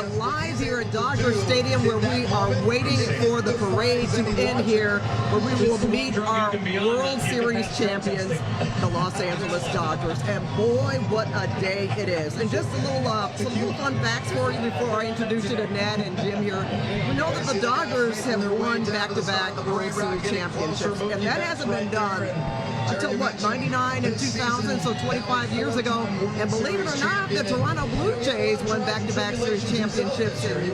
are live here at Dodger Stadium, where we are waiting for the parade to end here, where we will meet our World Series champions, the Los Angeles Dodgers. And boy, what a day it is. And just some little fun facts for you before I introduce you to Ned and Jim here. We know that the Dodgers have won back-to-back World Series championships, and that hasn't been done until, what, 99 and 2000, so 25 years ago. And believe it or not, the Toronto Blue Jays won back-to-back series championships in,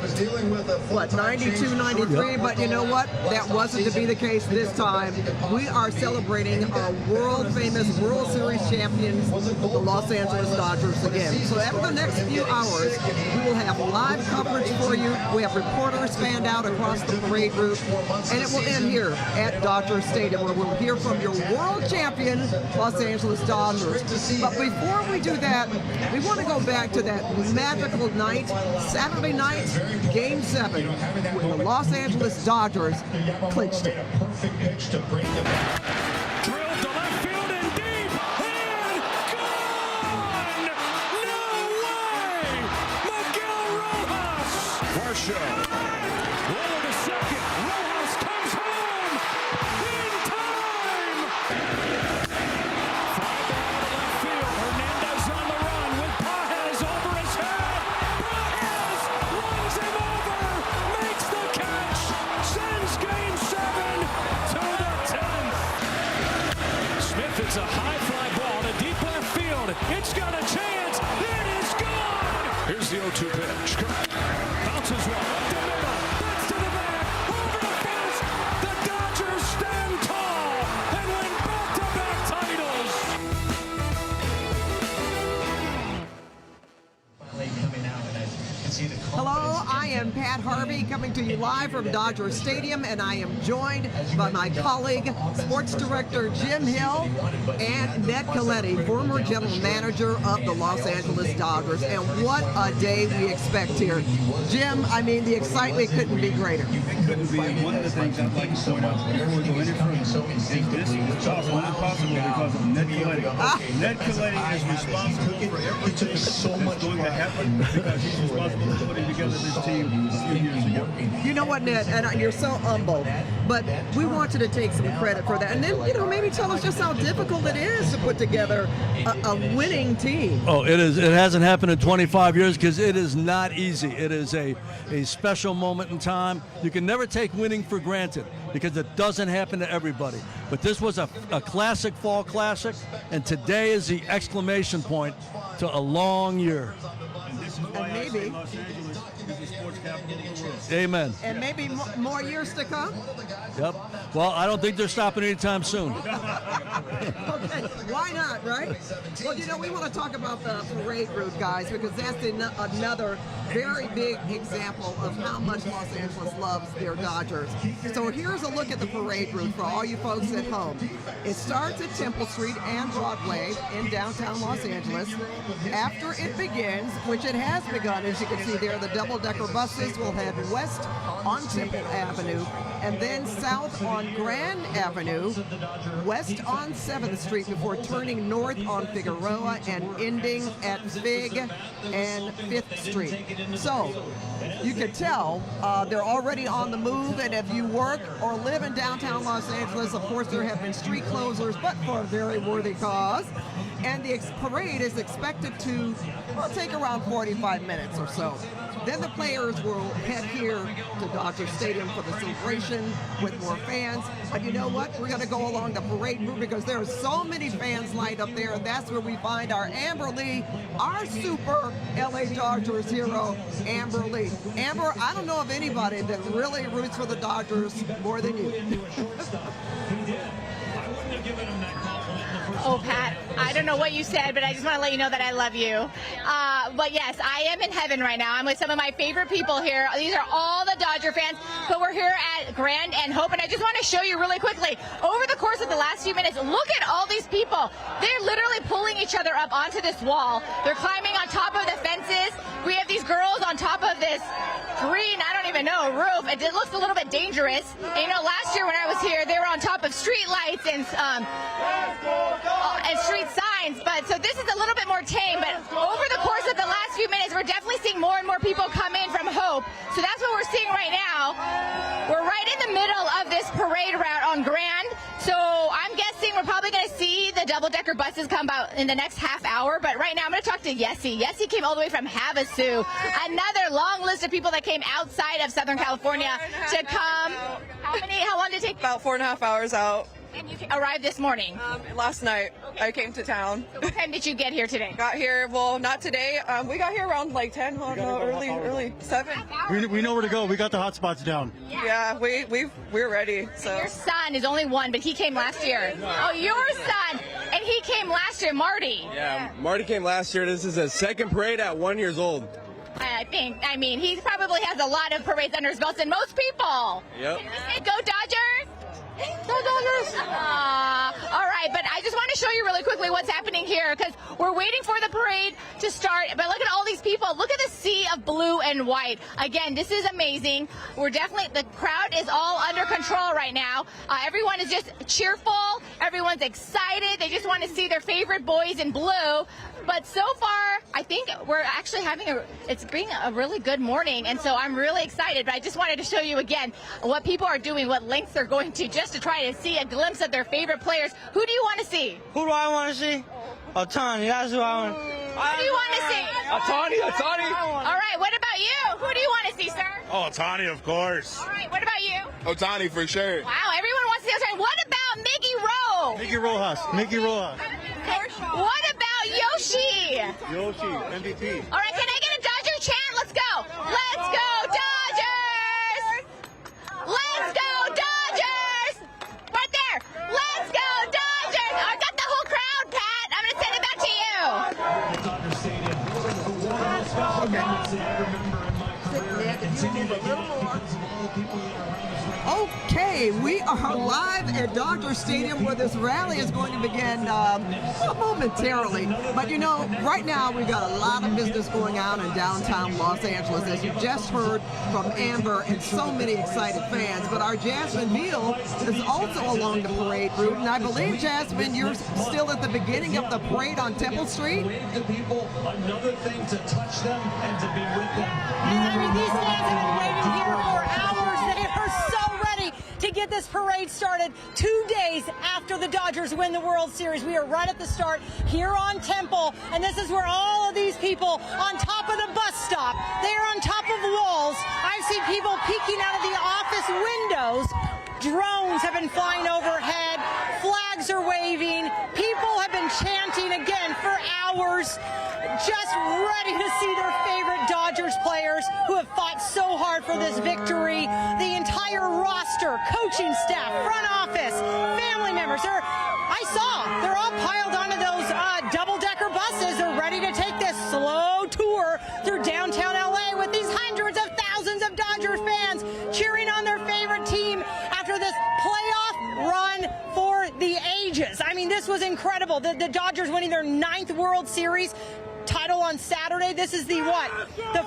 what, 92, 93? But you know what? That wasn't to be the case this time. We are celebrating our world-famous World Series champions, the Los Angeles Dodgers, again. So after the next few hours, we will have live coverage for you. We have reporters fanned out across the parade route, and it will end here at Dodger Stadium, where we'll hear from your world champion, Los Angeles Dodgers. But before we do that, we want to go back to that magical night, Saturday night, Game 7, when the Los Angeles Dodgers clinched it. Drilled to left field and deep, and gone! No way! Miguel Rojas! Kershaw. Roller to second. Rojas comes home in time! Fly ball to left field. Hernandez on the run with Pages over his head. Pages runs him over, makes the catch, sends Game 7 to the 10th. Smith hits a high fly ball to deep left field. It's got a chance. It is gone. Here's the 0-2 pitch. Bounces one up the middle. That's to the back. Over the fence. The Dodgers stand tall and win back-to-back titles. Hello, I am Pat Harvey coming to you live from Dodger Stadium, and I am joined by my colleague, Sports Director Jim Hill, and Ned Colletti, former General Manager of the Los Angeles Dodgers. And what a day we expect here. Jim, I mean, the excitement couldn't be greater. Couldn't be. And one of the things I'd like to point out before we go any further is this is possible because of Ned Colletti. Ned Colletti is responsible for everything that's going to happen because he's responsible for putting together this team a few years ago. You know what, Ned, and you're so humble, but we want you to take some credit for that. And then, you know, maybe tell us just how difficult it is to put together a winning team. Oh, it is. It hasn't happened in 25 years because it is not easy. It is a special moment in time. You can never take winning for granted because it doesn't happen to everybody. But this was a classic fall classic, and today is the exclamation point to a long year. And this is why I say maybe Los Angeles is the sports capital of the world. Amen. And maybe more years to come. Yep. Well, I don't think they're stopping anytime soon. Okay, why not, right? Well, you know, we want to talk about the parade route, guys, because that's another very big example of how much Los Angeles loves their Dodgers. So here's a look at the parade route for all you folks at home. It starts at Temple Street and Broadway in downtown Los Angeles. After it begins, which it has begun, as you can see there, the double-decker buses will head west on Temple Avenue, and then south on Grand Avenue, west on 7th Street before turning north on Figueroa and ending at Fig and 5th Street. So you can tell they're already on the move, and if you work or live in downtown Los Angeles, of course there have been street closures, but for a very worthy cause. And the parade is expected to take around 45 minutes or so. Then the players will head here to Dodger Stadium for the celebration with more fans. And you know what? We're going to go along the parade route because there are so many fans lined up there, and that's where we find our Amber Lee, our super LA Dodgers hero, Amber Lee. Amber, I don't know of anybody that really roots for the Dodgers more than you. Oh, Pat, I don't know what you said, but I just want to let you know that I love you. But yes, I am in heaven right now. I'm with some of my favorite people here. These are all the Dodger fans, but we're here at Grand and Hope, and I just want to show you really quickly. Over the course of the last few minutes, look at all these people. They're literally pulling each other up onto this wall. They're climbing on top of the fences. We have these girls on top of this green, I don't even know, roof. It looks a little bit dangerous. And, you know, last year when I was here, they were on top of street lights and street signs. But so this is a little bit more tame. But over the course of the last few minutes, we're definitely seeing more and more people come in from Hope. So that's what we're seeing right now. We're right in the middle of this parade route on Grand. So I'm guessing we're probably going to see the double-decker buses come out in the next half hour. But right now I'm going to talk to Yessie. Yessie came all the way from Havasu. Another long list of people that came outside of Southern California to come. How long did it take? About 4.5 hours out. And you arrived this morning? Last night. I came to town. What time did you get here today? Got here, well, not today. We got here around like 10, early 7. We know where to go. We got the hot spots down. Yeah, we're ready. So Your son is only one, but he came last year. Oh, your son, and he came last year, Marty. Yeah, Marty came last year. This is his second parade at 1 year old. I mean, he probably has a lot of parades under his belt than most people. Yep. Can we say go Dodgers? Go Dodgers! All right, but I just want to show you really quickly what's happening here because we're waiting for the parade to start. But look at all these people. Look at the sea of blue and white. Again, this is amazing. The crowd is all under control right now. Everyone is just cheerful. Everyone's excited. They just want to see their favorite boys in blue. But so far, I think we're actually it's been a really good morning, and so I'm really excited. But I just wanted to show you again what people are doing, what lengths they're going to just to try to see a glimpse of their favorite players. Who do you want to see? Who do I want to see? Otani, that's who I want. Who do you want to see? Otani. All right, what about you? Who do you want to see, sir? Oh, Otani, of course. All right, what about you? Otani for sure. Wow, everyone wants to see Otani. What about Mickey Rowe? Mickey Rojas. What about Yoshi? MVP. All right, can I get a Dodger chant? Let's go. Let's go, Dodgers! Let's go, Dodgers! Right there. Let's go, Dodgers! I got the whole crowd, Pat. I'm going to send it back to you. Okay, we are live at Dodger Stadium where this rally is going to begin momentarily. But you know, right now we've got a lot of business going on in downtown Los Angeles, as you just heard from Amber and so many excited fans. But our Jasmine Beal is also along the parade route, and I believe, Jasmine, you're still at the beginning of the parade on Temple Street. The people, another thing to touch them and to be with them. I mean, these fans have been waiting here for hours. They are so ready to get this parade started 2 days after the Dodgers win the World Series. We are right at the start here on Temple, and this is where all of these people on top of the bus stop, they are on top of walls. I've seen people peeking out of the office windows. Drones have been flying overhead. Flags are waving. People have been chanting again for hours, just ready to see their favorite Dodgers players who have fought so hard for this victory. The entire roster, coaching staff, front office, family members, they're all piled onto those double-decker buses. They're ready to take this slow tour through downtown LA with these hundreds of thousands of Dodgers fans cheering on their favorite team after this playoff run for the ages. I mean, this was incredible. The Dodgers winning their 9th World Series title on Saturday. This is the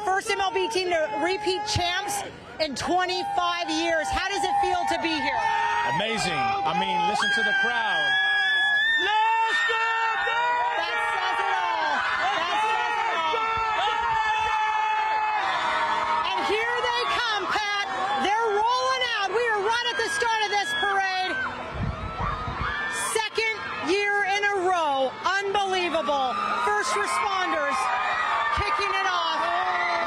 first MLB team to repeat champs in 25 years. How does it feel to be here? Amazing. I mean, listen to the crowd. That says it all. And here they come, Pat. They're rolling out. We are right at the start of this parade. Second year in a row. Unbelievable. First responders kicking it off.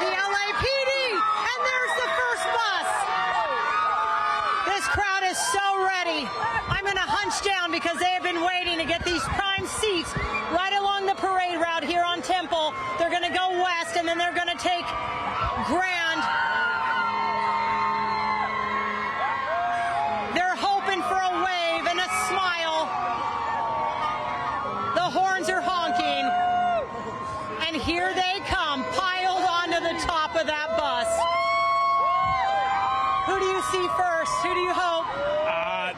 The LAPD. And there's the first bus. This crowd is so ready. I'm going to hunch down because they have been waiting to get these prime seats right along the parade route here on Temple. They're going to go west, and then they're going to take Grand. They're hoping for a wave and a smile. The horns are honking. And here they come, piled onto the top of that bus. Who do you see first? Who do you hope?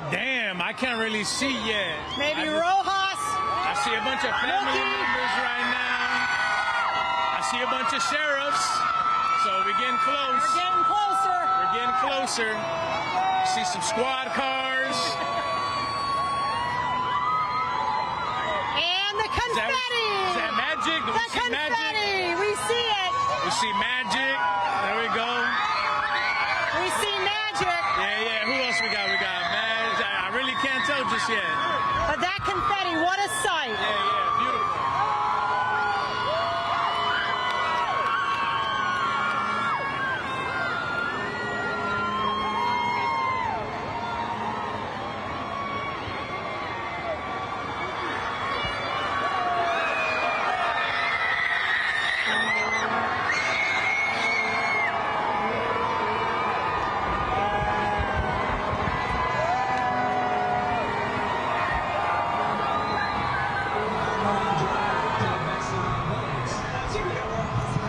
Damn, I can't really see yet. Maybe Rojas. I see a bunch of family members right now. I see a bunch of sheriffs. So we're getting close. We're getting closer. We're getting closer. I see some squad cars. And the confetti. Is that Matt magic. Do The we see magic? confetti. We see it. We see magic. There we go. We see magic. Yeah. Who else we got? We got magic. I really can't tell just yet. But that confetti, what a sight. Yeah, beautiful.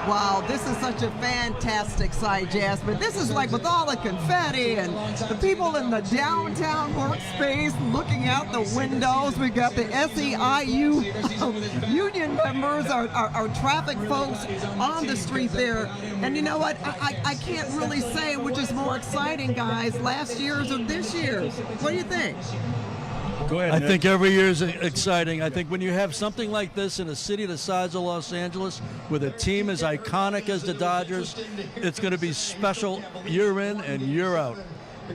Wow, this is such a fantastic sight, Jasmine. This is like with all the confetti and the people in the downtown workspace looking out the windows. We got the SEIU union members, our traffic folks on the street there. And you know what? I can't really say which is more exciting, guys, last year's or this year's. What do you think? Go ahead, I Nick. think every year is exciting. I think when you have something like this in a city the size of Los Angeles, with a team as iconic as the Dodgers, it's going to be special year in and year out.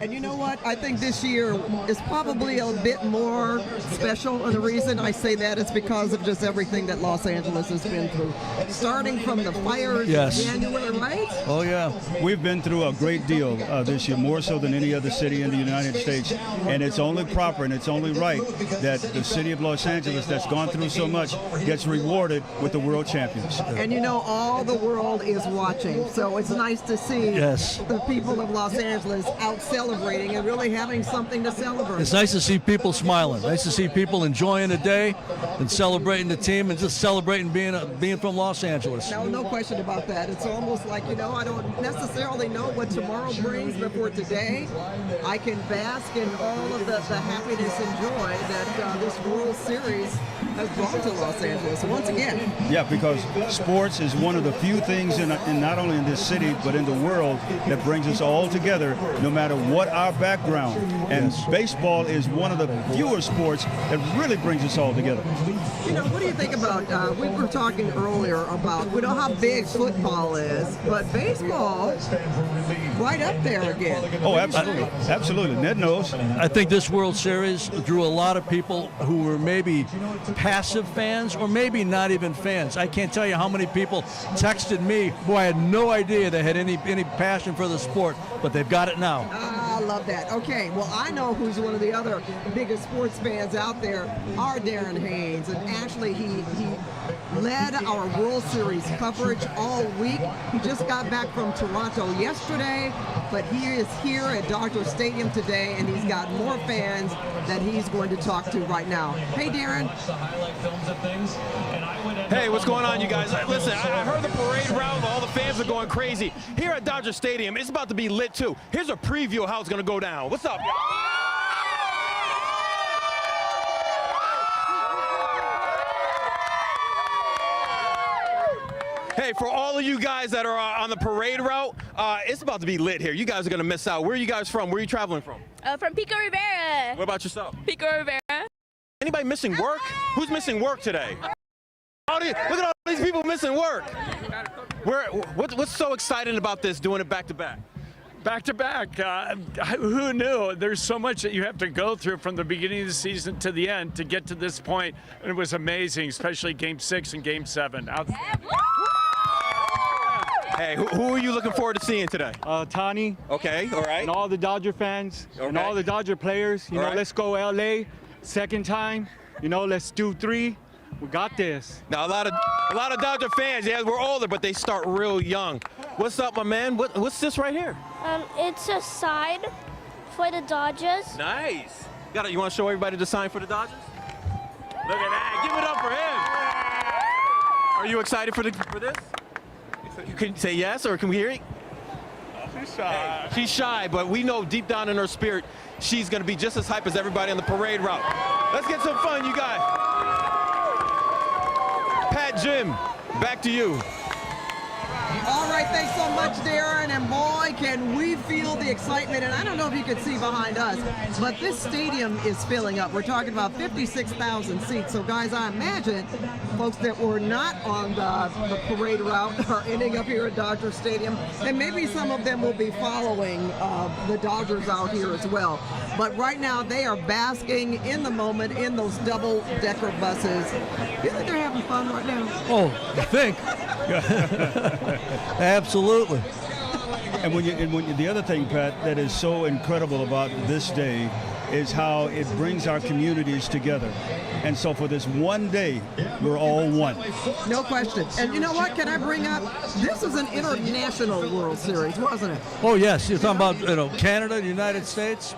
And you know what? I think this year is probably a bit more special, and the reason I say that is because of just everything that Los Angeles has been through. Starting from the fires Yes. in January, right? Oh, yeah. We've been through a great deal this year, more so than any other city in the United States. And it's only proper and it's only right that the city of Los Angeles, that's gone through so much, gets rewarded with the world champions. And you know, all the world is watching, so it's nice to see Yes. the people of Los Angeles out celebrating and really having something to celebrate. It's nice to see people smiling. Nice to see people enjoying the day and celebrating the team and just celebrating being from Los Angeles. No question about that. It's almost like, you know, I don't necessarily know what tomorrow brings, but for today, I can bask in all of the happiness and joy that this World Series has brought to Los Angeles once again. Yeah, because sports is one of the few things in not only in this city, but in the world that brings us all together, no matter what our background. And baseball is one of the fewer sports that really brings us all together. You know, what do you think about, we were talking earlier about, we know how big football is, but baseball, right up there again. Oh, absolutely. Absolutely. Ned knows. I think this World Series drew a lot of people who were maybe passive fans or maybe not even fans. I can't tell you how many people texted me, boy, I had no idea they had any passion for the sport, but they've got it now. I love that. Okay, well, I know who's one of the other biggest sports fans out there, our Darren Haynes, and actually he led our World Series coverage all week. He just got back from Toronto yesterday, but he is here at Dodger Stadium today, and he's got more fans that he's going to talk to right now. Hey, Darren. Hey, what's going on, you guys? Listen, I heard the parade route. All the fans are going crazy. Here at Dodger Stadium, it's about to be lit, too. Here's a preview of how it's going to go down. What's up, y'all? Hey, for all of you guys that are on the parade route, it's about to be lit here. You guys are going to miss out. Where are you guys from? Where are you traveling from? From Pico Rivera. What about yourself? Pico Rivera. Anybody missing work? Who's missing work today? Look at all these people missing work. What's so exciting about this, doing it back-to-back? Back-to-back. Who knew? There's so much that you have to go through from the beginning of the season to the end to get to this point. And it was amazing, especially Game 6 and Game 7. Hey, who are you looking forward to seeing today? Tani. Okay, all right. And all the Dodger fans and all the Dodger players. You know, right. let's go LA. Second time. You know, let's do 3. We got this. Now, a lot of Dodger fans, yeah, we're older, but they start real young. What's up, my man? What's this right here? It's a sign for the Dodgers. Nice. You want to show everybody the sign for the Dodgers? Look at that. Give it up for him. Are you excited for this? You can say yes, or can we hear it? She's shy. Hey, she's shy, but we know deep down in her spirit, she's going to be just as hype as everybody on the parade route. Let's get some fun, you guys. Pat, Jim, back to you. All All right, thanks so much, Darren. And boy, can we feel the excitement. And I don't know if you can see behind us, but this stadium is filling up. We're talking about 56,000 seats. So, guys, I imagine folks that were not on the parade route are ending up here at Dodger Stadium. And maybe some of them will be following the Dodgers out here as well. But right now, they are basking in the moment in those double-decker buses. You think they're having fun right now? Oh, I think. Absolutely. And when the other thing, Pat, that is so incredible about this day is how it brings our communities together. And so for this one day, we're all one. No question. And you know what? Can I bring up? This is an international World Series, wasn't it? Oh, yes. You're talking about Canada, the United States.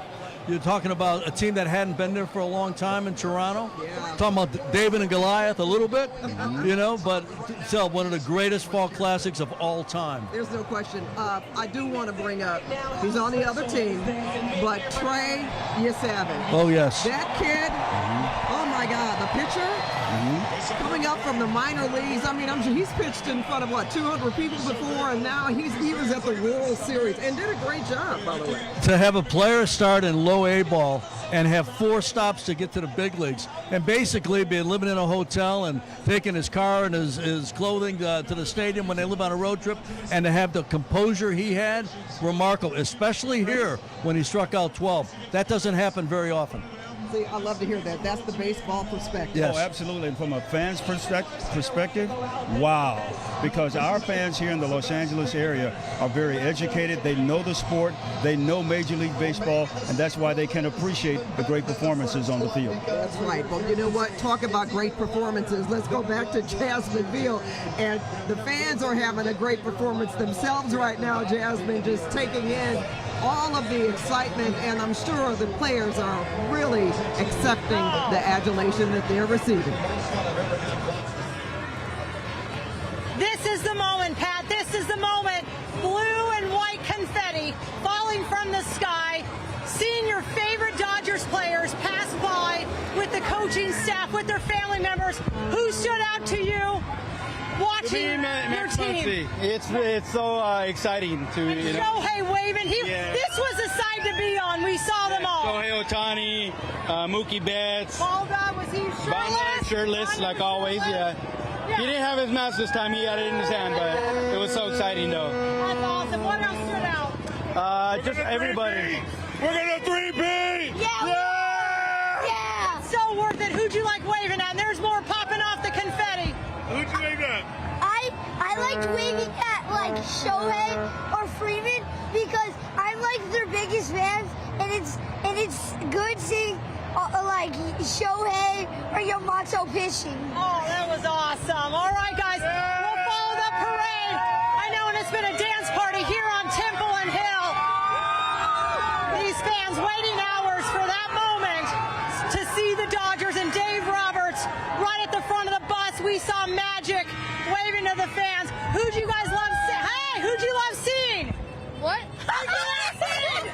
You're talking about a team that hadn't been there for a long time in Toronto. Yeah. Talking about David and Goliath a little bit, but still one of the greatest fall classics of all time. There's no question. I do want to bring up, he's on the other team, but Trey Yesavin. Oh, yes. That kid, oh my God, the pitcher, coming up from the minor leagues. I mean, he's pitched in front of, 200 people before, and now he was at the World Series and did a great job, by the way. To have a player start in low A ball and have 4 stops to get to the big leagues, and basically be living in a hotel and taking his car and his clothing to the stadium when they live on a road trip, and to have the composure he had, remarkable, especially here when he struck out 12. That doesn't happen very often. See, I love to hear that. That's the baseball perspective. Yes. Oh, absolutely. And from a fan's perspective, wow. Because our fans here in the Los Angeles area are very educated. They know the sport. They know Major League Baseball, and that's why they can appreciate the great performances on the field. That's right. Well, you know what? Talk about great performances. Let's go back to Jasmine Field. And the fans are having a great performance themselves right now, Jasmine, just taking in all of the excitement, and I'm sure the players are really accepting the adulation that they're receiving. This is the moment, Pat. This is the moment. Blue and white confetti falling from the sky. Seeing your favorite Dodgers players pass by with the coaching staff, with their family members. Who stood out to you watching your team? It's so exciting to, Shohei waving. This was a side to be on. We saw them all. Shohei Ohtani, Mookie Betts. Balda, was he shirtless? Shirtless, like always, yeah. He didn't have his mask this time. He had it in his hand, but it was so exciting, though. That's awesome. What else stood out? Just everybody. We're going to 3-peat! Yeah! So worth it. Who'd you like waving at? And there's more popping off the confetti. Who'd you wave at? I liked waving at Shohei or Freeman because I'm their biggest fans, and it's good seeing Shohei or Yamato pitching. Oh, that was awesome. All right, guys, we'll follow the parade. I know, and it's been a dance party here on Temple and Hill. These fans waiting hours for that moment to see the Dodgers, and Dave Roberts right at the front of the bus. We saw Magic waving to the fans. Who'd you guys love seeing? Hey, who'd you love seeing? What? Who'd you love seeing?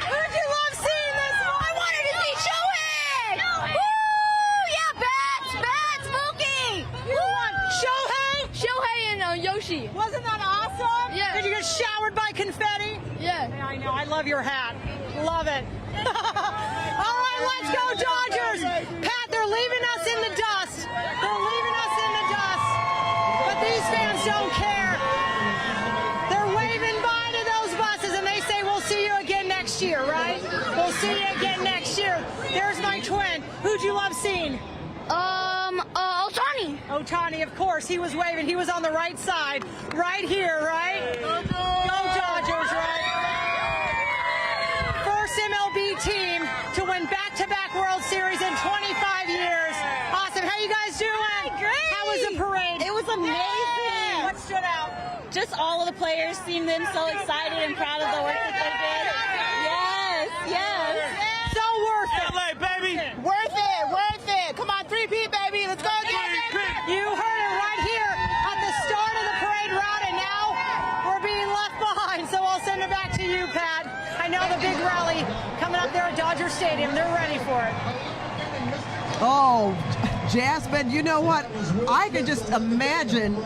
Who'd you love seeing this one? I wanted to see Shohei! Woo! Yeah, bats, Mookie! You want Shohei and Yoshi. Wasn't that awesome? Yeah. Did you get showered by confetti? Yeah. I know. I love your hat. Love it. All right, let's go, Dodgers. Pat, they're leaving us in the dust. They're leaving us in the dust. But these fans don't care. They're waving bye to those buses, and they say, we'll see you again next year, right? We'll see you again next year. There's my twin. Who'd you love seeing? Ohtani. Ohtani, of course. He was waving. He was on the right side. Right here, right? Go Dodgers, right? First MLB team to win back-to-back World Series in 25 years. Awesome. How you guys doing? Great. How was the parade? It was amazing. What stood out? Just all of the players seemed so excited and proud of the work that they did. Yes. So worth it. LA, baby! Worth it. Come on, 3-peat, baby. Let's go. You heard it right here at the start of the parade route, and now we're being left behind. So I'll send it back to you, Pat. I know the big rally coming up there at Dodger Stadium. They're ready for it. Oh, Jasmine, you know what? I can just imagine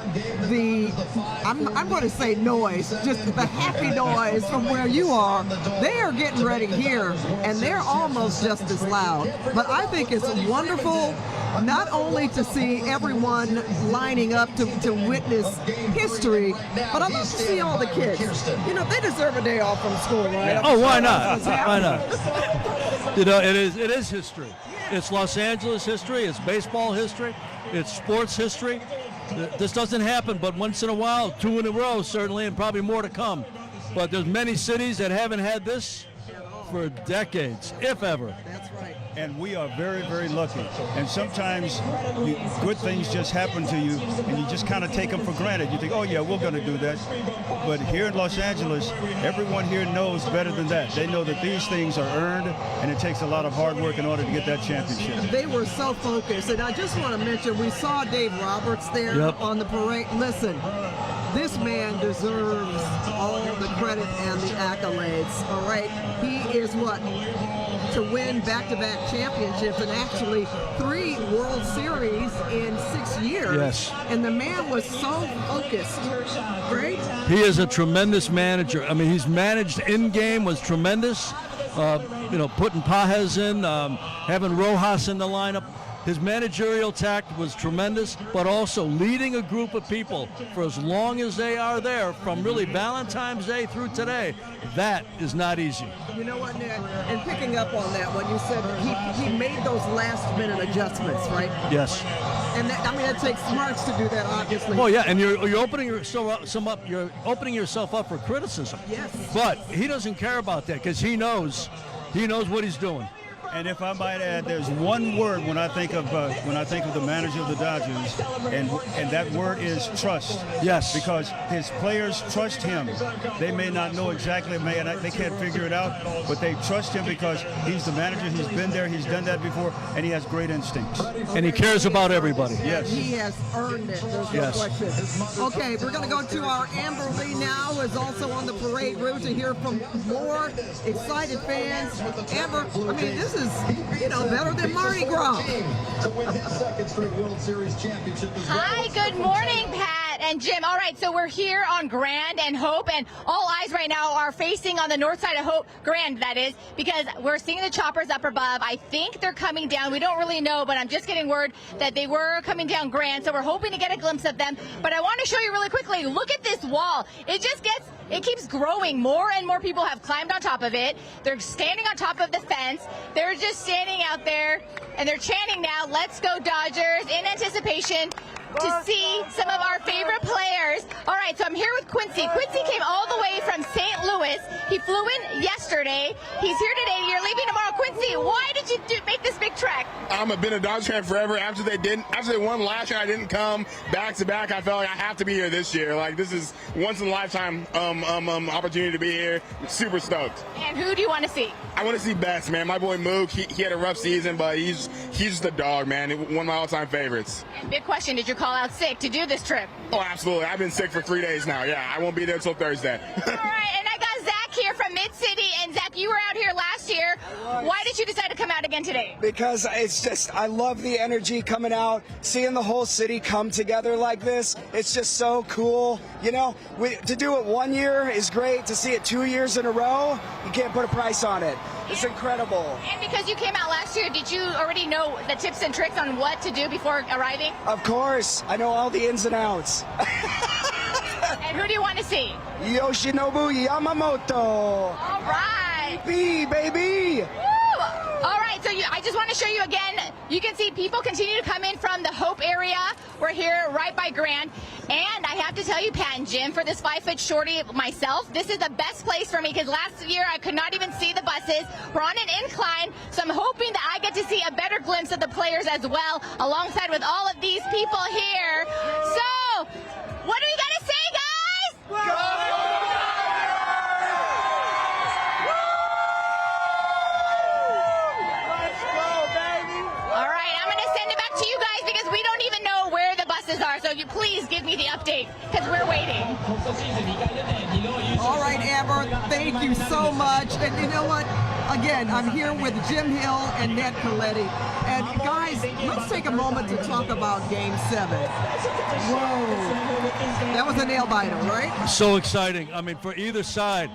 I'm going to say noise, just the happy noise from where you are. They are getting ready here, and they're almost just as loud. But I think it's wonderful not only to see everyone lining up to witness history, but I love to see all the kids. You know, they deserve a day off from school, right? Oh, why not? Why not? You know, it is history. It's Los Angeles history. It's baseball history. It's sports history. This doesn't happen but once in a while, 2 in a row certainly, and probably more to come. But there's many cities that haven't had this for decades, if ever. That's right. And we are very, very lucky. And sometimes good things just happen to you, and you just kind of take them for granted. You think, oh, yeah, we're going to do that. But here in Los Angeles, everyone here knows better than that. They know that these things are earned, and it takes a lot of hard work in order to get that championship. They were so focused. And I just want to mention, we saw Dave Roberts there on the parade. Listen, this man deserves all the credit and the accolades, all right? He is what? To win back-to-back championships and actually 3 World Series in 6 years. Yes. And the man was so focused, right? He is a tremendous manager. I mean, he's managed in-game was tremendous. You know, putting Pages in, having Rojas in the lineup. His managerial tact was tremendous, but also leading a group of people for as long as they are there, from really Valentine's Day through today. That is not easy. You know what, Ned? And picking up on that, when you said he made those last-minute adjustments, right? Yes. And that, I mean, it takes smarts to do that, obviously. Oh yeah, and you're opening yourself up for criticism. Yes. But he doesn't care about that because he knows what he's doing. And if I might add, there's one word when I think of the manager of the Dodgers, and that word is trust. Yes. Because his players trust him. They may not know exactly, they can't figure it out, but they trust him because he's the manager. He's been there. He's done that before, and he has great instincts. And he cares about everybody. Yes. He has earned it. There's no question. Okay, we're going to go to our Amber Lee now, who is also on the parade route to hear from more excited fans. Amber, I mean, this is, you know, better than Mardi Gras. Hi, good morning, Pat and Jim. All right, so we're here on Grand and Hope, and all eyes right now are facing on the north side of Hope, Grand, that is, because we're seeing the choppers up above. I think they're coming down. We don't really know, but I'm just getting word that they were coming down Grand, so we're hoping to get a glimpse of them. But I want to show you really quickly. Look at this wall. It keeps growing. More and more people have climbed on top of it. They're standing on top of the fence. They're just standing out there, and they're chanting now, "Let's go Dodgers," in anticipation to see some of our favorite players. All right, so I'm here with Quincy. Quincy came all the way from St. Louis. He flew in yesterday. He's here today. You're leaving tomorrow. Quincy, why did you make this big trek? I've been a Dodgers fan forever. After they won last year, I didn't come back to back. I felt like I have to be here this year. Like, this is once in a lifetime opportunity to be here. I'm super stoked. And who do you want to see? I want to see Best, man. My boy Mook, he had a rough season, but he's just the dog, man. One of my all-time favorites. And big question, did you call out sick to do this trip? Oh, absolutely. I've been sick for 3 days now. Yeah, I won't be there till Thursday. All right, and I got Zach here from Mid-City. And Zach, you were out here last year. Why did you decide to come out again today? Because it's just, I love the energy coming out, seeing the whole city come together like this. It's just so cool. You know, to do it 1 year is great. To see it 2 years in a row, you can't put a price on it. It's incredible. And because you came out last year, did you already know the tips and tricks on what to do before arriving? Of course. I know all the ins and outs. And who do you want to see? Yoshinobu Yamamoto. All right. Baby. Woo! All right, so I just want to show you again. You can see people continue to come in from the Hope area. We're here right by Grand. And I have to tell you, Pat and Jim, for this 5-foot shorty myself, this is the best place for me because last year I could not even see the buses. We're on an incline, so I'm hoping that I get to see a better glimpse of the players as well, alongside with all of these people here. So, what do we got to say, guys? Go! All right, I'm going to send it back to you guys because we don't even know where the buses are. So you please give me the update because we're waiting. All right, Amber, thank you so much. And you know what? Again, I'm here with Jim Hill and Ned Coletti. And guys, let's take a moment to talk about Game 7. Whoa. That was a nail biter, right? So exciting. I mean, for either side,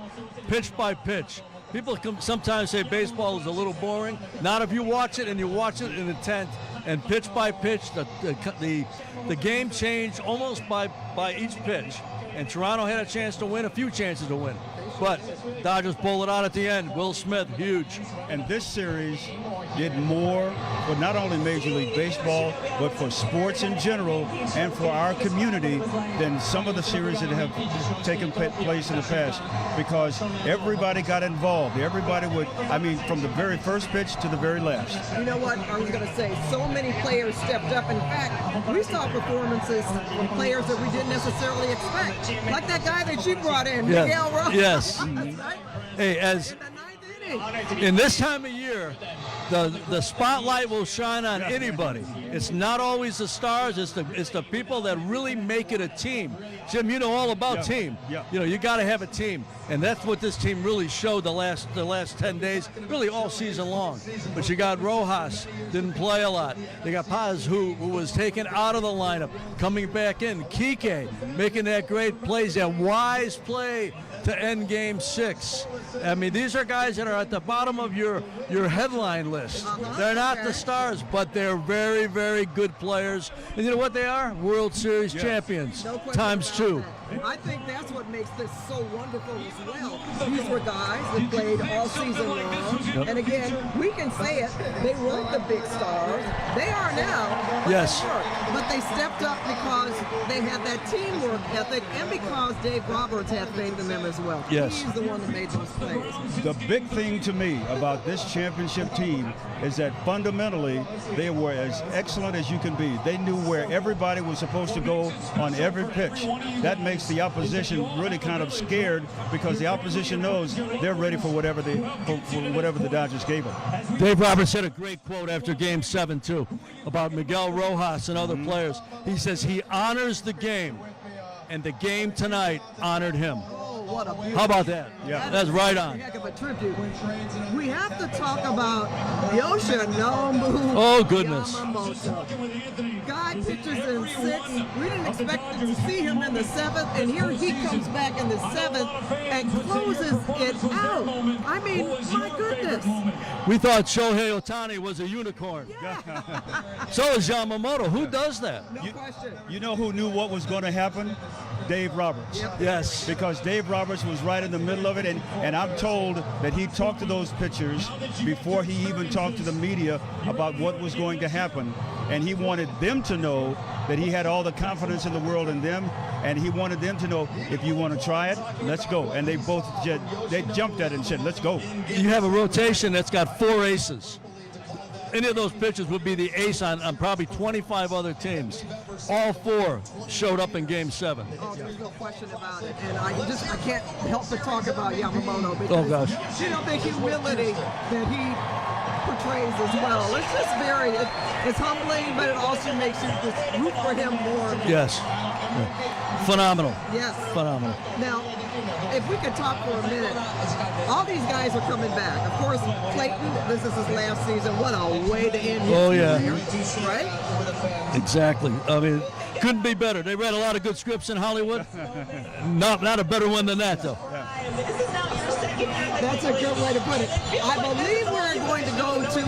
pitch by pitch. People sometimes say baseball is a little boring. Not if you watch it and you watch it in intent and pitch by pitch. The game changed almost by each pitch. And Toronto had a chance to win, a few chances to win. But Dodgers pulled it out at the end. Will Smith, huge. And this series did more for not only Major League Baseball, but for sports in general and for our community than some of the series that have taken place in the past, because everybody got involved. Everybody would, I mean, from the very first pitch to the very last. You know what I was going to say? So many players stepped up. In fact, we saw performances from players that we didn't necessarily expect. Like that guy that you brought in, Yes. Miguel Rojas. Yes. Right? Hey, as in this time of year, the spotlight will shine on anybody. It's not always the stars. It's the people that really make it a team. Jim, you know all about team. Yeah. You know, you got to have a team, and that's what this team really showed the last 10 days, really all season long. But you got Rojas, didn't play a lot. You got Paz, who was taken out of the lineup, coming back in. Kike making that great plays, that wise play to end Game 6. I mean, these are guys that are at the bottom of your headline list. They're not the stars, but they're very, very good players. And you know what they are? World Series champions, No question times about 2. that. I think that's what makes this so wonderful as well. These were guys that played all season long. And again, we can say it, they weren't the big stars. They are now. But Yes. they weren't. But they stepped up because they had that teamwork ethic and because Dave Roberts had faith in them as well. Yes. He's the one that made those plays. The big thing to me about this championship team is that fundamentally they were as excellent as you can be. They knew where everybody was supposed to go on every pitch. That makes the opposition really kind of scared because the opposition knows they're ready for whatever the Dodgers gave them. Dave Roberts had a great quote after Game 7, too, about Miguel Rojas and other players. He says he honors the game, and the game tonight honored him. What a beautiful. How about that? Yeah. That's right on. A heck of a tribute. We have to talk about Yoshinobu Oh, goodness. Yamamoto. Guy pitches in 6. We didn't expect to see him in the 7th, and here he comes back in the 7th and closes it out. I mean, my goodness. We thought Shohei Ohtani was a unicorn. So is Yamamoto. Who does that? No question. You know who knew what was going to happen? Dave Roberts. Yes. Because Dave Roberts was right in the middle of it, and I'm told that he talked to those pitchers before he even talked to the media about what was going to happen, and he wanted them to know that he had all the confidence in the world in them, and he wanted them to know, if you want to try it, let's go. And they both they jumped at it and said, let's go. You have a rotation that's got 4 aces. Any of those pitchers would be the ace on probably 25 other teams. All 4 showed up in Game 7. Oh, there's no question about it. And I can't help but talk about Yamamoto because, Oh, gosh. you know, the humility that he portrays as well. It's just it's humbling, but it also makes you just root for him more. Yes. Yeah. Phenomenal. Yes. Phenomenal. Now, if we could talk for a minute, all these guys are coming back. Of course, Clayton, this is his last season. What a way to end his career, right? Exactly. I mean, couldn't be better. They read a lot of good scripts in Hollywood. Not a better one than that, though. That's a good way to put it. I believe we're going to go to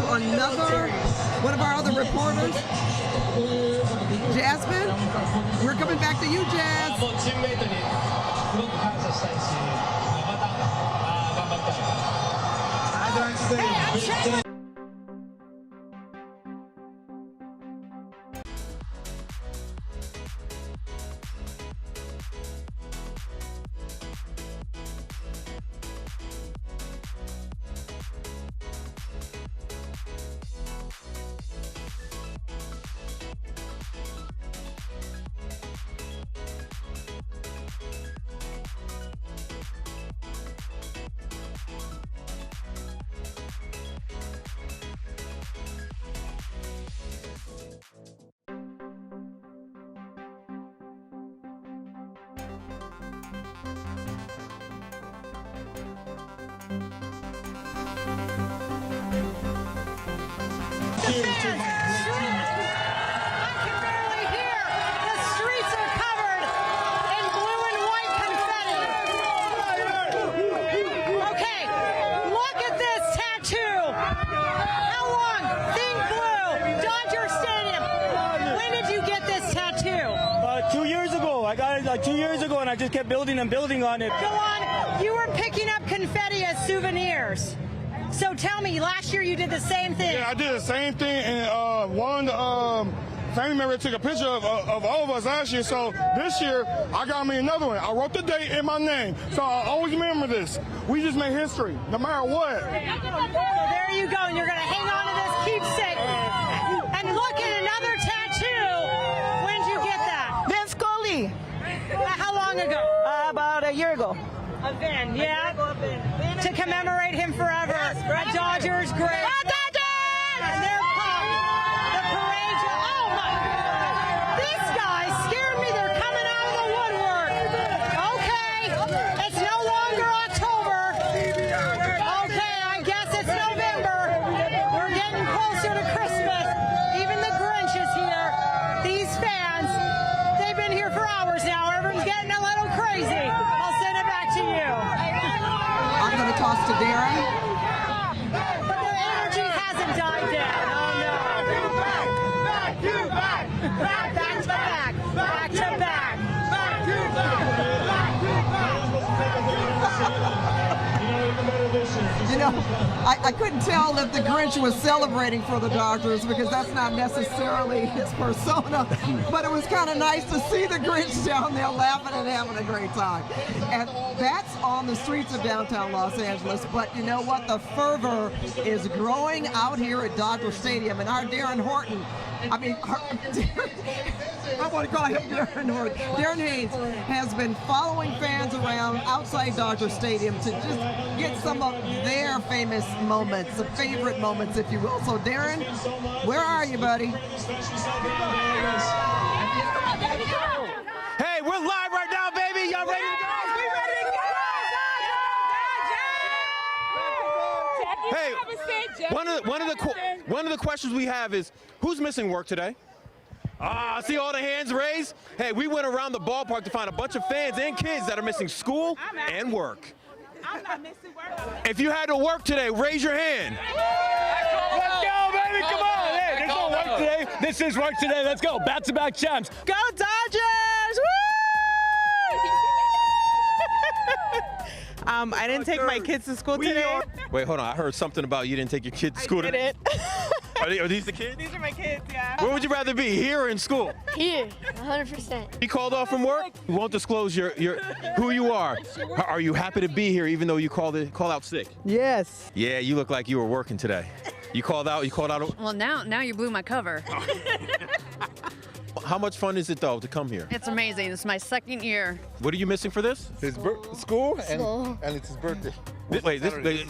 one of our other reporters, Jasmine. We're coming back to you, Jazz. Hey, I'm I got it like 2 years ago, and I just kept building and building on it. Go on. You were picking up confetti as souvenirs. So tell me, last year you did the same thing. Yeah, I did the same thing, and one family member took a picture of all of us last year. So this year, I got me another one. I wrote the date in my name, so I always remember this. We just made history, no matter what. So there you go, and you're going to hang on to this keepsake. And look at another tattoo. When did you get that? Vince Scully. How long ago? About a year ago. A Vin, yeah? To commemorate him forever. Yes, Dodgers, great. And they're pumped. The parade. Oh my God. These guys scared me. They're coming out of the woodwork. Okay. It's no longer October. Okay, I guess it's November. We're getting closer to Christmas. Even the Grinch is here. These fans, they've been here for hours now. Everyone's getting a little crazy. I'll send it back to you. I'm going to toss to Darren. But the energy hasn't died down. Oh no. Back to back. Back to back. You know, I couldn't tell if the Grinch was celebrating for the Dodgers because that's not necessarily his persona, but it was kind of nice to see the Grinch down there laughing and having a great time. And that's on the streets of downtown Los Angeles, but you know what? The fervor is growing out here at Dodger Stadium, and our Darren Horton, I want to call him Darren Horton. Darren Haynes has been following fans around outside Dodger Stadium to just get some of their famous moments, the favorite moments, if you will. So, Darren, where are you, buddy? Hey, we're live right now, baby. Y'all ready to go? We ready to go. Hey, one of the questions we have is, who's missing work today? I see all the hands raised. Hey, we went around the ballpark to find a bunch of fans and kids that are missing school and work. I'm not missing work. If you had to work today, raise your hand. Let's go, baby. Come on. Hey, there's no work today. This is work today. Let's go. Back-to-back champs. Go Dodgers! Woo! I didn't take my kids to school today. Wait, hold on. I heard something about you didn't take your kids to school today. I didn't. Are these the kids? These are my kids, yeah. Where would you rather be, here or in school? Here, 100%. You called off from work? You won't disclose who you are. Are you happy to be here even though you call out sick? Yes. Yeah, you look like you were working today. You called out? Well, now you blew my cover. How much fun is it, though, to come here? It's amazing. It's my second year. What are you missing for this? His school and it's his birthday. Wait,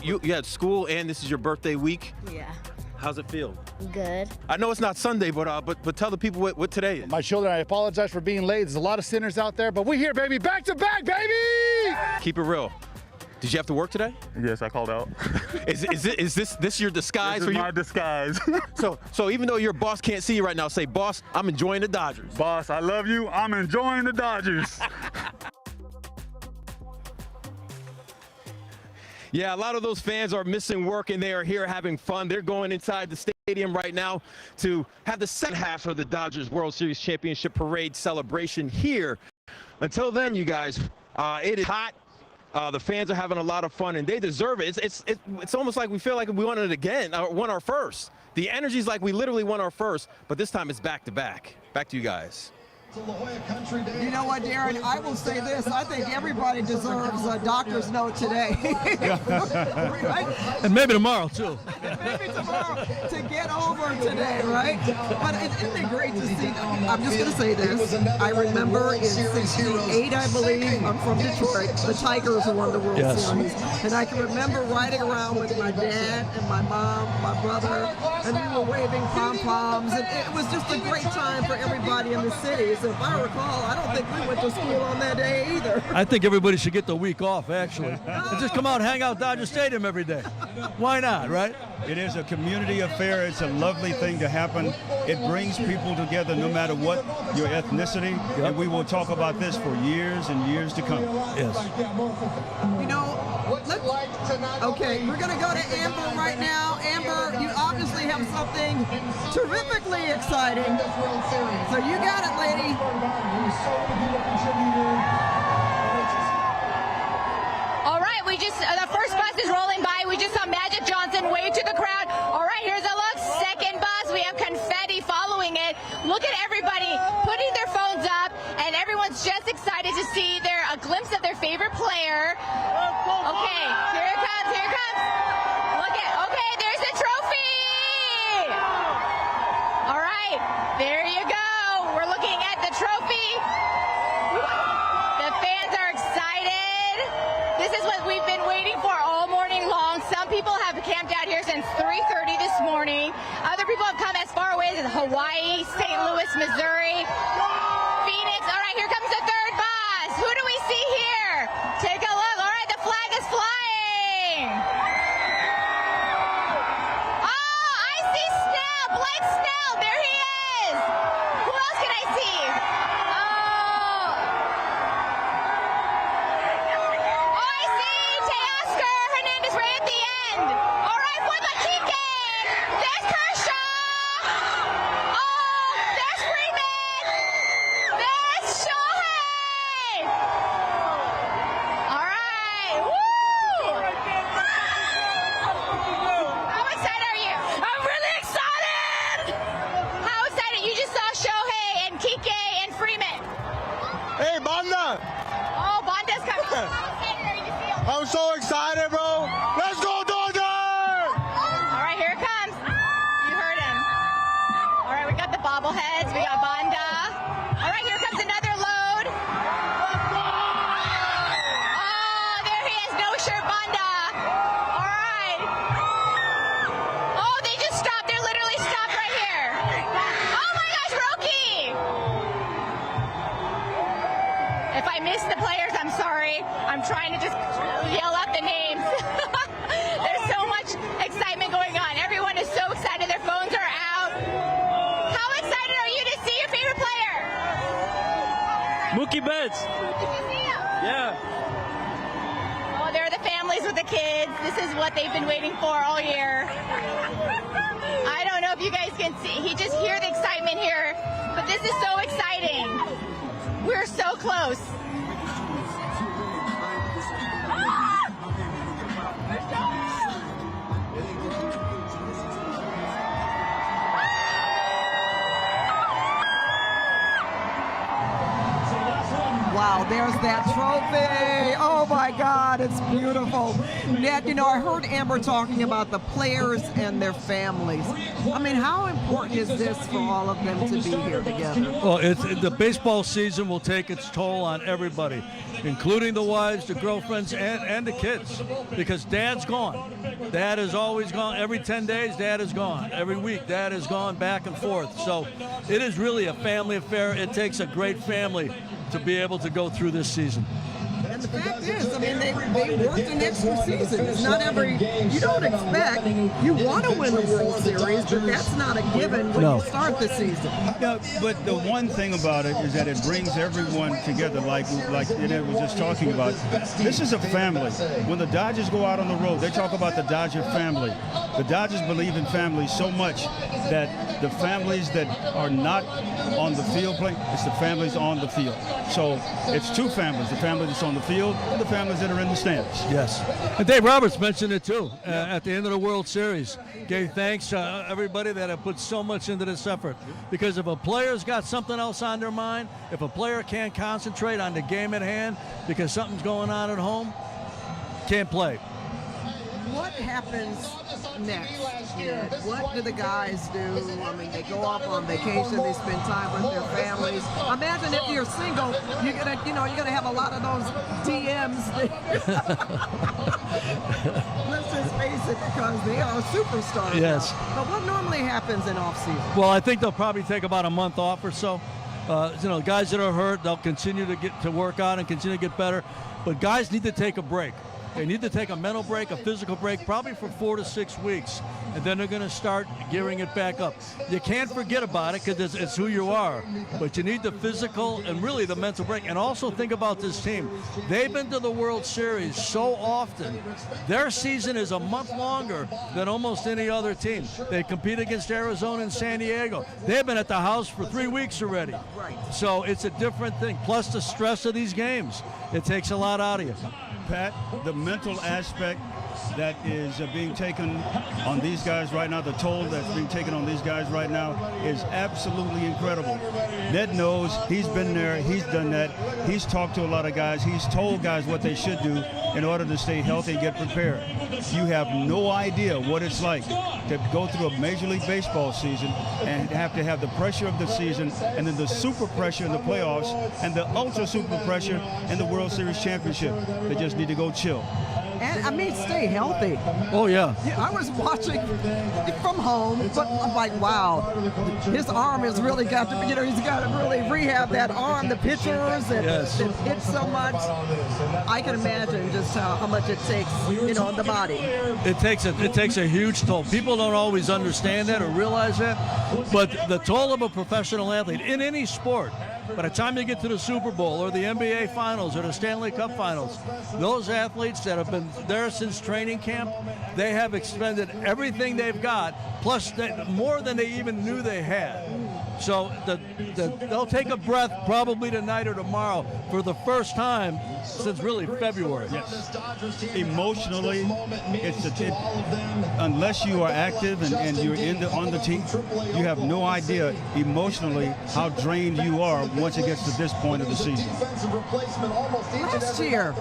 you had school and this is your birthday week? Yeah. How's it feel? Good. I know it's not Sunday, but tell the people what today is. My children, I apologize for being late. There's a lot of sinners out there, but we're here, baby. Back to back, baby! Keep it real. Did you have to work today? Yes, I called out. Is this your disguise? This is my disguise. So even though your boss can't see you right now, say, boss, I'm enjoying the Dodgers. Boss, I love you. I'm enjoying the Dodgers. Yeah, a lot of those fans are missing work and they are here having fun. They're going inside the stadium right now to have the second half of the Dodgers World Series Championship Parade celebration here. Until then, you guys, it is hot. The fans are having a lot of fun and they deserve it. It's almost like we feel like we won it again, won our first. The energy's like we literally won our first, but this time it's back to back. Back to you guys. You know what, Darren? I will say this. I think everybody deserves a doctor's note today. Right? And maybe tomorrow, too. Maybe tomorrow to get over today, right? But isn't it great to see? I'm just going to say this. I remember in '68, I believe, I'm from Detroit, the Tigers won the World Series. And I can remember riding around with my dad and my mom, my brother, and we were waving pom-poms. And it was just a great time for everybody in the city. days. If I recall, I don't think we went to school on that day either. I think everybody should get the week off, actually. And just come out and hang out Dodger Stadium every day. Why not, right? It is a community affair. It's a lovely thing to happen. It brings people together no matter what your ethnicity. Yep. And we will talk about this for years and years to come. Yes. You know, okay, we're going to go to Amber right now. Amber, you obviously have something terrifically exciting. So you got it, lady. All right, the first bus is rolling by. We just saw Magic Johnson wave to the crowd. All right, here's a look. Second bus, we have confetti following it. Look at everybody putting their phones up, and everyone's just excited to see a glimpse of their favorite player. Okay, here it comes, here it comes. Okay, there's the trophy. All right, there you go. We're looking at the trophy. The fans are excited. This is what we've been waiting for all morning long. Some people have camped out here since 3:30 this morning. Other people have come as far away as Hawaii, St. Louis, Missouri, Phoenix. All right, here comes the third bus. Who do we see here? Take a look. All right, the flag is flying. Oh, I see Snell, Blake Snell. There he is. Who else can I see? I see Teoscar Hernandez right at the end. All right, for the Kike. There's Kershaw. Oh, there's Freeman. There's Shohei. All right. Woo! How excited are you? I'm really excited. How excited? You just saw Shohei and Kike and Freeman. Hey, Banda! Oh, Bonda's coming. How excited are you to see him? I'm so excited, bro! Let's go, Dodgers! All right, here it comes. You heard him. All right, we got the bobbleheads. We got Bonda. All right, here comes another load. Oh, there he is. No shirt, Bonda. All right. Oh, they just stopped. They're literally stopped right here. Oh my gosh, Roki. If I miss the players, I'm sorry. I'm trying to just yell out the names. There's so much excitement going on. Everyone is so excited. Their phones are out. How excited are you to see your favorite player? Mookie Betts. Yeah. Oh, there are the families with the kids. This is what they've been waiting for all year. I don't know if you guys can see. You just hear the excitement here. But this is so exciting. We're so close. Wow, there's that trophy. Oh my God, it's beautiful. Ned, you know, I heard Amber talking about the players and their families. I mean, how important is this for all of them to be here together? Well, the baseball season will take its toll on everybody, including the wives, the girlfriends, and the kids, because Dad's gone. Dad is always gone. Every 10 days, Dad is gone. Every week, Dad is gone back and forth. So it is really a family affair. It takes a great family to be able to go through this season. And the fact is, I mean, they worked an extra season. It's not you don't expect, you want to win the World Series, but that's not a given when you start the season. No, but the one thing about it is that it brings everyone together, like Annette was just talking about. This is a family. When the Dodgers go out on the road, they talk about the Dodger family. The Dodgers believe in families so much that the families that are not on the field playing, it's the families on the field. So it's two families, the family that's on the field and the families that are in the stands. Yes. And Dave Roberts mentioned it too at the end of the World Series. Gave thanks to everybody that have put so much into this effort. Because if a player's got something else on their mind, if a player can't concentrate on the game at hand because something's going on at home, can't play. What happens next? What do the guys do? I mean, they go off on vacation, they spend time with their families. Imagine if you're single, you're gonna have a lot of those DMs. Let's just face it, because they are superstars. Yes. Now. But what normally happens in off season? Well, I think they'll probably take about a month off or so. Guys that are hurt, they'll continue to get to work on and continue to get better. But guys need to take a break. They need to take a mental break, a physical break, probably for 4 to 6 weeks, and then they're going to start gearing it back up. You can't forget about it because it's who you are, but you need the physical and really the mental break. And also think about this team. They've been to the World Series so often. Their season is a month longer than almost any other team. They compete against Arizona and San Diego. They've been at the house for 3 weeks already. So it's a different thing. Plus the stress of these games. It takes a lot out of you. Pat, the mental aspect that is being taken on these guys right now, the toll that's being taken on these guys right now is absolutely incredible. Ned knows, he's been there, he's done that, he's talked to a lot of guys, he's told guys what they should do in order to stay healthy and get prepared. You have no idea what it's like to go through a Major League Baseball season and have to have the pressure of the season and then the super pressure in the playoffs and the ultra super pressure in the World Series championship. They just need to go chill. And I mean, stay healthy. Oh, yeah. I was watching from home, but I'm like, wow, his arm has really got to, he's got to really rehab that arm, the pitchers, and it hits so much. I can imagine just how much it takes, on the body. It takes a huge toll. People don't always understand that or realize that, but the toll of a professional athlete in any sport, by the time you get to the Super Bowl or the NBA Finals or the Stanley Cup Finals, those athletes that have been there since training camp, they have expended everything they've got, plus more than they even knew they had. So they'll take a breath probably tonight or tomorrow for the first time since really February. Yes. Emotionally, unless you are active and you're on the team, you have no idea emotionally how drained you are once it gets to this point of the season. Last year,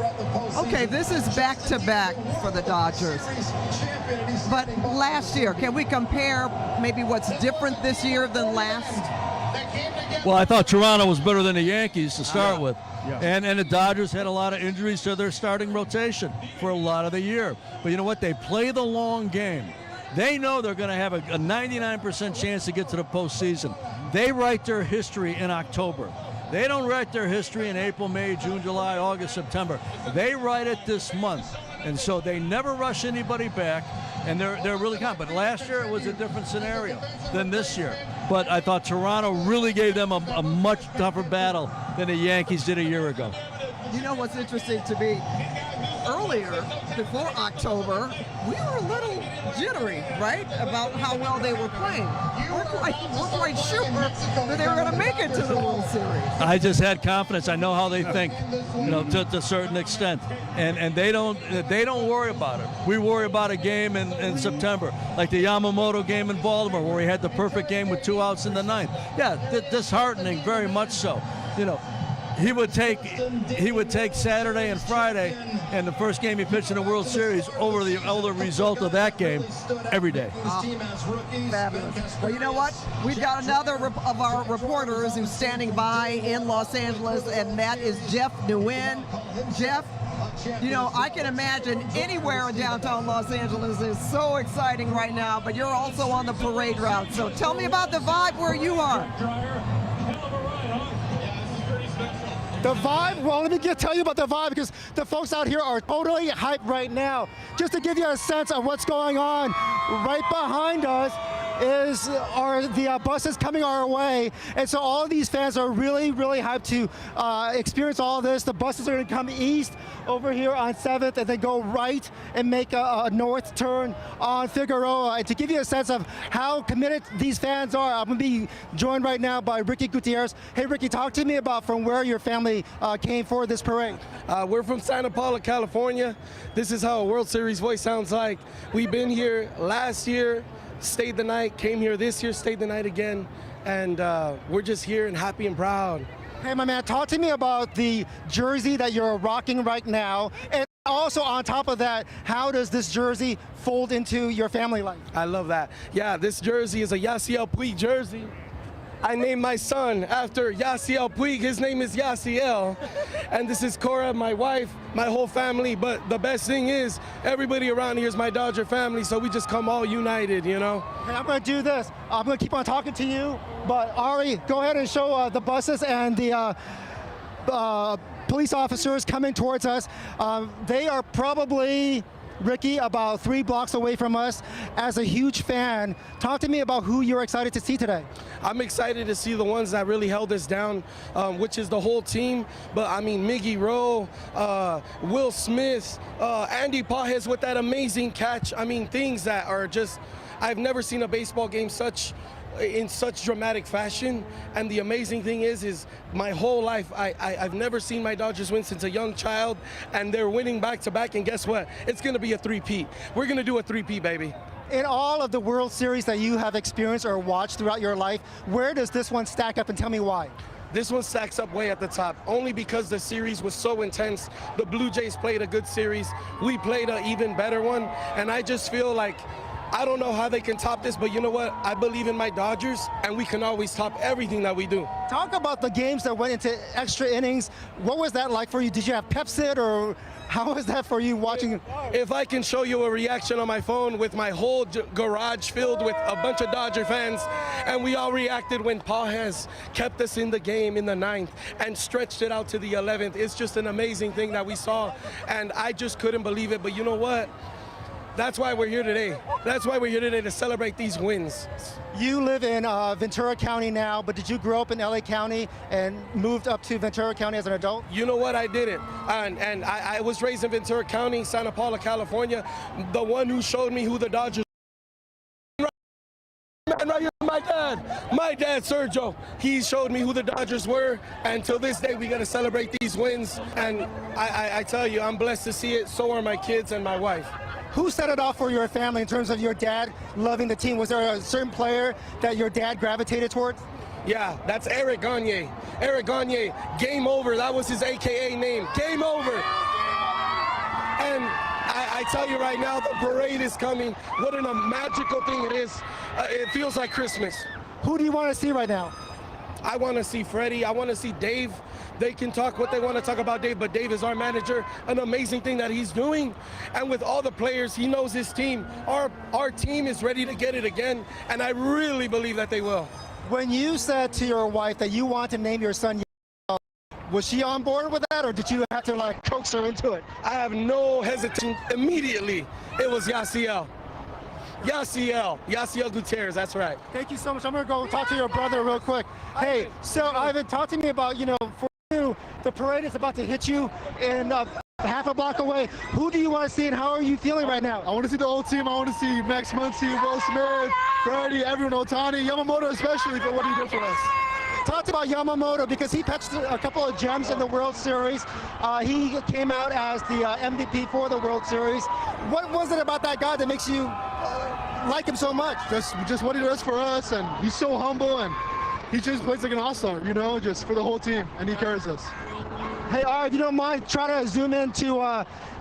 okay, this is back-to-back for the Dodgers. But last year, can we compare maybe what's different this year than last? Well, I thought Toronto was better than the Yankees to start with. Yeah. And the Dodgers had a lot of injuries to their starting rotation for a lot of the year. But you know what? They play the long game. They know they're going to have a 99% chance to get to the postseason. They write their history in October. They don't write their history in April, May, June, July, August, September. They write it this month. And so they never rush anybody back, and they're really confident. But last year it was a different scenario than this year. But I thought Toronto really gave them a much tougher battle than the Yankees did a year ago. You know what's interesting to me? Earlier, before October, we were a little jittery, right, about how well they were playing. We're quite sure that they were going to make it to the World Series. I just had confidence. I know how they think, to a certain extent, and they don't worry about it. We worry about a game in September, like the Yamamoto game in Baltimore, where we had the perfect game with 2 outs in the ninth. Yeah, disheartening, very much so. He would take Saturday and Friday and the first game he pitched in the World Series over the result of that game every day. Fabulous. Well, you know what? We've got another of our reporters who's standing by in Los Angeles, and that is Jeff Nguyen. Jeff, I can imagine anywhere in downtown Los Angeles is so exciting right now, but you're also on the parade route. So tell me about the vibe where you are. The vibe, well, let me tell you about the vibe, because the folks out here are totally hyped right now. Just to give you a sense of what's going on, right behind us are the buses coming our way, and so all of these fans are really, really hyped to experience all of this. The buses are going to come east over here on 7th and then go right and make a north turn on Figueroa. And to give you a sense of how committed these fans are, I'm going to be joined right now by Ricky Gutierrez. Hey, Ricky, talk to me about from where your family came for this parade. We're from Santa Paula, California. This is how a World Series voice sounds like. We've been here last year, stayed the night, came here this year, stayed the night again, and we're just here and happy and proud. Hey, my man, talk to me about the jersey that you're rocking right now, and also on top of that, how does this jersey fold into your family life? I love that. Yeah, this jersey is a Yasiel Puig jersey. I named my son after Yasiel Puig. His name is Yasiel. And this is Cora, my wife, my whole family. But the best thing is everybody around here is my Dodger family, so we just come all united, you know? Hey, I'm going to do this. I'm going to keep on talking to you, but Ari, go ahead and show the buses and the police officers coming towards us. They are probably, Ricky, about 3 blocks away from us. As a huge fan, talk to me about who you're excited to see today. I'm excited to see the ones that really held us down, which is the whole team. But I mean, Miggy Rowe, Will Smith, Andy Pajes with that amazing catch. I mean, things that are just, I've never seen a baseball game in such dramatic fashion. And the amazing thing is my whole life, I've never seen my Dodgers win since a young child, and they're winning back-to-back, and guess what? It's gonna be a three-peat. We're gonna do a three-peat, baby. In all of the World Series that you have experienced or watched throughout your life, where does this one stack up, and tell me why? This one stacks up way at the top, only because the series was so intense. The Blue Jays played a good series. We played an even better one, and I just feel like, I don't know how they can top this, but you know what? I believe in my Dodgers, and we can always top everything that we do. Talk about the games that went into extra innings. What was that like for you? Did you have Pepsi, or how was that for you watching? If I can show you a reaction on my phone with my whole garage filled with a bunch of Dodger fans, and we all reacted when Pajes kept us in the game in the 9th and stretched it out to the 11th. It's just an amazing thing that we saw, and I just couldn't believe it. But you know what? That's why we're here today. That's why we're here today, to celebrate these wins. You live in Ventura County now, but did you grow up in LA County and moved up to Ventura County as an adult? You know what? I didn't. And I was raised in Ventura County, Santa Paula, California. The one who showed me who the Dodgers were. Right here, my dad, Sergio. He showed me who the Dodgers were, and till this day, we got to celebrate these wins. And I tell you, I'm blessed to see it. So are my kids and my wife. Who set it off for your family in terms of your dad loving the team? Was there a certain player that your dad gravitated towards? Yeah, that's Eric Gagne. Eric Gagne, Game Over. That was his AKA name. Game Over. And I tell you right now, the parade is coming. What a magical thing it is. It feels like Christmas. Who do you want to see right now? I want to see Freddie. I want to see Dave. They can talk what they want to talk about Dave, but Dave is our manager. An amazing thing that he's doing. And with all the players, he knows his team. Our team is ready to get it again, and I really believe that they will. When you said to your wife that you want to name your son, was she on board with that, or did you have to like coax her into it? I have no hesitation. Immediately, it was Yasiel. Yasiel Gutierrez, that's right. Thank you so much. I'm going to go talk to your brother real quick. Hey, so Ivan, talk to me about, for you, the parade is about to hit you in half a block away. Who do you want to see, and how are you feeling right now? I want to see the old team. I want to see Max Muncy, Will Smith, Freddie, everyone, Ohtani, Yamamoto especially, for what he did for us. Talked about Yamamoto because he pitched a couple of gems in the World Series. He came out as the MVP for the World Series. What was it about that guy that makes you like him so much? Just what he does for us, and he's so humble, and he just plays like an all-star, just for the whole team, and he carries us. Hey, Ari, if you don't mind, try to zoom into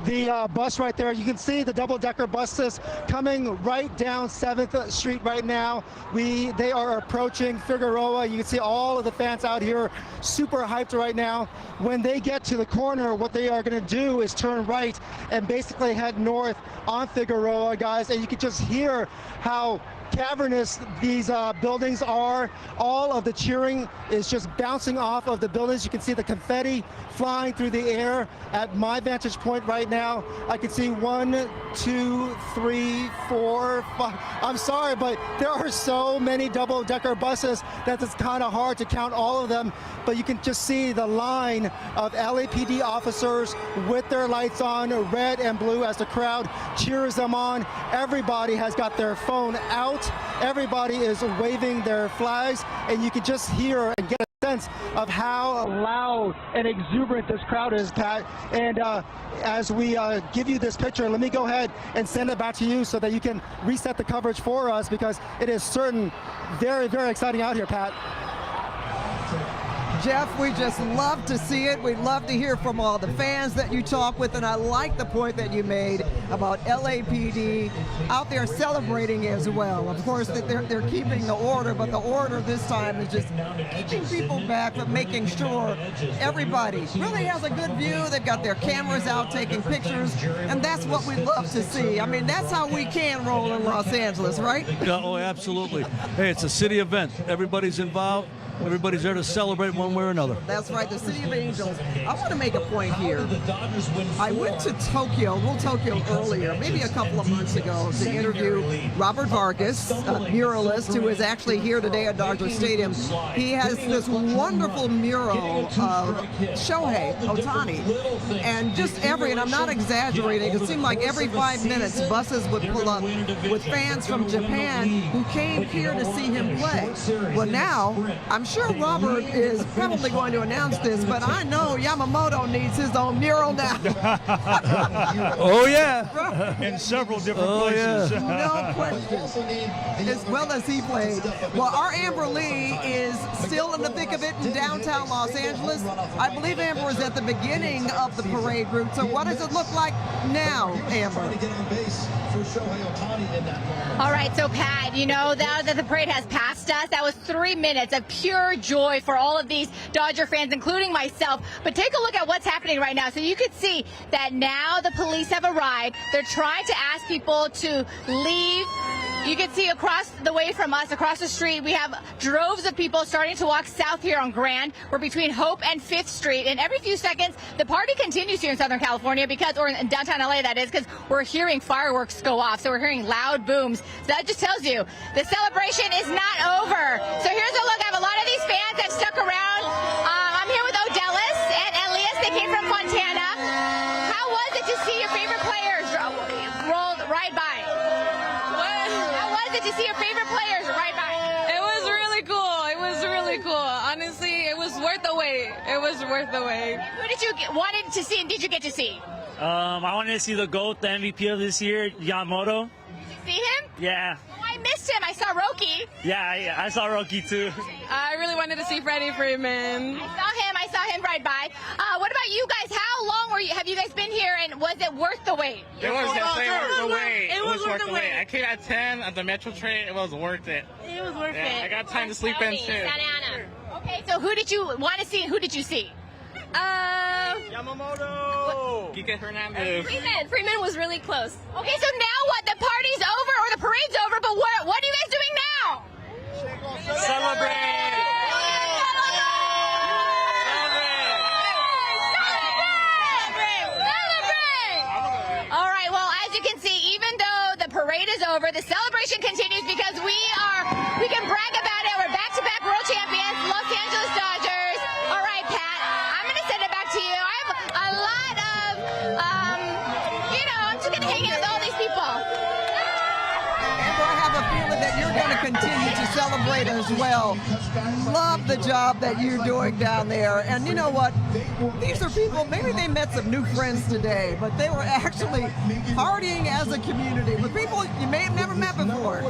the bus right there. You can see the double-decker buses coming right down 7th Street right now. They are approaching Figueroa. You can see all of the fans out here super hyped right now. When they get to the corner, what they are going to do is turn right and basically head north on Figueroa, guys. And you can just hear how cavernous these buildings are. All of the cheering is just bouncing off of the buildings. You can see the confetti flying through the air. At my vantage point right now, I can see 1, 2, 3, 4, 5. I'm sorry, but there are so many double-decker buses that it's kind of hard to count all of them. But you can just see the line of LAPD officers with their lights on, red and blue, as the crowd cheers them on. Everybody has got their phone out. Everybody is waving their flags, and you can just hear and get a sense of how loud and exuberant this crowd is, Pat. And as we give you this picture, let me go ahead and send it back to you so that you can reset the coverage for us, because it is very, very exciting out here, Pat. Jeff, we just love to see it. We love to hear from all the fans that you talk with, and I like the point that you made about LAPD out there celebrating as well. Of course, that they're keeping the order, but the order this time is just keeping people back, but making sure everybody really has a good view. They've got their cameras out taking pictures, and that's what we love to see. I mean, that's how we can roll in Los Angeles, right? Yeah, oh, absolutely. Hey, it's a city event. Everybody's involved. Everybody's there to celebrate one way or another. That's right, the City of Angels. I want to make a point here. I went to Tokyo, earlier, maybe a couple of months ago, to interview Robert Vargas, a muralist who is actually here today at Dodger Stadium. He has this wonderful mural of Shohei Ohtani. And just and I'm not exaggerating, it seemed like every 5 minutes buses would pull up with fans from Japan who came here to see him play. Well, now, I'm sure Robert is probably going to announce this, but I know Yamamoto needs his own mural now. Oh, yeah. In several different places. Yeah. No question. As well as he played. Well, our Amber Lee is still in the thick of it in downtown Los Angeles. I believe Amber is at the beginning of the parade route. So what does it look like now, Amber? All right, so Pat, you know, now that the parade has passed us, that was 3 minutes of pure joy for all of these Dodger fans, including myself. But take a look at what's happening right now. So you can see that now the police have arrived. They're trying to ask people to leave. You can see across the way from us, across the street, we have droves of people starting to walk south here on Grand. We're between Hope and 5th Street. And every few seconds, the party continues here in Southern California or in downtown LA, that is, because we're hearing fireworks go off. So we're hearing loud booms. So that just tells you the celebration is not over. So here's a look. I have a lot of these fans that stuck around. I'm here with Odellis and Elias. They came from Fontana. How was it to see your favorite players ride by? To see your favorite players right by. It was really cool. It was really cool. Honestly, it was worth the wait. It was worth the wait. Who did you wanted to see and did you get to see? I wanted to see the GOAT, the MVP of this year, Yamamoto. Did you see him? Yeah. Oh, I missed him. I saw Roki. Yeah, I saw Roki too. I really wanted to see Freddie Freeman. I saw him ride by. What about you guys? How long have you guys been here, and was it worth the wait? It was definitely worth the wait. It was worth the wait. I came at 10 at the Metro train. It was worth it. It was worth it. I got time to sleep in too. Santa Ana. Okay, so who did you want to see, and who did you see? Yamamoto. Kike Hernandez. Freeman was really close. Okay, so now what? The party's over or the parade's over, but what are you guys doing now? Celebrate. Parade is over. The celebration continues because we can brag about it. We're back-to-back world champions, Los Angeles Dodgers. All right, Pat, I'm going to send it back to you. I have a lot of, I'm just going to hang out with all these people. Amber, I have a feeling that you're going to continue to celebrate as well. Love the job that you're doing down there. And you know what? These are people, maybe they met some new friends today, but they were actually partying as a community with people you may have never met before.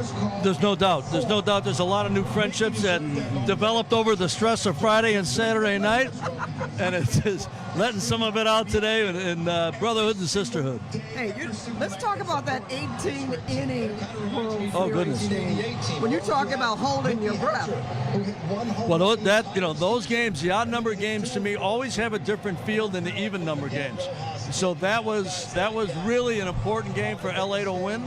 There's no doubt. There's no doubt there's a lot of new friendships that developed over the stress of Friday and Saturday night. And it's just letting some of it out today in brotherhood and sisterhood. Hey, let's talk about that 18-inning World Series goodness. game. When you talk about holding your breath. Well, those games, the odd number games to me always have a different feel than the even number games. So that was really an important game for LA to win.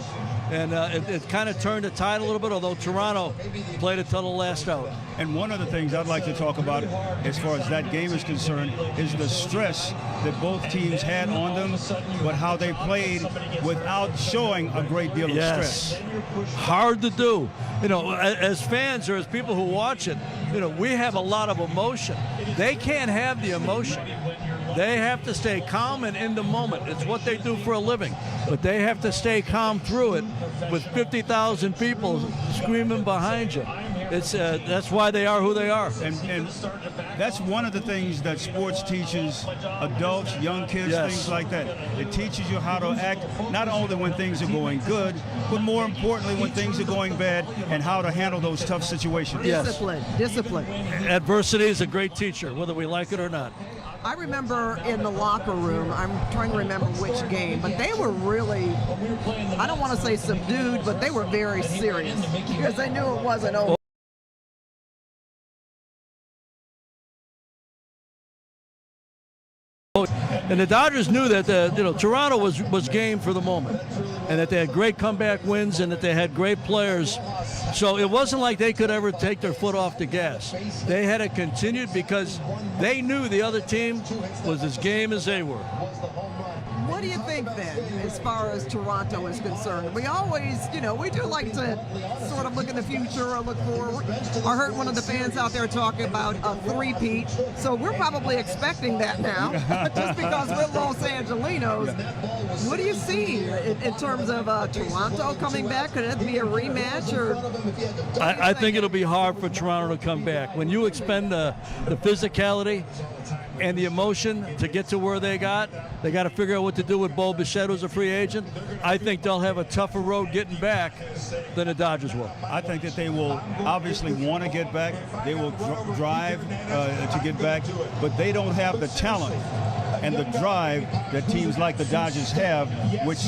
And it kind of turned the tide a little bit, although Toronto played it till the last out. And one of the things I'd like to talk about as far as that game is concerned is the stress that both teams had on them, but how they played without showing a great deal of stress. Hard to do. As fans or as people who watch it, we have a lot of emotion. They can't have the emotion. They have to stay calm and in the moment. It's what they do for a living. But they have to stay calm through it with 50,000 people screaming behind you. It's that's why they are who they are. And that's one of the things that sports teaches adults, young kids, things like that. It teaches you how to act not only when things are going good, but more importantly when things are going bad, and how to handle those tough situations. Discipline. Adversity is a great teacher, whether we like it or not. I remember in the locker room, I'm trying to remember which game, but they were really, I don't want to say subdued, but they were very serious because they knew it wasn't over. And the Dodgers knew that Toronto was game for the moment, and that they had great comeback wins, and that they had great players. So it wasn't like they could ever take their foot off the gas. They had it continued because they knew the other team was as game as they were. What do you think then, as far as Toronto is concerned? We always, we do like to sort of look in the future or look forward. I heard one of the fans out there talking about a three-peat, so we're probably expecting that now, just because we're Los Angelinos. What do you see in terms of Toronto coming back? Could it be a rematch? Or I think it'll be hard for Toronto to come back. When you expend the physicality and the emotion to get to where they got to figure out what to do with Bo Bichette, who's a free agent. I think they'll have a tougher road getting back than the Dodgers will. I think that they will obviously want to get back. They will drive to get back, but they don't have the talent and the drive that teams like the Dodgers have, which,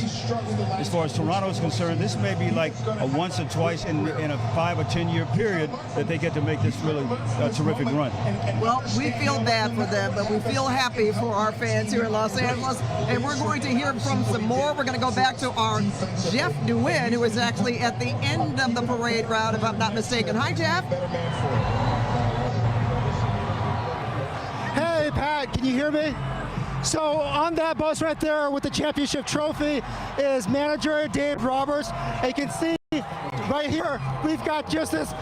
as far as Toronto is concerned, this may be like a once or twice in a 5 or 10 year period that they get to make this really terrific run. Well, we feel bad for them, but we feel happy for our fans here in Los Angeles, and we're going to hear from some more. We're going to go back to our Jeff Nguyen, who is actually at the end of the parade route, if I'm not mistaken. Hi, Jeff. Hey, Pat, can you hear me? So on that bus right there with the championship trophy is manager Dave Roberts. And you can see right here, we've got just this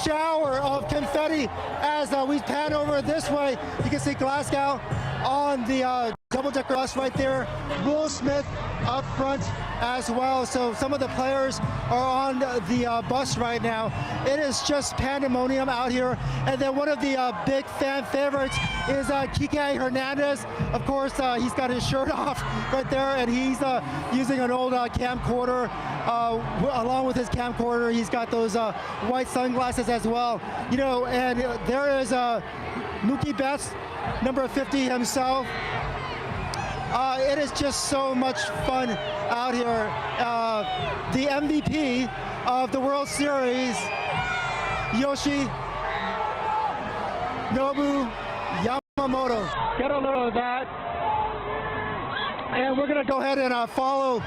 shower of confetti as we pan over this way. You can see Glasgow on the double-decker bus right there. Will Smith up front as well. So some of the players are on the bus right now. It is just pandemonium out here. And then one of the big fan favorites is Kike Hernandez. Of course, he's got his shirt off right there, and he's using an old camcorder. Along with his camcorder, he's got those white sunglasses as well. And there is Mookie Betts, number 50 himself. It is just so much fun out here. The MVP of the World Series, Yoshi Nobu Yamamoto. Get a little of that. And we're going to go ahead and follow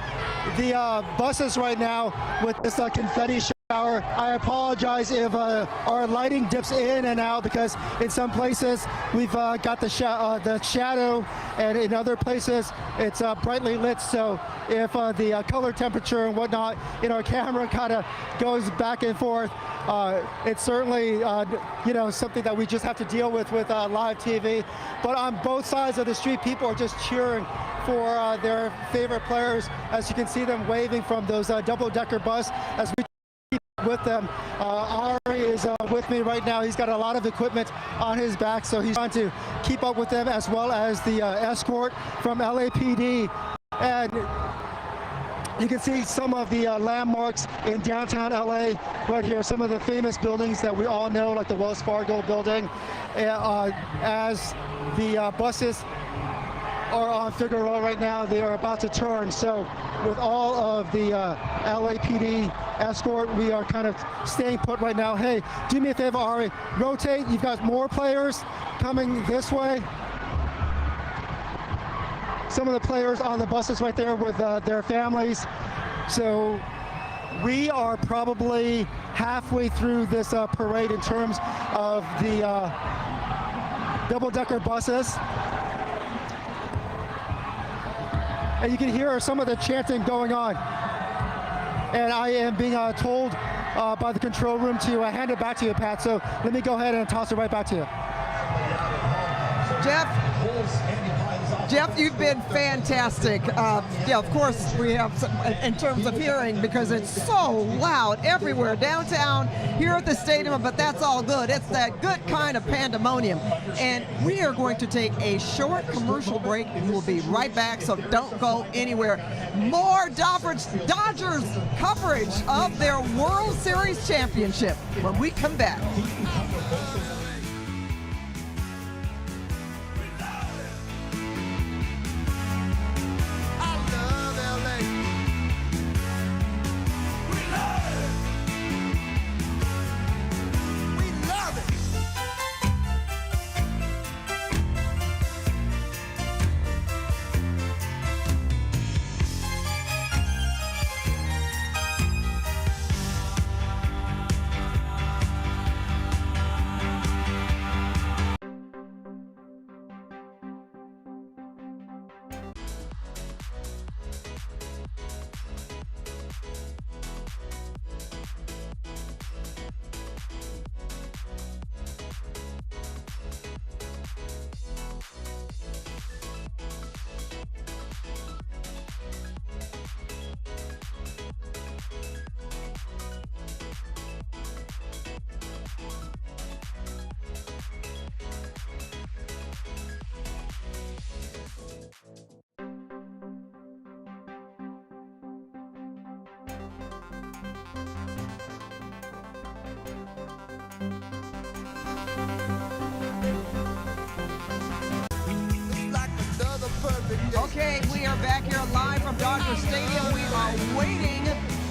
the buses right now with this confetti shower. I apologize if our lighting dips in and out, because in some places we've got the shadow, and in other places it's brightly lit. So if the color temperature and whatnot in our camera kind of goes back and forth, it's certainly something that we just have to deal with live TV. But on both sides of the street, people are just cheering for their favorite players, as you can see them waving from those double-decker bus as we keep with them. Ari is with me right now. He's got a lot of equipment on his back, so he's trying to keep up with them, as well as the escort from LAPD. And you can see some of the landmarks in downtown LA right here, some of the famous buildings that we all know, like the Wells Fargo building, as the buses are on Figueroa right now. They are about to turn. So with all of the LAPD escort, we are kind of staying put right now. Hey, do me a favor, Ari, rotate. You've got more players coming this way. Some of the players on the buses right there with their families. So we are probably halfway through this parade in terms of the double-decker buses. And you can hear some of the chanting going on. And I am being told by the control room to hand it back to you, Pat. So let me go ahead and toss it right back to you. Jeff, you've been fantastic. Yeah, of course we have some, in terms of hearing, because it's so loud everywhere downtown, here at the stadium, but that's all good. It's that good kind of pandemonium. And we are going to take a short commercial break. We'll be right back, so don't go anywhere. More Dodgers coverage of their World Series championship when we come back. Okay, we are back here live from Dodger Stadium. We are waiting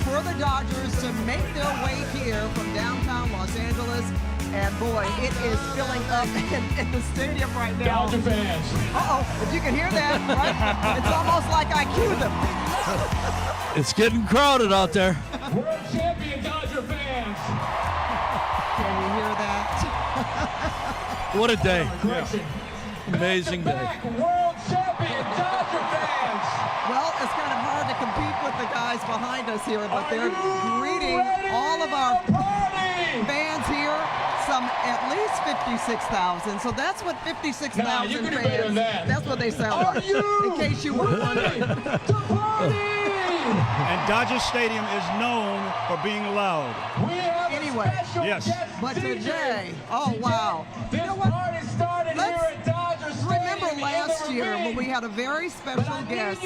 for the Dodgers to make their way here from downtown Los Angeles. And boy, it is filling up in the stadium right now. Dodger fans. Uh-oh, if you can hear that, right? It's almost like I cued them. It's getting crowded out there. World champion Dodger fans. Can you hear that? What a day. Yeah. Amazing day. World champion Dodger fans. Well, it's kind of hard to compete with the guys behind us here, but they're greeting all of our fans here. Some at least 56,000. So that's what 56,000 fans. That's what they sound like. In case you were wondering. And Dodger Stadium is known for being loud. Anyway, yes. But today, oh wow. You know what? Remember last year when we had a very special guest.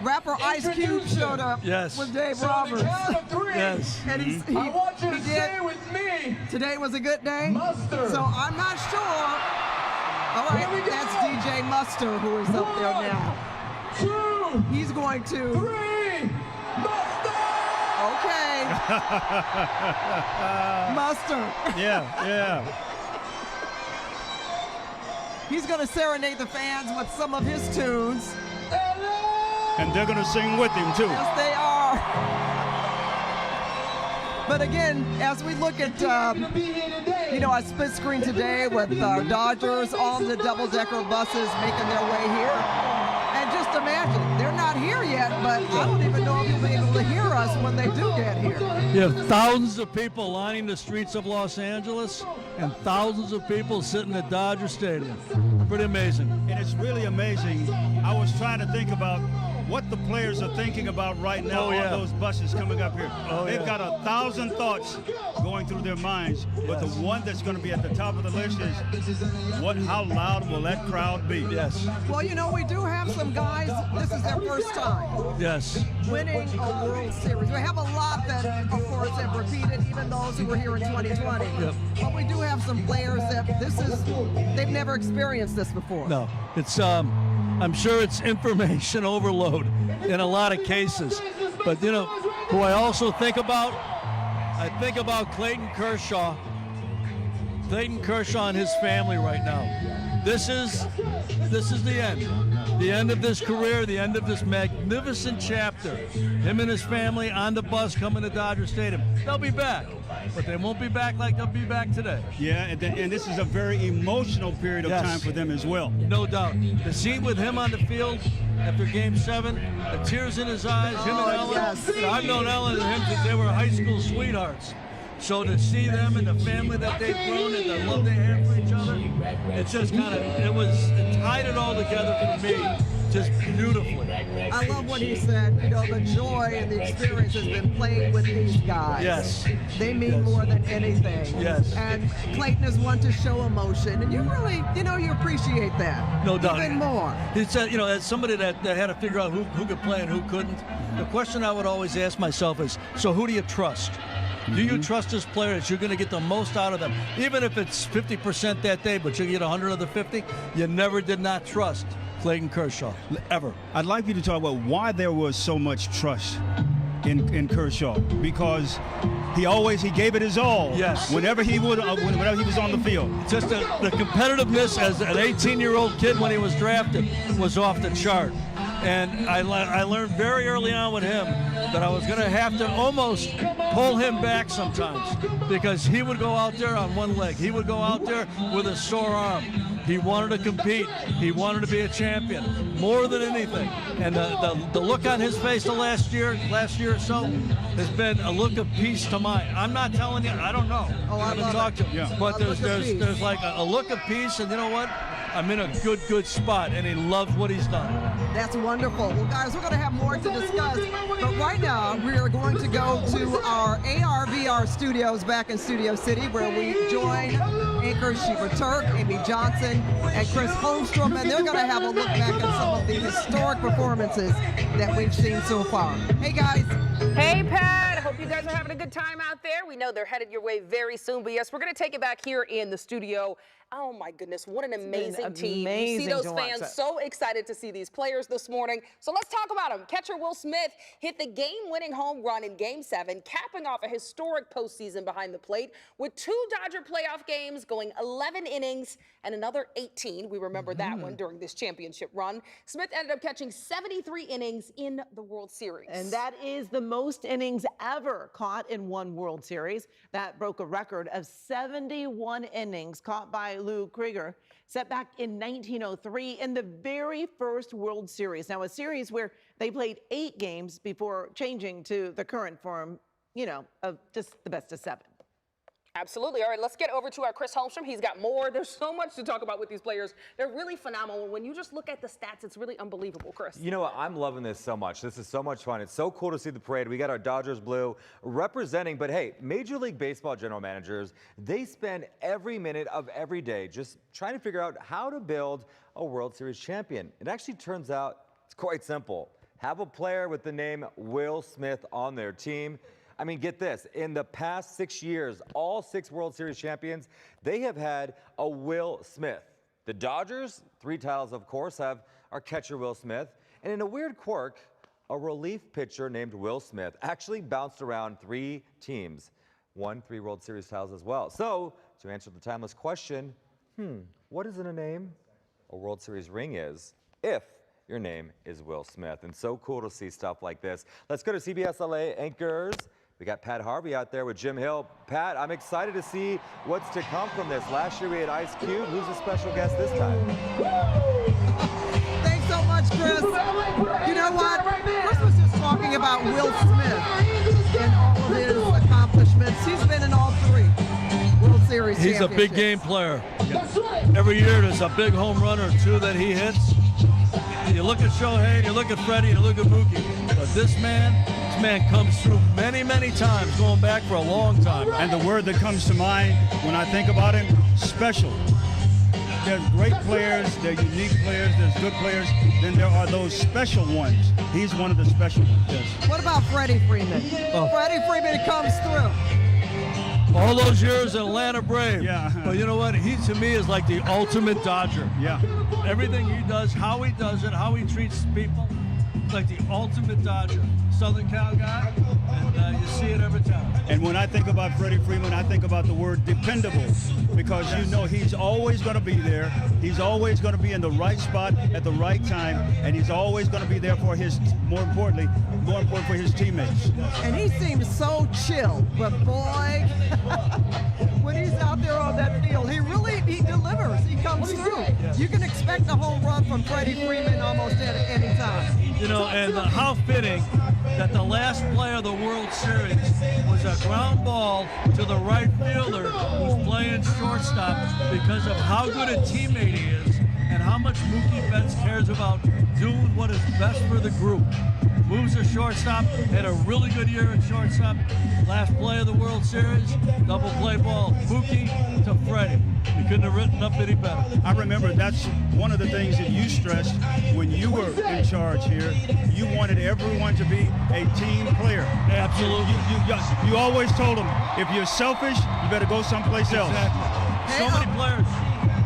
Rapper Ice Cube showed up with Dave Roberts. Yes. And he did. Today was a good day. So I'm not sure. All right, that's DJ Muster who is up there now. He's going to. Okay. Muster. Yeah. He's going to serenade the fans with some of his tunes. And they're going to sing with him, too. Yes, they are. But again, as we look at, a split screen today with our Dodgers on the double-decker buses making their way here. And just imagine, they're not here yet, but I don't even know if you'll be able to hear us when they do get here. You have thousands of people lining the streets of Los Angeles and thousands of people sitting at Dodger Stadium. Pretty amazing. And it's really amazing. I was trying to think about what the players are thinking about right now on those buses coming up here. They've got 1,000 thoughts going through their minds, but the one that's going to be at the top of the list is how loud will that crowd be? Yes. Well, we do have some guys, this is their first time. Yes. Winning a World Series. We have a lot that, of course, have repeated, even those who were here in 2020. Yep. But we do have some players that they've never experienced this before. No, it's I'm sure it's information overload in a lot of cases. But who I also think about? I think about Clayton Kershaw. Clayton Kershaw and his family right now. This is the end. The end of this career, the end of this magnificent chapter. Him and his family on the bus coming to Dodger Stadium. They'll be back, but they won't be back like they'll be back today. Yeah, and this is a very emotional period of time for them as well. No doubt. The scene with him on the field after Game 7, the tears in his eyes, him and Ellen. Yes. I've known Ellen and him since they were high school sweethearts. So to see them and the family that they've grown and the love they have for each other, it just kind of, it tied it all together for me, just beautifully. I love what he said. You know, the joy and the experience has been playing with these guys. Yes. They mean more than anything. Yes. And Clayton is one to show emotion, and you really, you know, you appreciate that. No doubt. Even more. He said, you know, as somebody that had to figure out who could play and who couldn't, the question I would always ask myself is, so who do you trust? Do you trust this player that you're going to get the most out of them? Even if it's 50% that day, but you get 100 of the 50, you never did not trust Clayton Kershaw, ever. I'd like you to talk about why there was so much trust in Kershaw, because he gave it his all. Yes. Whenever he was on the field. Just the competitiveness as an 18-year-old kid when he was drafted was off the chart. And I learned very early on with him that I was going to have to almost pull him back sometimes, because he would go out there on one leg. He would go out there with a sore arm. He wanted to compete. He wanted to be a champion more than anything. And the look on his face the last year or so has been a look of peace to mine. I'm not telling you, I don't know. Oh, I haven't talked to him. Yeah. But there's like a look of peace, and you know what? I'm in a good spot, and he loves what he's done. That's wonderful. Well, guys, we're going to have more to discuss, but right now we are going to go to our ARVR studios back in Studio City, where we join anchors Sheba Turk, Amy Johnson, and Chris Holmstrom, and they're going to have a look back at some of the historic performances that we've seen so far. Hey, guys. Hey, Pat. Hope you guys are having a good time out there. We know they're headed your way very soon, but yes, we're going to take it back here in the studio. Oh my goodness, what an amazing team. You see those fans so excited to see these players this morning. So let's talk about them. Catcher Will Smith hit the game-winning home run in Game 7, capping off a historic postseason behind the plate with 2 Dodger playoff games, going 11 innings and another 18. We remember that one during this championship run. Smith ended up catching 73 innings in the World Series. And that is the most innings ever caught in one World Series. That broke a record of 71 innings caught by Lou Krieger, set back in 1903 in the very first World Series. Now, a series where they played 8 games before changing to the current form, you know, of just the best of 7. Absolutely. All right, let's get over to our Chris Holmstrom. He's got more. There's so much to talk about with these players. They're really phenomenal. When you just look at the stats, it's really unbelievable, Chris. You know what? I'm loving this so much. This is so much fun. It's so cool to see the parade. We got our Dodgers blue representing, but hey, Major League Baseball general managers, they spend every minute of every day just trying to figure out how to build a World Series champion. It actually turns out it's quite simple. Have a player with the name Will Smith on their team. I mean, get this, in the past 6 years, all 6 World Series champions, they have had a Will Smith. The Dodgers, 3 titles, of course, have our catcher Will Smith. And in a weird quirk, a relief pitcher named Will Smith actually bounced around 3 teams, won 3 World Series titles as well. So, to answer the timeless question, what is in a name? A World Series ring is, if your name is Will Smith. And so cool to see stuff like this. Let's go to CBS LA anchors. We got Pat Harvey out there with Jim Hill. Pat, I'm excited to see what's to come from this. Last year we had Ice Cube. Who's a special guest this time? Thanks so much, Chris. You know what? Chris was just talking about Will Smith and all of his accomplishments. He's been in all 3 World Series He's a big game player. Every year there's a big home run or 2 that he hits. You look at Shohei, you look at Freddie, you look at Mookie. But this man comes through many, many times, going back for a long time. And the word that comes to mind when I think about him, special. There's great players, there's unique players, there's good players, then there are those special ones. He's one of the special ones. Yes. What about Freddie Freeman? Freddie Freeman comes through. All those years in Atlanta Brave. Yeah. But you know what? He, to me, is like the ultimate Dodger. Yeah. Everything he does, how he does it, how he treats people, like the ultimate Dodger. Southern Cal guy, and you see it every time. And when I think about Freddie Freeman, I think about the word dependable, because you know he's always going to be there. He's always going to be in the right spot at the right time, and he's always going to be there for his, more important for his teammates. And he seems so chill, but boy, when he's out there on that field, he delivers. He comes through. You can expect a home run from Freddie Freeman almost at any time. You know, and how fitting that the last play of the World Series was a ground ball to the right fielder who's playing shortstop because of how good a teammate he is and how much Mookie Betts cares about doing what is best for the group. Moves a shortstop, had a really good year at shortstop. Last play of the World Series, double play ball, Mookie to Freddie. You couldn't have written up any better. I remember that's one of the things that you stressed when you were in charge here. You wanted everyone to be a team player. Absolutely. You always told them, if you're selfish, you better go someplace else. Exactly. So many players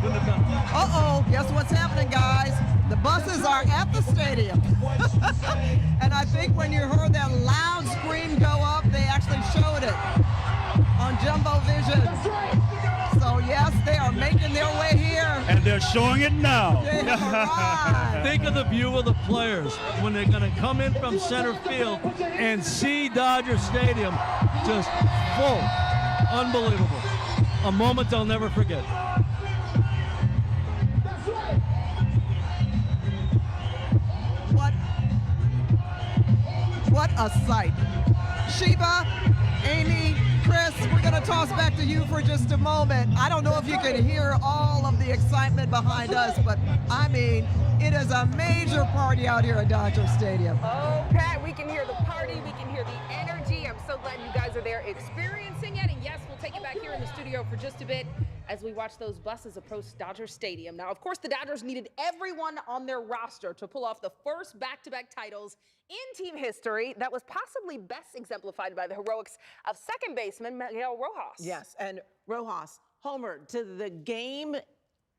couldn't have done it. Uh-oh, guess what's happening, guys? The buses are at the stadium. And I think when you heard that loud scream go up, they actually showed it on Jumbo Vision. So yes, they are making their way here. And they're showing it now. Think of the view of the players when they're going to come in from center field and see Dodger Stadium just full. Unbelievable. A moment they'll never forget. What a sight. Sheba, Amy, Chris, we're going to toss back to you for just a moment. I don't know if you can hear all of the excitement behind us, but I mean, it is a major party out here at Dodger Stadium. Oh, Pat, we can hear the party, we can hear the energy. I'm so glad you guys are there experiencing it. And yes, we'll take it back here in the studio for just a bit as we watch those buses approach Dodger Stadium. Now, of course, the Dodgers needed everyone on their roster to pull off the first back-to-back titles in team history that was possibly best exemplified by the heroics of second baseman Miguel Rojas. Yes, and Rojas homered to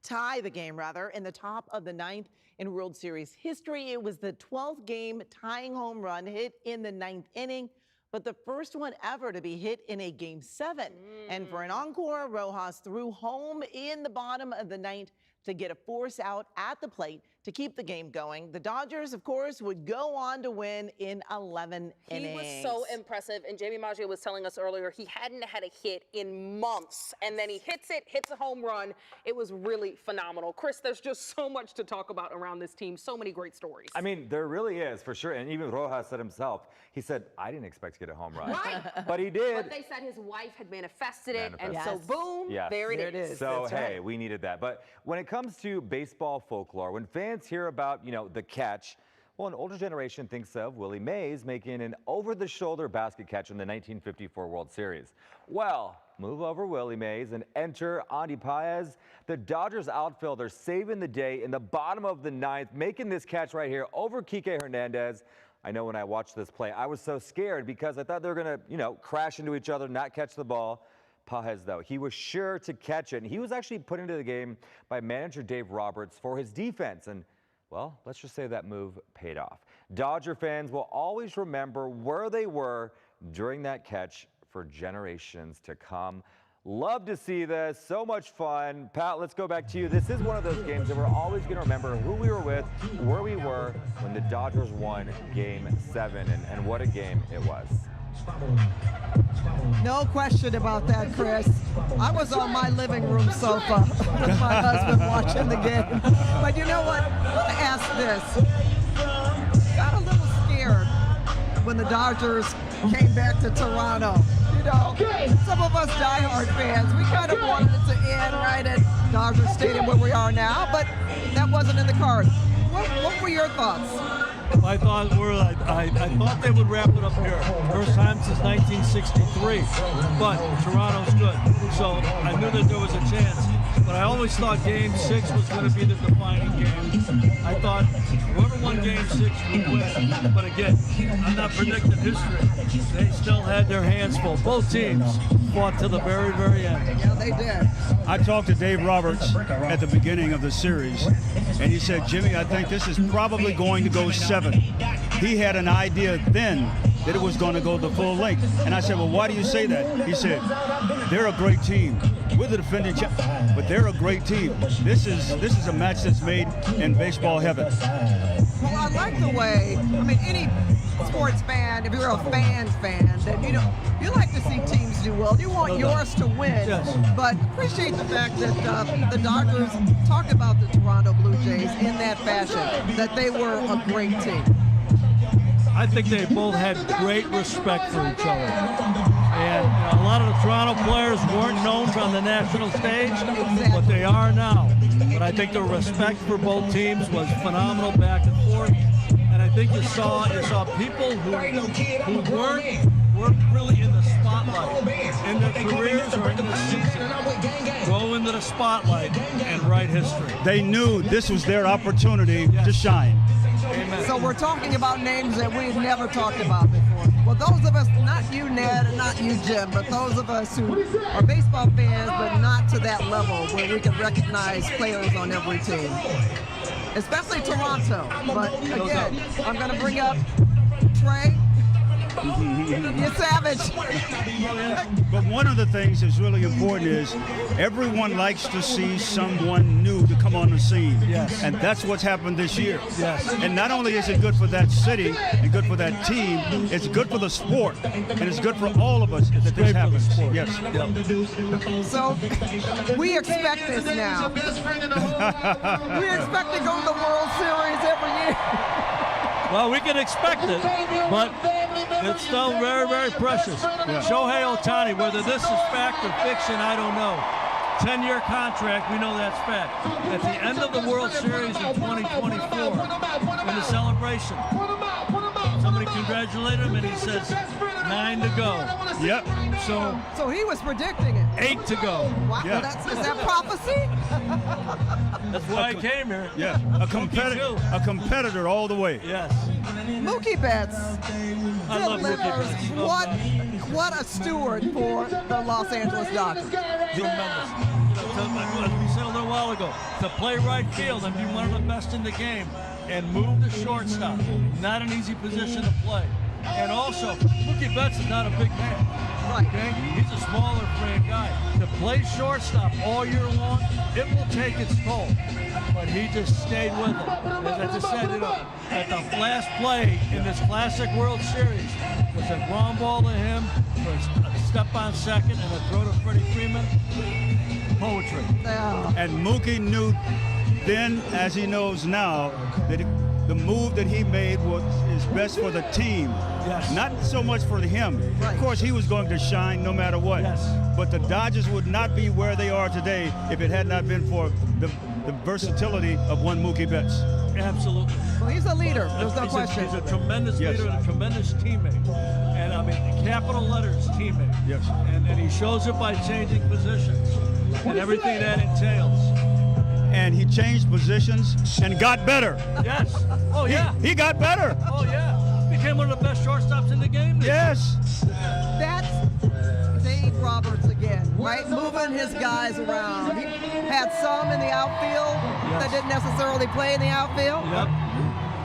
tie the game in the top of the ninth in World Series history. It was the 12th game tying home run hit in the ninth inning, but the first one ever to be hit in a Game 7. And for an encore, Rojas threw home in the bottom of the ninth to get a force out at the plate to keep the game going. The Dodgers, of course, would go on to win in 11 innings. He was so impressive, and Jamie Maggio was telling us earlier he hadn't had a hit in months, and then he hits a home run. It was really phenomenal. Chris, there's just so much to talk about around this team, so many great stories. I mean, there really is, for sure, and even Rojas said himself, he said, I didn't expect to get a home run. Right. But he did. But they said his wife had manifested it, and so boom, there it is. So, hey, we needed that. But when it comes to baseball folklore, when fans hear about, the catch, well, an older generation thinks of Willie Mays making an over-the-shoulder basket catch in the 1954 World Series. Well, move over Willie Mays and enter Andy Paez, the Dodgers outfielder, saving the day in the bottom of the ninth, making this catch right here over Kike Hernandez. I know when I watched this play, I was so scared because I thought they were going to, crash into each other, not catch the ball. Paez, though, he was sure to catch it, and he was actually put into the game by manager Dave Roberts for his defense, and well, let's just say that move paid off. Dodger fans will always remember where they were during that catch for generations to come. Love to see this. So much fun. Pat, let's go back to you. This is one of those games that we're always going to remember who we were with, where we were when the Dodgers won Game 7, and what a game it was. No question about that, Chris. I was on my living room sofa with my husband watching the game. But you know what? I want to ask this. Got a little scared when the Dodgers came back to Toronto. Some of us diehard fans, we kind of wanted it to end right at Dodger Stadium where we are now, but that wasn't in the cards. What were your thoughts? My thoughts were I thought they would wrap it up here. First time since 1963. But Toronto's good. So I knew that there was a chance. But I always thought Game 6 was going to be the defining game. I thought whoever won Game 6 would win. But again, I'm not predicting history. They still had their hands full. Both teams fought to the very, very end. Yeah, they did. I talked to Dave Roberts at the beginning of the series, and he said, Jimmy, I think this is probably going to go 7. He had an idea then that it was going to go the full length. And I said, well, why do you say that? He said, they're a great team. We're the defending champions, but they're a great team. This is a match that's made in baseball heaven. Well, I like the way, any sports fan, if you're a fan, then you like to see teams do well. You want yours to win, but appreciate the fact that the Dodgers talked about the Toronto Blue Jays in that fashion, that they were a great team. I think they both had great respect for each other. And a lot of the Toronto players weren't known on the national stage, but they are now. But I think the respect for both teams was phenomenal back and forth. And I think you saw people who weren't really in the spotlight in their careers or in the season go into the spotlight and write history. They knew this was their opportunity to shine. Amen. So we're talking about names that we've never talked about before. Well, those of us, not you, Ned, and not you, Jim, but those of us who are baseball fans, but not to that level where we can recognize players on every team, especially Toronto. But again, I'm going to bring up Trey. You're savage. But one of the things that's really important is everyone likes to see someone new to come on the scene. Yes. And that's what's happened this year. Yes. And not only is it good for that city and good for that team, it's good for the sport. And it's good for all of us that this happens. Yes. Yep. So we expect this now. We expect to go to the World Series every year. Well, we can expect it, but it's still very, very precious. Yeah. Shohei Ohtani, whether this is fact or fiction, I don't know. 10-year contract, we know that's fact. At the end of the World Series in 2024, in the celebration, somebody congratulated him and he says, 9 to go. Yep. So he was predicting it. 8 to go. Wow, Yeah. is that prophecy? That's why I came here. Yeah. A competitor all the way. Yes. Mookie Betts I love Mookie Betts. What a steward for the Los Angeles Dodgers. Tremendous. As we said a little while ago, to play right field and be one of the best in the game and move to shortstop, not an easy position to play. And also, Mookie Betts is not a big man. Right. Okay? He's a smaller frame guy. To play shortstop all year long, it will take its toll. But he just stayed with it. As I just said, at the last play in this Classic World Series was a ground ball to him for a step on second and a throw to Freddie Freeman. Poetry. Yeah. And Mookie knew then, as he knows now, that the move that he made is best for the team. Yes. Not so much for him. Right. Of course, he was going to shine no matter what. Yes. But the Dodgers would not be where they are today if it had not been for the versatility of one Mookie Betts. Absolutely. Well, he's a leader. There's no He's question. He's a tremendous Yes. leader and a tremendous teammate. And I mean, capital letters teammate. Yes. And he shows it by changing positions and everything that entails. And he changed positions and got better. Yes. Oh, yeah. He got better. Oh, yeah. Became one of the best shortstops in the game. Yes. That's Dave Roberts again, right? Moving his guys around. He had some in the outfield that didn't necessarily play in the outfield. Yep.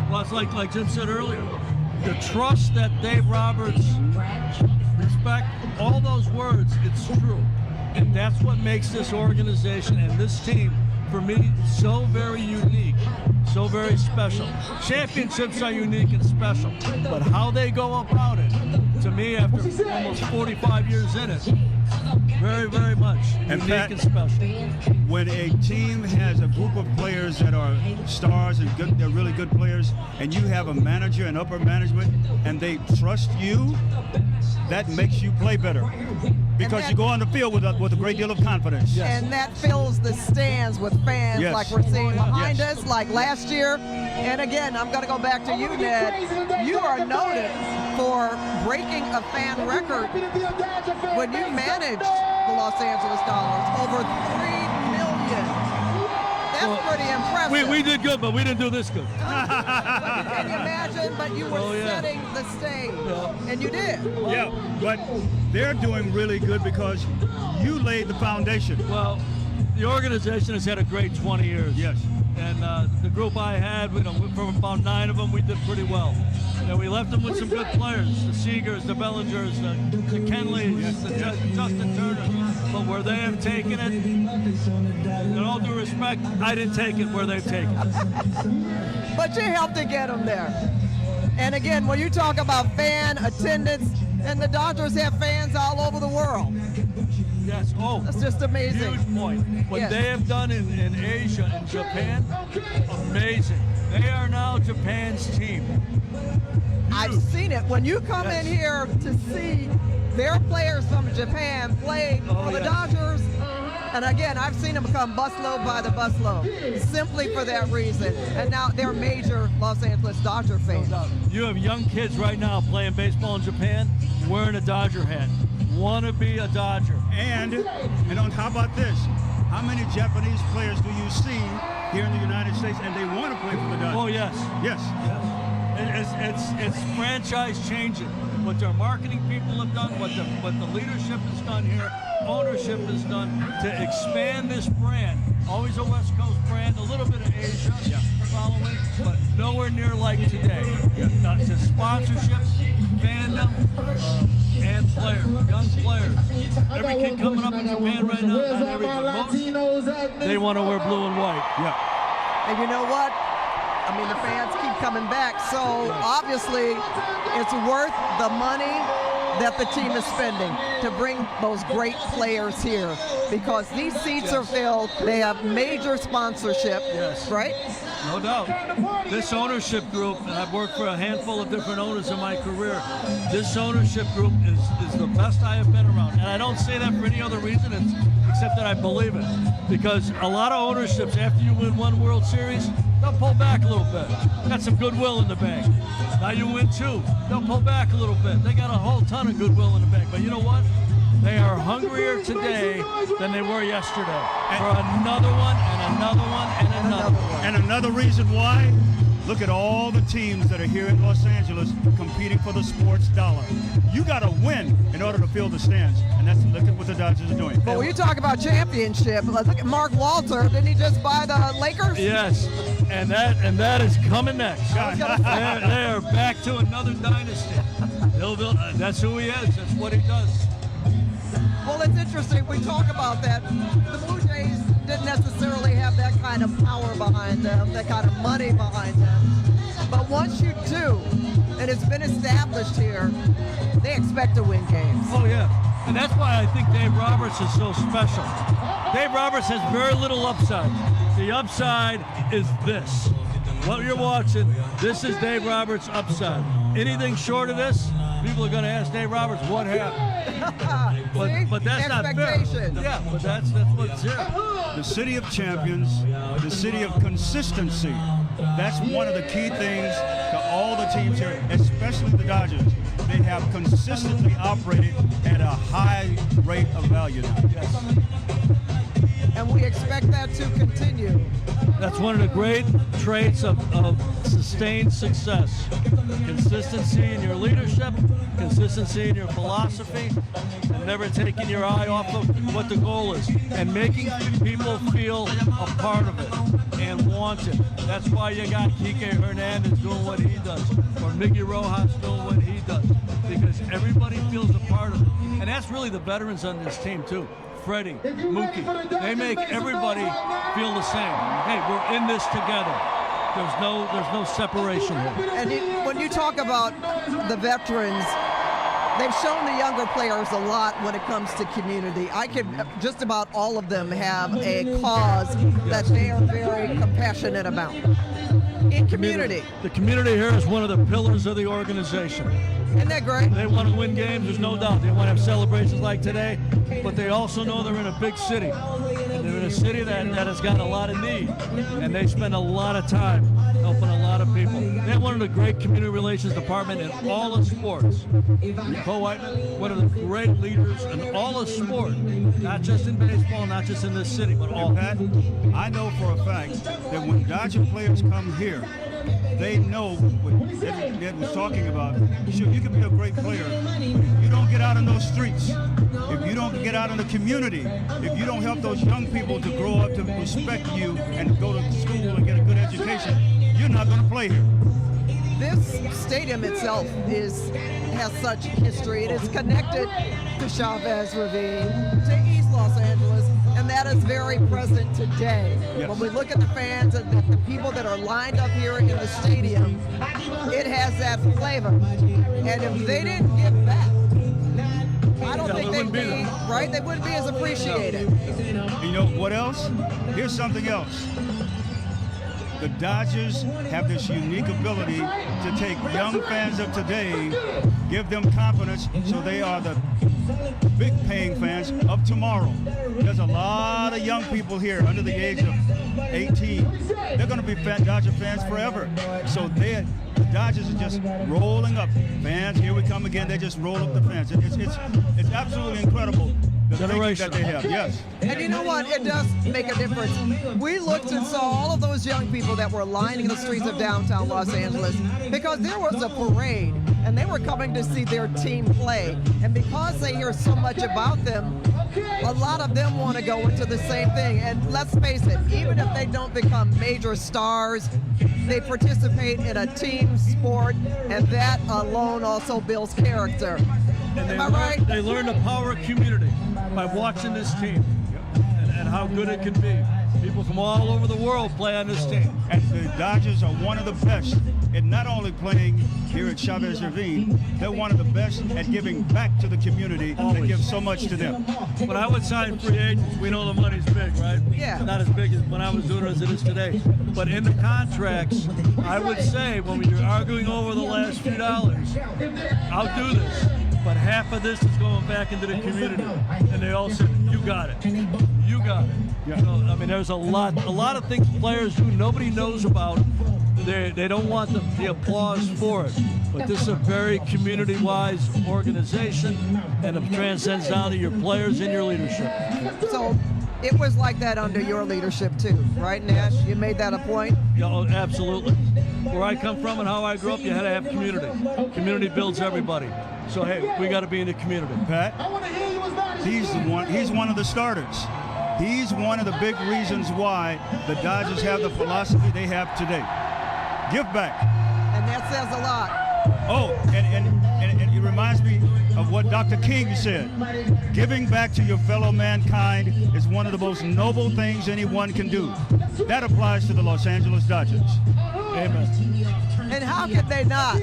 Well, it's like Jim said earlier, the trust that Dave Roberts, respect, all those words, it's true. And that's what makes this organization and this team, for me, so very unique, so very special. Championships are unique and special, but how they go about it, to me, after almost 45 years in it, very, very much And unique Pat, and special. When a team has a group of players that are stars and good, they're really good players, and you have a manager and upper management, and they trust you, that makes you play better. Because you go on the field with a great deal of confidence. And that fills the stands with fans Yes. like we're seeing behind Yes. us, like last year. And again, I'm going to go back to you, Ned. You are noted for breaking a fan record when you managed the Los Angeles Dodgers, over 3 million. That's pretty impressive. We did good, but we didn't do this good. Can you imagine? But you were setting the stage, and you did. Yeah, but they're doing really good because you laid the foundation. Well, the organization has had a great 20 years. Yes. And the group I had, from about 9 of them, we did pretty well. We left them with some good players, the Seagers, the Bellingers, the Kenleys, the Justin Turner. But where they have taken it, in all due respect, I didn't take it where they've taken it. But you helped to get them there. And again, when you talk about fan attendance, and the Dodgers have fans all over the world. Yes. Oh, that's just amazing. Huge point. What they have done in Asia and Japan, amazing. They are now Japan's team. I've seen it. When you come in here to see their players from Japan play for the Dodgers, and again, I've seen them become busload by the busload, simply for that reason. And now they're major Los Angeles Dodger fans. You have young kids right now playing baseball in Japan, wearing a Dodger hat. Want to be a Dodger. And on how about this? How many Japanese players do you see here in the United States and they want to play for the Dodgers? Oh, yes. Yes. It's franchise changing. What their marketing people have done, what the leadership has done here, ownership has done to expand this brand. Always a West Coast brand, a little bit of Asia following, but nowhere near like today. To sponsorships, fandom, and players, young players. Every kid coming up in Japan right now, not every, but most, they want to wear blue and white. Yeah. And you know what? I mean, the fans keep coming back, so obviously it's worth the money that the team is spending to bring those great players here, because these seats are filled. They have major sponsorship, right? No doubt. This ownership group, and I've worked for a handful of different owners in my career, this ownership group is the best I have been around. And I don't say that for any other reason except that I believe it. Because a lot of ownerships, after you win one World Series, they'll pull back a little bit. Got some goodwill in the bank. Now you win two, they'll pull back a little bit. They got a whole ton of goodwill in the bank. But you know what? They are hungrier today than they were yesterday for another one and another one and another one. And another reason why, look at all the teams that are here in Los Angeles competing for the sports dollar. You got to win in order to fill the stands, and look at what the Dodgers are doing. But when you talk about championship, look at Mark Walter. Didn't he just buy the Lakers? Yes, and that is coming next. They are back to another dynasty. That's who he is. That's what he does. Well, it's interesting. We talk about that. The Blue Jays didn't necessarily have that kind of power behind them, that kind of money behind them. But once you do, and it's been established here, they expect to win games. Oh, yeah. And that's why I think Dave Roberts is so special. Dave Roberts has very little upside. The upside is this. What you're watching, this is Dave Roberts' upside. Anything short of this, people are going to ask Dave Roberts what happened. but that's not fair. Yeah, but that's what's here. The city of champions, the city of consistency. That's one of the key things to all the teams here, especially the Dodgers. They have consistently operated at a high rate of value now. Yes. And we expect that to continue. That's one of the great traits of sustained success. Consistency in your leadership, consistency in your philosophy, and never taking your eye off of what the goal is, and making people feel a part of it and want it. That's why you got Kike Hernandez doing what he does, or Miggy Rojas doing what he does, because everybody feels a part of it. And that's really the veterans on this team too. Freddie, Mookie, they make everybody feel the same. Hey, we're in this together. There's no separation here. And when you talk about the veterans, they've shown the younger players a lot when it comes to community. Just about all of them have a cause that they are very compassionate about. In community. The community here is one of the pillars of the organization. Isn't that great? They want to win games, there's no doubt. They want to have celebrations like today, but they also know they're in a big city. And they're in a city that has got a lot of need, and they spend a lot of time helping a lot of people. They have one of the great community relations department in all of sports. Co-Whiteman, one of the great leaders in all of sport, not just in baseball, not just in this city, but all. Pat, I know for a fact that when Dodger players come here, they know what Ed was talking about. Sure, you can be a great player. If you don't get out in those streets, if you don't get out in the community, if you don't help those young people to grow up to respect you and go to school and get a good education, you're not going to play here. This stadium itself has such history. It is connected to Chavez Ravine, to East Los Angeles, and that is very present today. Yes. When we look at the fans and the people that are lined up here in the stadium, it has that flavor. And if they didn't give back, I don't think they'd be, right? They wouldn't be as appreciated. You know what else? Here's something else. the Dodgers have this unique ability to take young fans of today, give them confidence, so they are the big paying fans of tomorrow. There's a lot of young people here under the age of 18. They're going to be Dodger fans forever. So the Dodgers are just rolling up. Fans, here we come again. They just roll up the fans. It's absolutely incredible. The generation that they have, yes. And you know what? It does make a difference. We looked and saw all of those young people that were lining the streets of downtown Los Angeles because there was a parade and they were coming to see their team play. And because they hear so much about them, a lot of them want to go into the same thing. And let's face it, even if they don't become major stars, they participate in a team sport, and that alone also builds character. And Am I right? They learn the power of community by watching this team and how good it can be. People from all over the world play on this team. And the Dodgers are one of the best in not only playing here at Chavez Ravine, they're one of the best at giving back to the community that gives so much to them. When I would sign free agents, we know the money's big, right? Yeah. Not as big as when I was doing it as it is today. But in the contracts, I would say when you're arguing over the last few dollars, I'll do this. But half of this is going back into the community. And they all said, you got it. You got it. Yeah. So, I mean, there's a lot of things players do nobody knows about. They don't want the applause for it. But this is a very community-wise organization, and it transcends down to your players and your leadership. So it was like that under your leadership too, right, Nash? You made that a point? Yeah, oh, absolutely. Where I come from and how I grew up, you had to have community. Community builds everybody. So, hey, we got to be in the community. Pat, he's one of the starters. He's one of the big reasons why the Dodgers have the philosophy they have today. Give back. And that says a lot. Oh, and it reminds me of what Dr. King said. Giving back to your fellow mankind is one of the most noble things anyone can do. That applies to the Los Angeles Dodgers. Amen. And how could they not?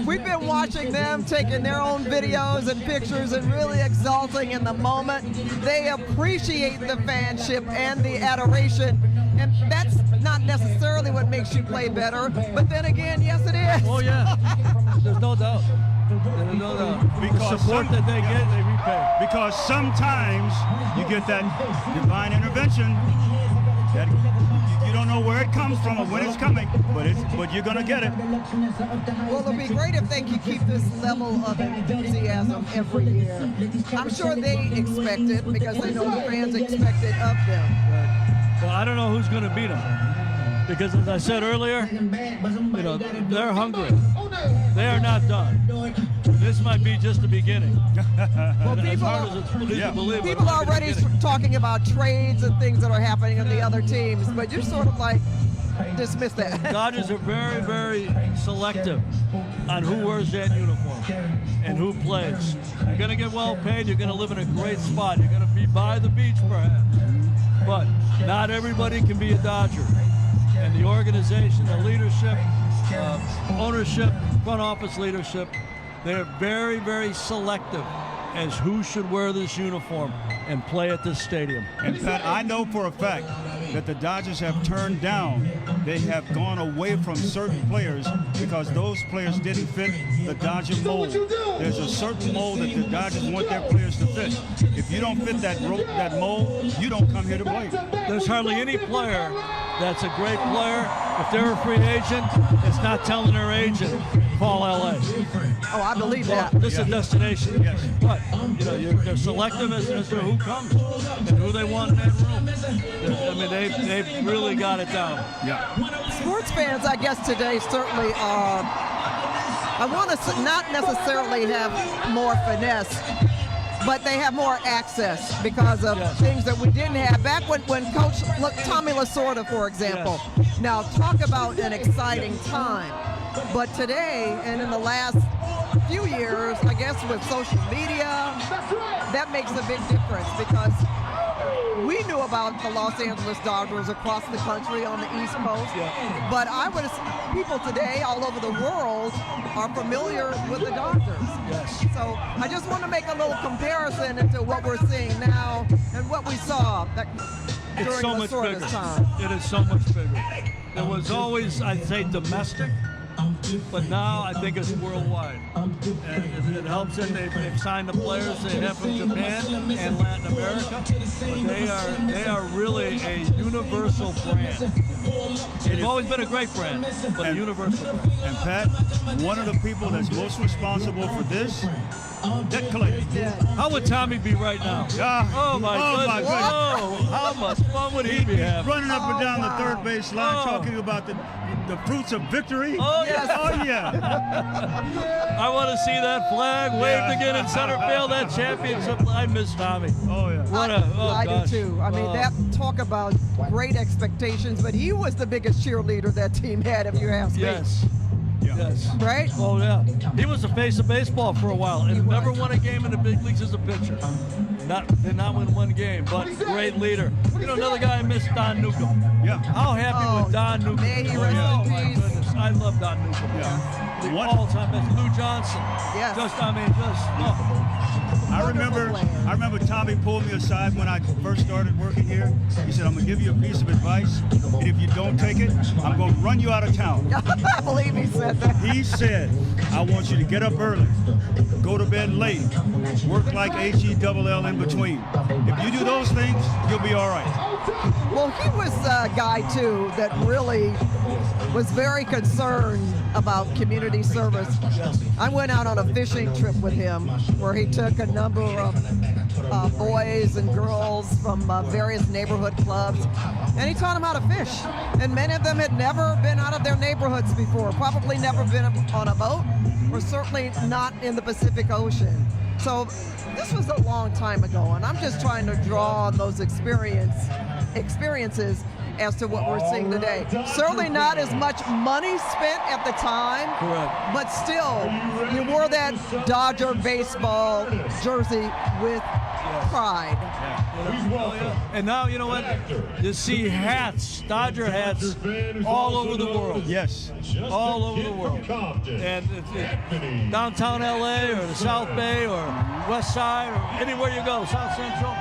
We've been watching them taking their own videos and pictures and really exulting in the moment. They appreciate the fanship and the adoration. And that's not necessarily what makes you play better. But then again, yes, it is. Oh, yeah. There's no doubt. There's no doubt. Because the support that they get, they repay. Because sometimes you get that divine intervention that you don't know where it comes from or when it's coming, but you're going to get it. Well, it'll be great if they can keep this level of enthusiasm every year. I'm sure they expect it because they know the fans expect it of them. Right. Well, I don't know who's going to beat them because, as I said earlier, they're hungry. They are not done. This might be just the beginning. Well, people are already talking about trades and things that are happening in the other teams, but you're sort of like dismiss that. Dodgers are very, very selective on who wears that uniform and who plays. You're going to get well paid. You're going to live in a great spot. You're going to be by the beach, perhaps. But not everybody can be a Dodger. And the organization, the leadership, ownership, front office leadership, they're very, very selective as who should wear this uniform and play at this stadium. And Pat, I know for a fact that the Dodgers have turned down. They have gone away from certain players because those players didn't fit the Dodger mold. There's a certain mold that the Dodgers want their players to fit. If you don't fit that mold, you don't come here to play. There's hardly any player that's a great player. If they're a free agent, it's not telling their agent, call LA. Oh, I believe that. This is a destination. Yes. But, they're selective as to who comes and who they want in that room. I mean, they've really got it down. Yeah. Sports fans, I guess, today certainly are, I want to not necessarily have more finesse, but they have more access because of things that we didn't have. Back when Coach Tommy Lasorda, for example. Yes. Now, talk about an exciting time. But today, and in the last few years, I guess with social media, that makes a big difference because we knew about the Los Angeles Dodgers across the country on the East Coast, but people today all over the world are familiar with the Dodgers. Yes. So I just want to make a little comparison into what we're seeing now and what we saw. during so much bigger. Lasorda's time. It is so much bigger. It was always, I'd say, domestic, but now I think it's worldwide. And it helps that they've signed the players they have from Japan and Latin America. But they are really a universal brand. They've always been a great brand, but a universal brand. And Pat, one of the people that's most responsible for this, debt collector. How would Tommy be right now? Oh my goodness! Oh, how much fun would he be having? Running up and down the third base line, talking about the fruits of victory. Oh yes! Oh yeah! I want to see that flag waved again in center field. That championship. I miss Tommy. Oh yeah! I do too. I mean, that talk about great expectations, but he was the biggest cheerleader that team had, if you ask me. Yes. Yes. Right? Oh, yeah. He was the face of baseball for a while and never won a game in the big leagues as a pitcher. Did not win one game, but great leader. You know, another guy I miss, Don Newcomb. Yeah. How happy with Don Newcomb? May he rest in my peace. goodness. I love Don Newcomb. Yeah. The all-time best. Lou Johnson. Yes. I remember Tommy pulled me aside when I first started working here. He said, I'm going to give you a piece of advice, and if you don't take it, I'm going to run you out of town. I believe he said that. He said, I want you to get up early, go to bed late, work like H-E-double-L in between. If you do those things, you'll be all right. Well, he was a guy, too, that really was very concerned about community service. I went out on a fishing trip with him where he took a number of boys and girls from various neighborhood clubs, and he taught them how to fish. And many of them had never been out of their neighborhoods before, probably never been on a boat, or certainly not in the Pacific Ocean. So this was a long time ago, and I'm just trying to draw on those experiences as to what we're seeing today. Certainly not as much money spent at the time. Correct. But still, you wore that Dodger baseball jersey with pride. And now, you know what? You see hats, Dodger hats, all over the world. Yes. All over the world. And it's downtown LA or the South Bay or West Side or anywhere you go, South Central.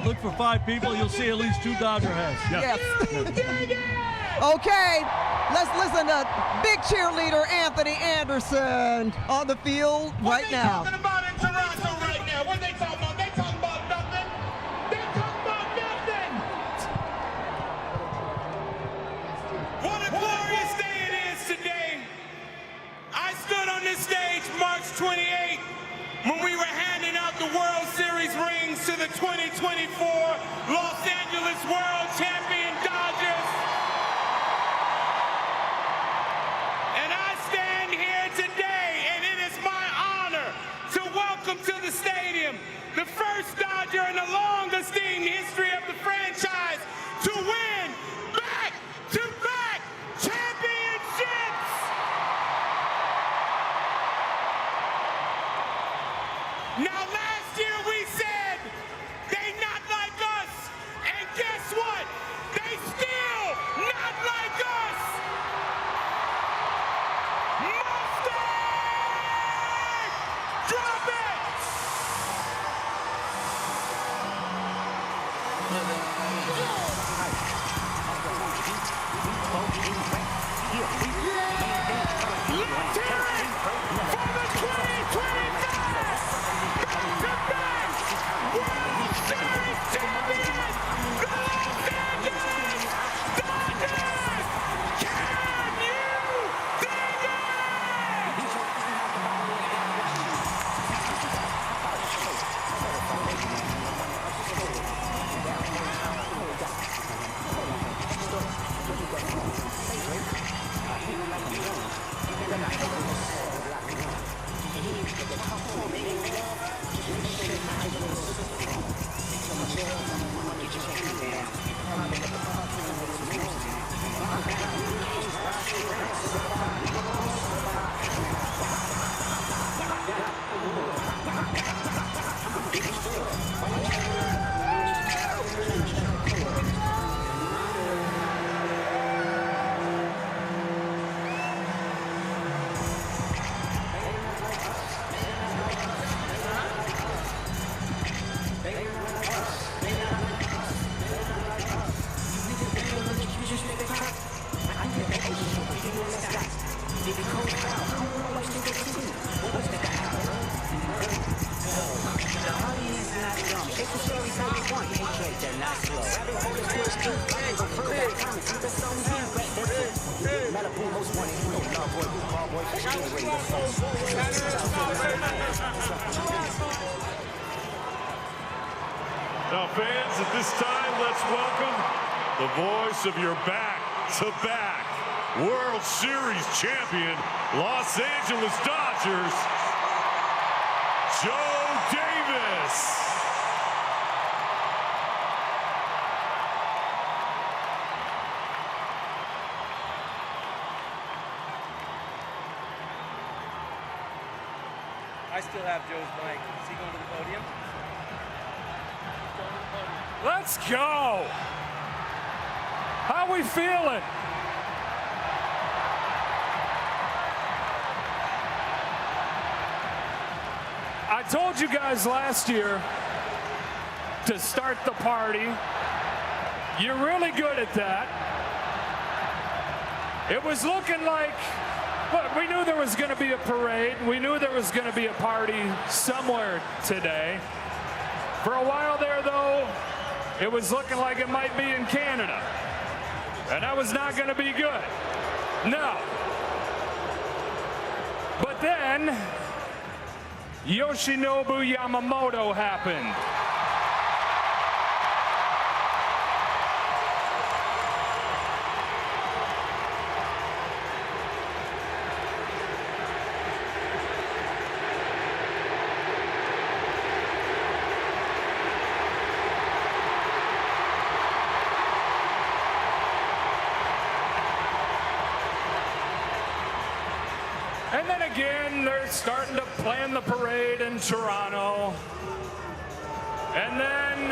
Look for 5 people, you'll see at least 2 Dodger hats. Yes. Okay, let's listen to big cheerleader Anthony Anderson on the field right now. What are they talking about in Toronto right now? What are they talking about? They talking about nothing. They talking about nothing. What a glorious day it is today. I stood on this stage March 28th when we were handing out the World Series rings to the 2024 Los Angeles World Champion Dodgers. And I stand here today, and it is my honor to welcome to the stadium the first Dodger in the long-esteemed history of the franchise to win back-to-back championships. Now, last year we said they not like us, and guess what? They still not like us. Mustang! Drop it! Now, fans, at this time, let's welcome the voice of your back-to-back World Series champion, Los Angeles Dodgers, Joe Davis. I still have Joe's mic. Is he going to the podium? Let's go. How we feeling? I told you guys last year to start the party. You're really good at that. It was looking like, look, we knew there was going to be a parade. We knew there was going to be a party somewhere today. For a while there, though, it was looking like it might be in Canada. And that was not going to be good. No. But then, Yoshinobu Yamamoto happened. And then again, they're starting to plan the parade in Toronto. And then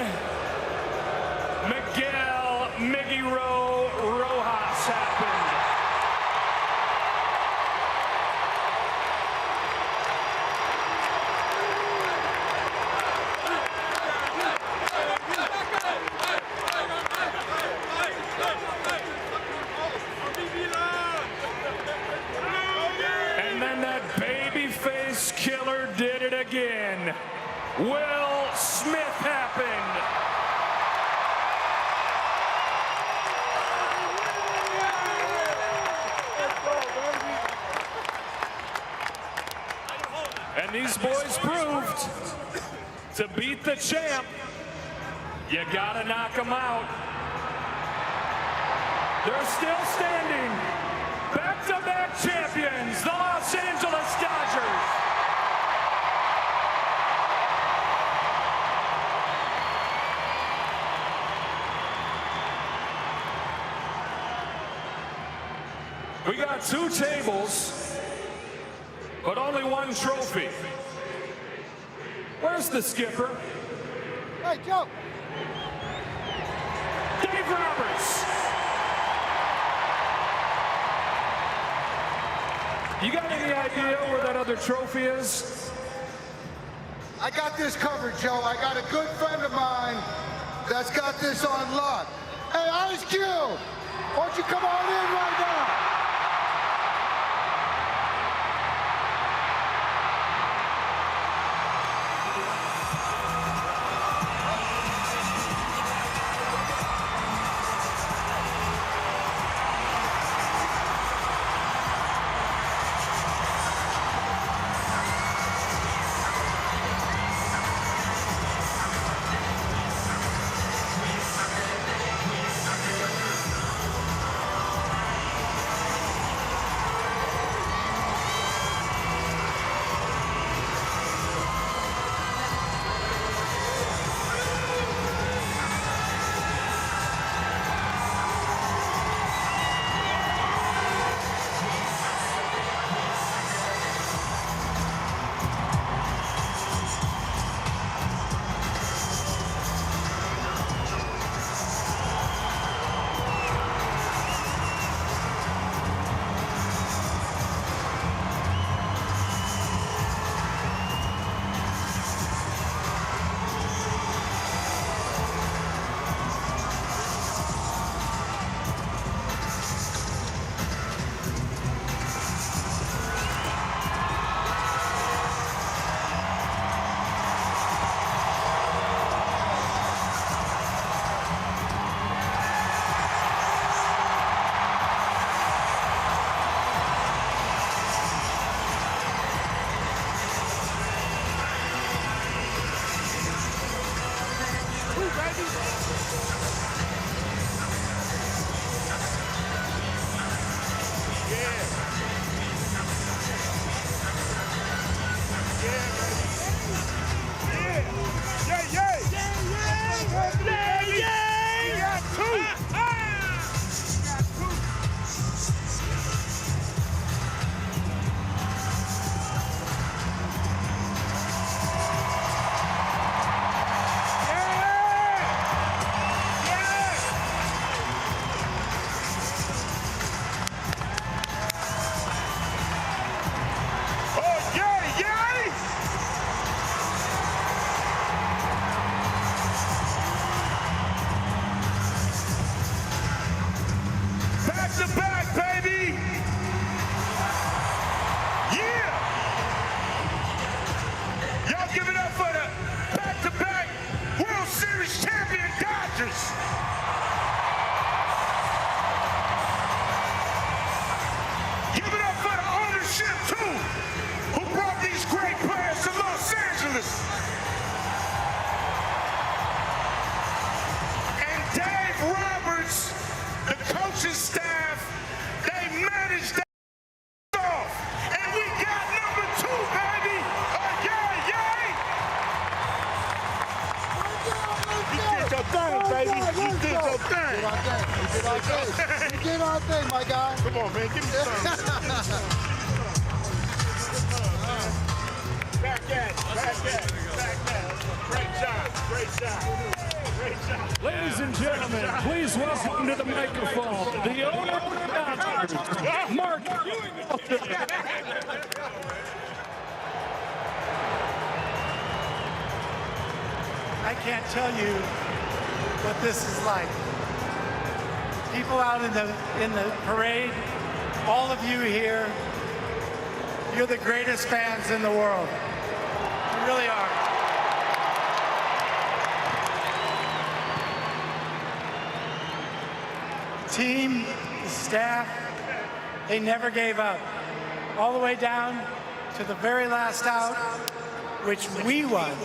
Miguel Rojas happened. And then that babyface killer did it again. Will Smith happened. And these boys proved to beat the champ, you gotta knock them out. They're still standing. Back-to-back champions, the Los Angeles Dodgers. We got 2 tables, but only 1 trophy. Where's the skipper? Hey, Joe. Dave Roberts. You got any idea where that other trophy is? I got this covered, Joe. I got a good friend of mine that's got this on lock. Hey, Ice Cube, why don't you come on in right now? two who brought these great players to Los Angeles. And Dave Roberts, the coaching staff, they managed that off. And we got number two, baby. Yeah, yeah. You did your thing, baby. You did your thing. We did our thing, my guy. Come on, man. Give me some. Back at it. Great job. Great job. Ladies and gentlemen, please welcome to the microphone the owner of the Dodgers, Mark. I can't tell you what this is like. People out in the parade, all of you here, you're the greatest fans in the world. You really are. The team, the staff, they never gave up. All the way down to the very last out, which we won.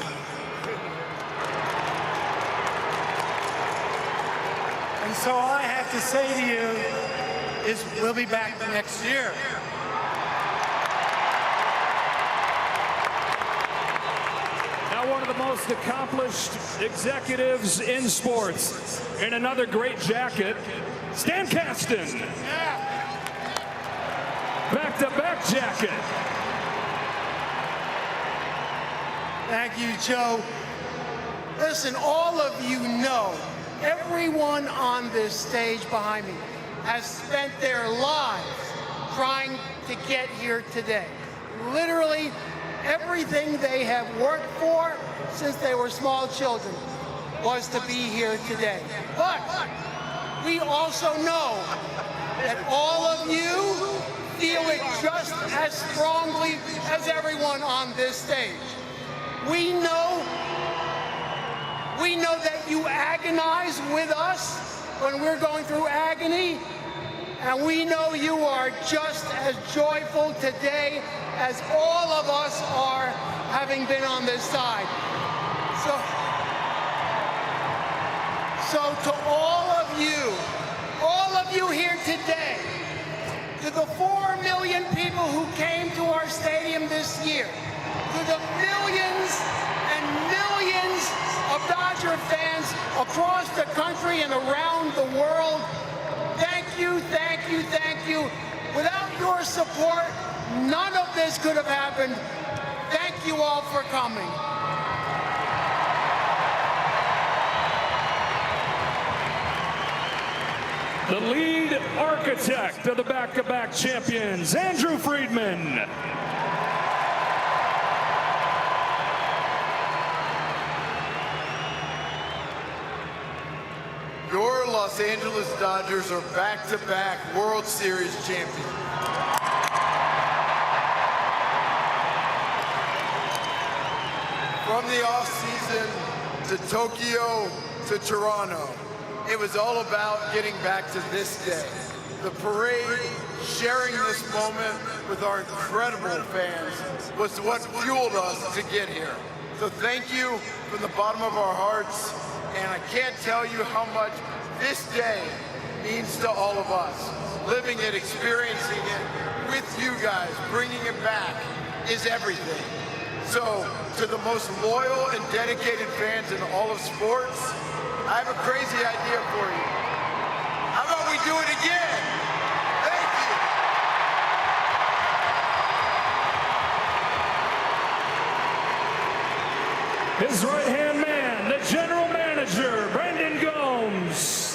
And so all I have to say to you is we'll be back next year. Now one of the most accomplished executives in sports, in another great jacket, Stan Kasten. Back-to-back jacket. Thank you, Joe. Listen, all of you know, everyone on this stage behind me has spent their lives trying to get here today. Literally, everything they have worked for since they were small children was to be here today. But we also know that all of you feel it just as strongly as everyone on this stage. We know that you agonize with us when we're going through agony, and we know you are just as joyful today as all of us are having been on this side. So to all of you here today, to the 4 million people who came to our stadium this year, to the millions and millions of Dodger fans across the country and around the world, thank you, thank you, thank you. Without your support, none of this could have happened. Thank you all for coming. The lead architect of the back-to-back champions, Andrew Friedman. Your Los Angeles Dodgers are back-to-back World Series champions. From the offseason to Tokyo to Toronto, it was all about getting back to this day. The parade, sharing this moment with our incredible fans was what fueled us to get here. So thank you from the bottom of our hearts, and I can't tell you how much this day means to all of us. Living it, experiencing it with you guys, bringing it back is everything. So to the most loyal and dedicated fans in all of sports, I have a crazy idea for you. How about we do it again? Thank you. His right-hand man, the general manager, Brendan Gomes.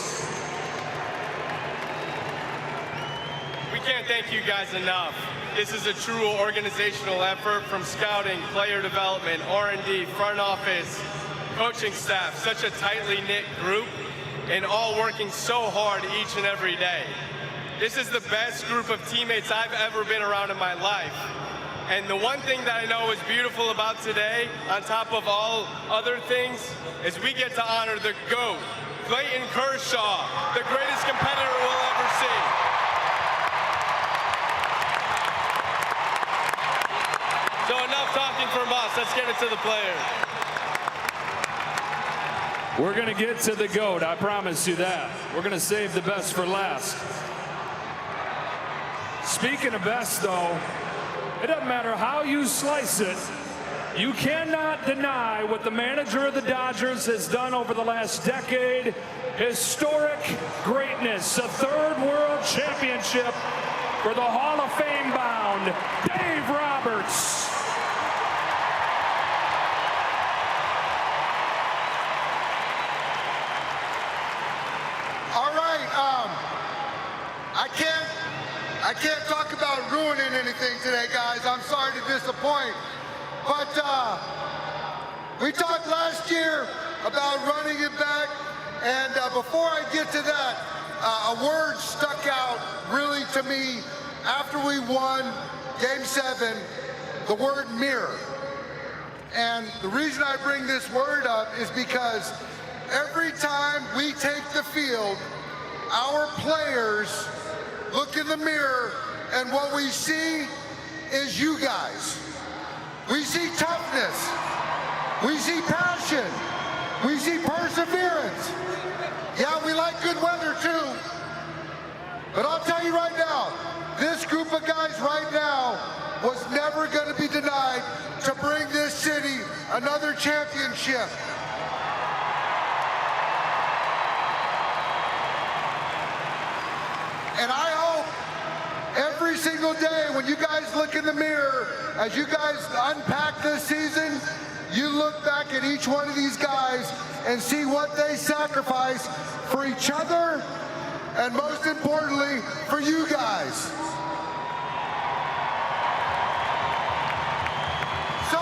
We can't thank you guys enough. This is a true organizational effort from scouting, player development, R&D, front office, coaching staff, such a tightly knit group, and all working so hard each and every day. This is the best group of teammates I've ever been around in my life. And the one thing that I know is beautiful about today, on top of all other things, is we get to honor the GOAT, Clayton Kershaw, the greatest competitor we'll ever see. sauce. Let's get it to the players. We're going to get to the GOAT, I promise you that. We're going to save the best for last. Speaking of best, though, it doesn't matter how you slice it, you cannot deny what the manager of the Dodgers has done over the last decade. Historic greatness, a third world championship for the Hall of Fame bound Dave Roberts. All right, I can't talk about ruining anything today, guys. I'm sorry to disappoint. But we talked last year about running it back, and before I get to that, a word stuck out really to me after we won Game 7, the word mirror. And the reason I bring this word up is because every time we take the field, our players look in the mirror, and what we see is you guys. We see toughness. We see passion. We see perseverance. Yeah, we like good weather too. But I'll tell you right now, this group of guys right now was never going to be denied to bring this city another championship. And I hope every single day when you guys look in the mirror, as you guys unpack this season, you look back at each one of these guys and see what they sacrificed for each other and most importantly, for you guys. So,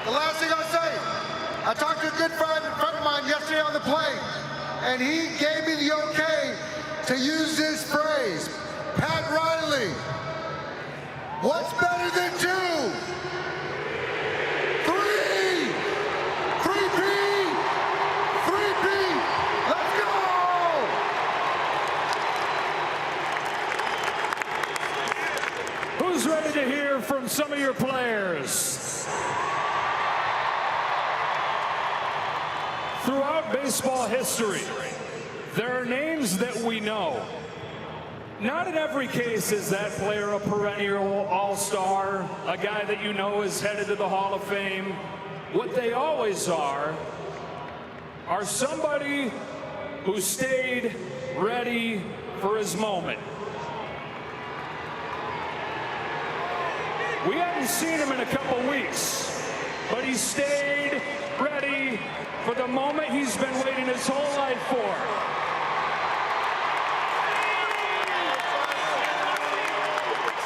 the last thing I'll say, I talked to a good friend of mine yesterday on the plane, and he gave me the okay to use this phrase. Pat Riley, what's better than 2? 3! 3P! 3P! Let's go! Who's ready to hear from some of your players? Throughout baseball history, there are names that we know. Not in every case is that player a perennial all-star, a guy that you know is headed to the Hall of Fame. What they always are somebody who stayed ready for his moment. We haven't seen him in a couple weeks, but he stayed ready for the moment he's been waiting his whole life for.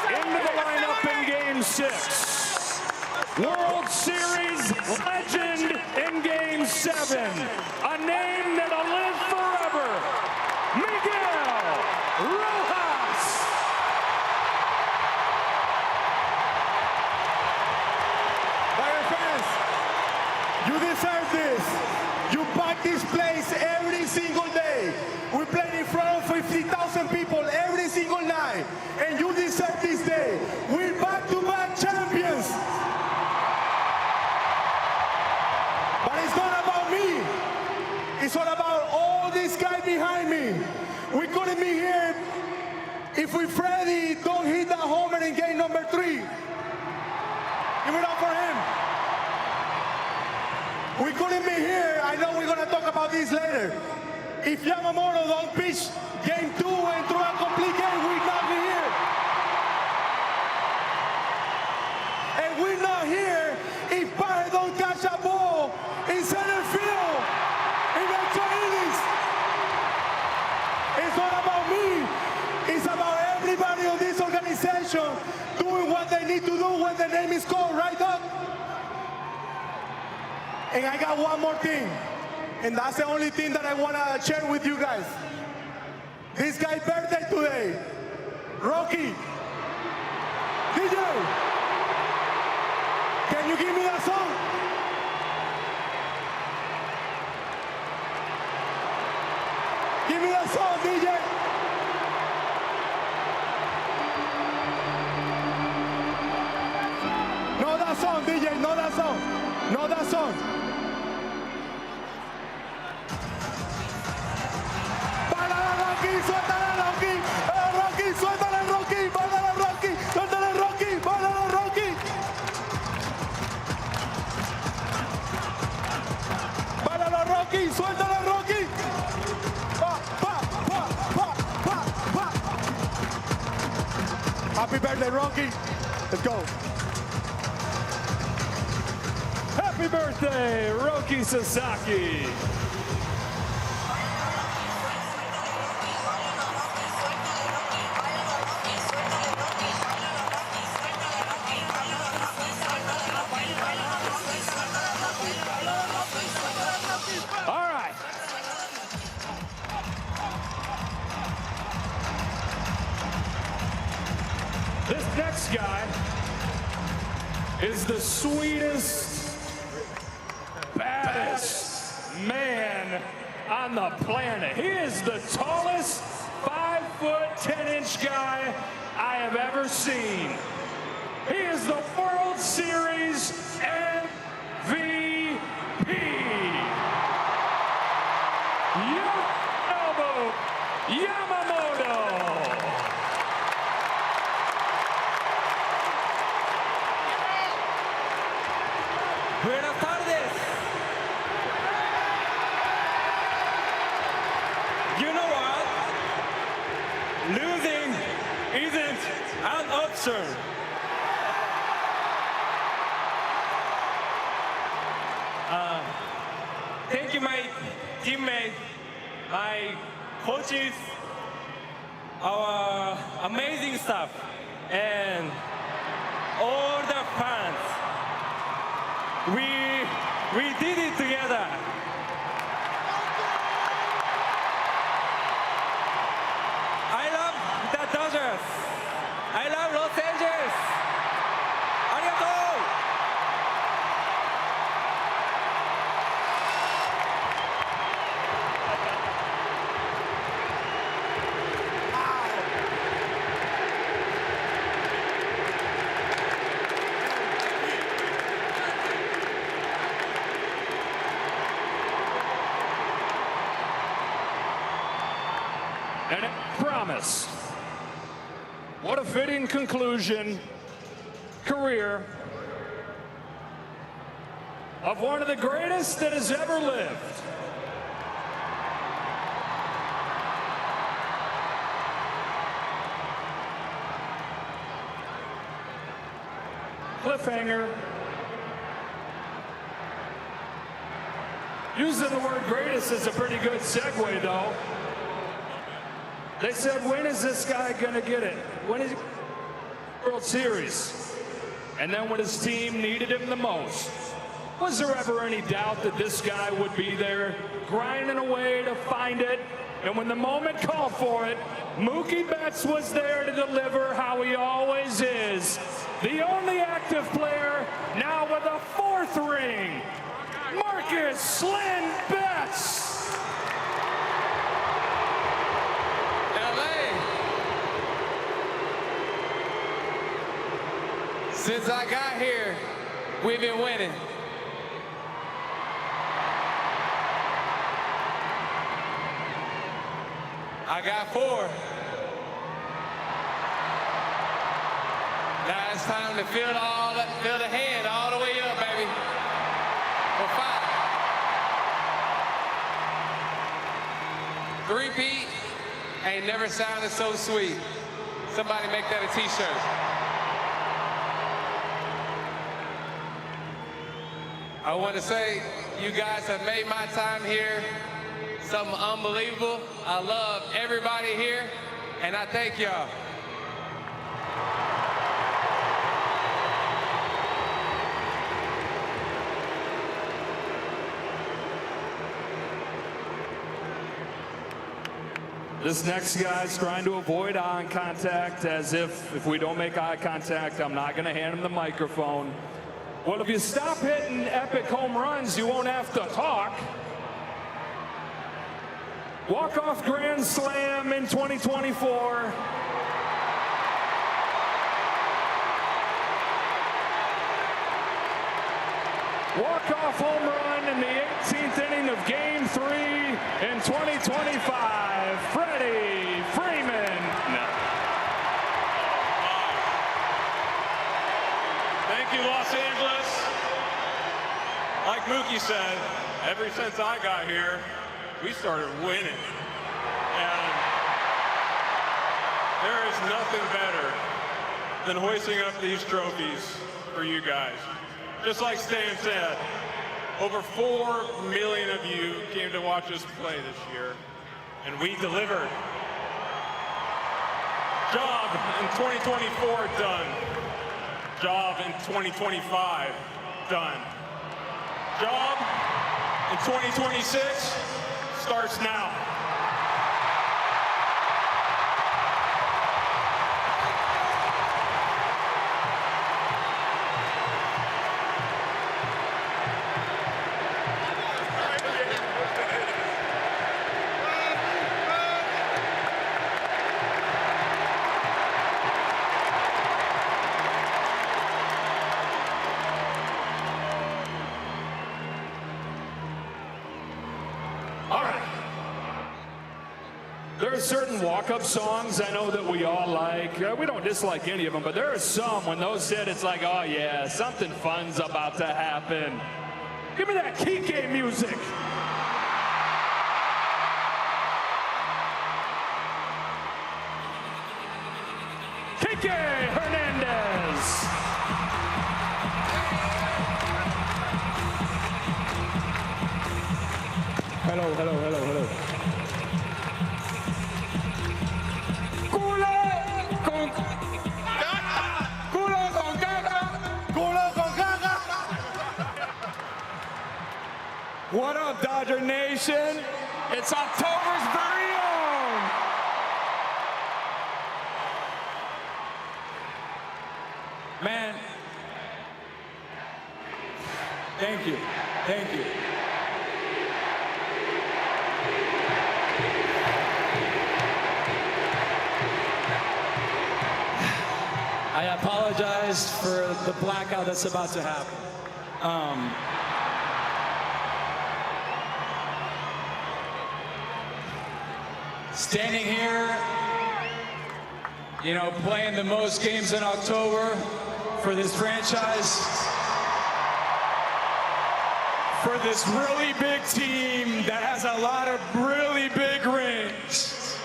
Into the lineup in Game 6. World Series legend in Game 7. A name that'll live forever. Miguel Rojas. Dodger fans, you deserve this. You pack this place every single day. We play in front of 50,000 people every single night, and you deserve this day. We're back-to-back champions. But it's not about me. It's all about all these guys behind me. We couldn't be here if we Freddie don't hit that homer in game number 3. Give it up for him. We couldn't be here. I know we're going to talk about this later. If Yamamoto don't pitch game 2 and throw a complete game, we're not here. And we're not here if Paje don't catch a ball in center field in extra innings. It's not about me. It's about everybody on this organization doing what they need to do when the name is called, right, Doug? And I got one more thing, and that's the only thing that I want to share with you guys. This guy's birthday today, Rocky. DJ, can you give me that song? Give me that song, DJ. No, that song, DJ. song. Know that song. Báilala, Rocky, suéltala, Rocky. Rocky, suéltala, Rocky. Báilala, Rocky. Suéltala, Rocky. Báilala, Rocky. Báilala, Rocky. Suéltala, Rocky. Pa, pa, pa, pa, pa, pa. Happy birthday, Rocky. Let's go. Happy birthday, Roki Sasaki. All right. This next guy is the sweetest, baddest man on the planet. He is the tallest 5', 10" guy I have ever seen. He is the World Series MVP. Yoshinobu Yamamoto. Buenas tardes. You know what? Losing isn't an option. Thank you, my teammates, my coaches, our amazing staff, and all the fans. We did it together. I love the Dodgers. I love Los Angeles. Arigato. And a promise. What a fitting conclusion, career of one of the greatest that has ever lived. Cliffhanger. Using the word greatest is a pretty good segue, though. They said, when is this guy going to get it? When is he World Series? And then when his team needed him the most, was there ever any doubt that this guy would be there, grinding away to find it? And when the moment called for it, Mookie Betts was there to deliver how he always is. The only active player now with a 4th ring, Marcus Slim Betts. Since I got here, we've been winning. I got 4. Now it's time to fill the hand all the way up, baby. For 5. 3-peat ain't never sounded so sweet. Somebody make that a t-shirt. I want to say you guys have made my time here something unbelievable. I love everybody here, and I thank y'all. This next guy's trying to avoid eye contact, as if we don't make eye contact, I'm not going to hand him the microphone. Well, if you stop hitting epic home runs, you won't have to talk. Walk-off grand slam in 2024. walk-off home run in the 18th inning of Game 3 in 2025. Freddie Freeman. Thank you, Los Angeles. Like Mookie said, ever since I got here, we started winning. And there is nothing better than hoisting up these trophies for you guys. Just like Stan said, over 4 million of you came to watch us play this year, and we delivered. Job in 2024 done. Job in 2025 done. Job in 2026 starts now. There are certain walk-up songs I know that we all like. We don't dislike any of them, but there are some, when those hit, it's like, oh yeah, something fun's about to happen. Give me that Kike music. Kike Hernandez. Hello, hello, hello, hello. What up, Dodger Nation? It's October's very own. Man, thank you. Thank you. I apologize for the blackout that's about to happen. Standing here, you know, playing the most games in October for this franchise, for this really big team that has a lot of really big rings.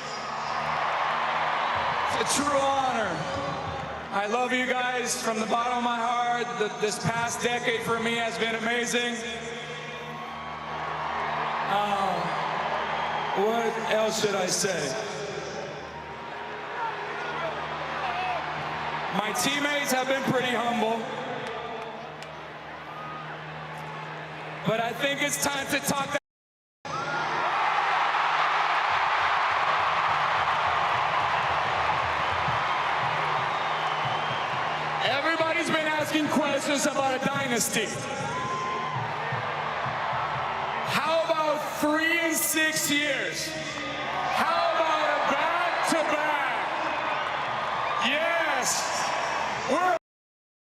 It's a true honor. I love you guys from the bottom of my heart. This past decade for me has been amazing. What else should I say? My teammates have been pretty humble. But I think it's time to talk that. Everybody's been asking questions about a dynasty. How about 3 and 6 years? How about a back-to-back? Yes, we're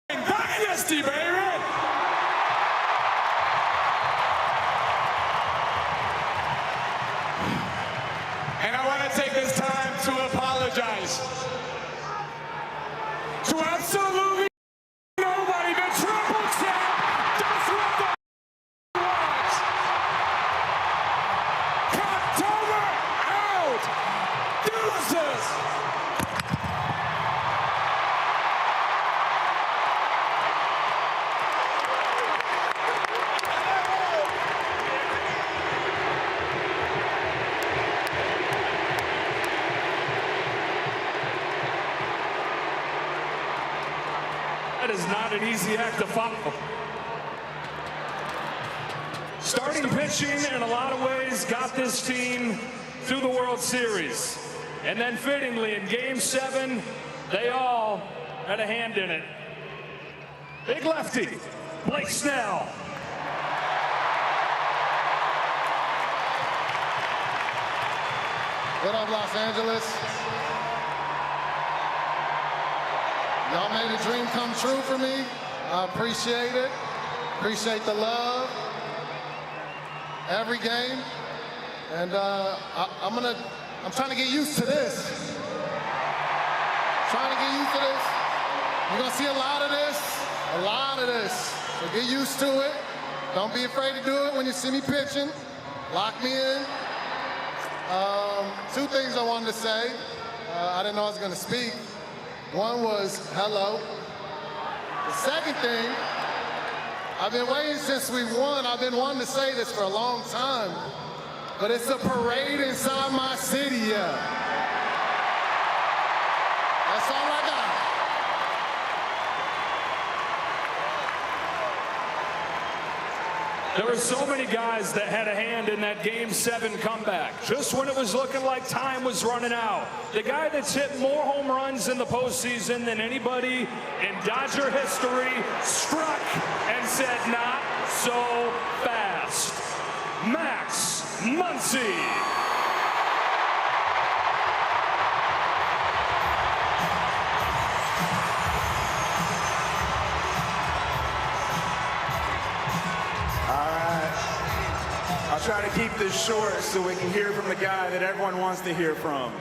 a dynasty, baby. And I want to take this time to apologize to absolutely nobody. The triple champ does what the wants. October out. Deuces. That is not an easy act to follow. Starting pitching, in a lot of ways, got this team to the World Series. And then fittingly, in Game 7, they all had a hand in it. Big lefty, Blake Snell. What up, Los Angeles? Y'all made a dream come true for me. I appreciate it. Appreciate the love every game. And I'm trying to get used to this. Trying to get used to this. You're gonna see a lot of this. So get used to it. Don't be afraid to do it when you see me pitching. Lock me in. Two things I wanted to say. I didn't know I was gonna speak. One was hello. The second thing, I've been waiting since we won. I've been wanting to say this for a long time, but it's a parade inside my city, yeah. That's all I got. There were so many guys that had a hand in that Game 7 comeback. Just when it was looking like time was running out. The guy that's hit more home runs in the postseason than anybody in Dodger history struck and said, not so fast. Max Muncy. I'll try to keep this short so we can hear from the guy that everyone wants to hear from.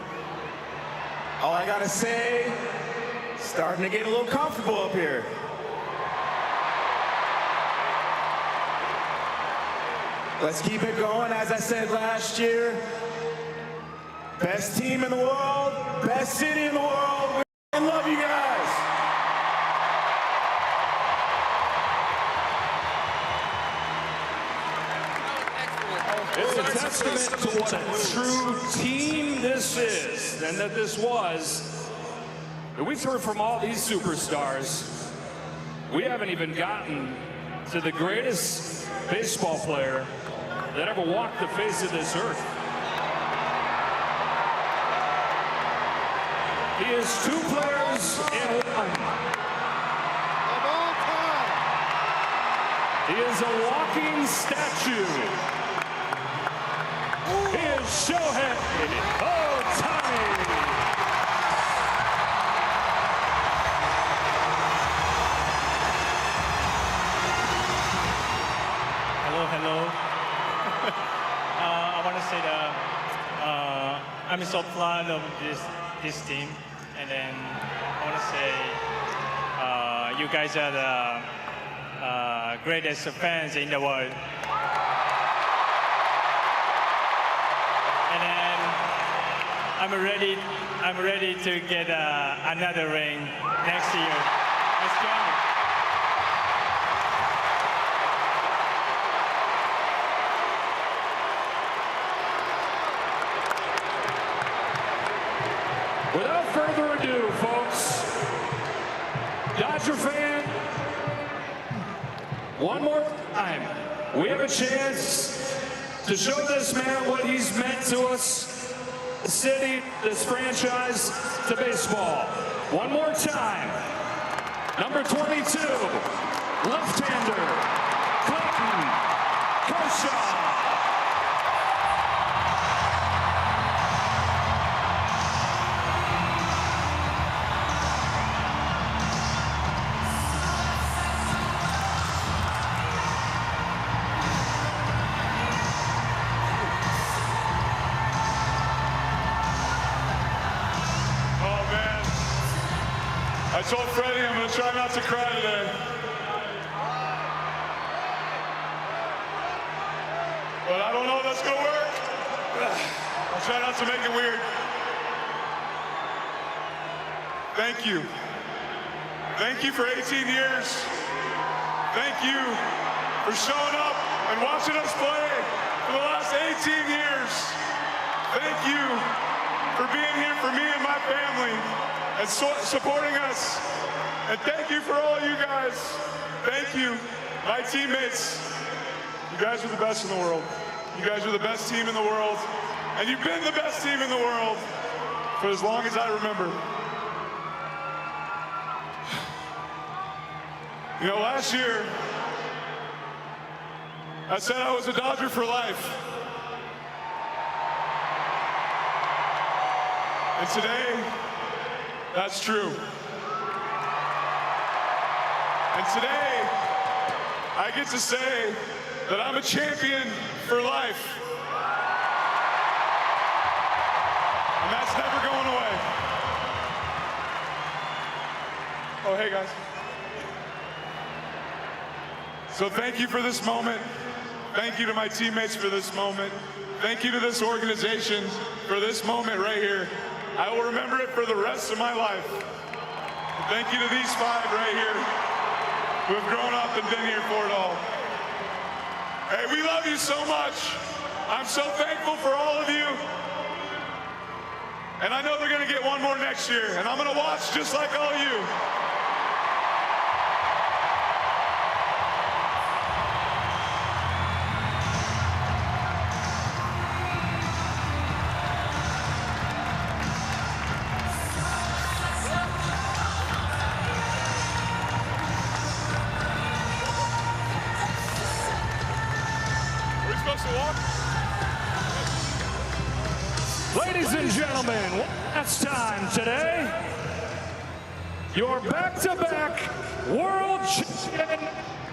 All I gotta say, starting to get a little comfortable up here. Let's keep it going. As I said last year, best team in the world, best city in the world. We love you guys. It's a testament to what a true team this is, and that this was. We've heard from all these superstars. We haven't even gotten to the greatest baseball player that ever walked the face of this earth. He is two players in one. Of all time. He is a walking statue. He is Shohei Ohtani. Hello. I want to say that I'm so proud of this team, and then I want to say you guys are the greatest fans in the world. And then I'm ready to get another ring next year. Let's go. Without further ado, folks, Dodger fan, one more time, we have a chance to show this man what he's meant to us, the city, this franchise, to baseball. One more time, number 22, left-hander, Clayton Kershaw. I told Freddie I'm going to try not to cry today. But I don't know if that's going to work. I'll try not to make it weird. Thank you. Thank you for 18 years. Thank you for showing up and watching us play for the last 18 years. Thank you for being here for me and my family and supporting us. And thank you for all you guys. Thank you, my teammates. You guys are the best in the world. You guys are the best team in the world. And you've been the best team in the world for as long as I remember. You know, last year, I said I was a Dodger for life. And today, that's true. And today, I get to say that I'm a champion for life. And that's never going away. Oh, hey, guys. So thank you for this moment. Thank you to my teammates for this moment. Thank you to this organization for this moment right here. I will remember it for the rest of my life. And thank you to these 5 right here who have grown up and been here for it all. Hey, we love you so much. I'm so thankful for all of you. And I know they're going to get one more next year, and I'm going to watch just like all you. Ladies and gentlemen, last time today, your back-to-back world champion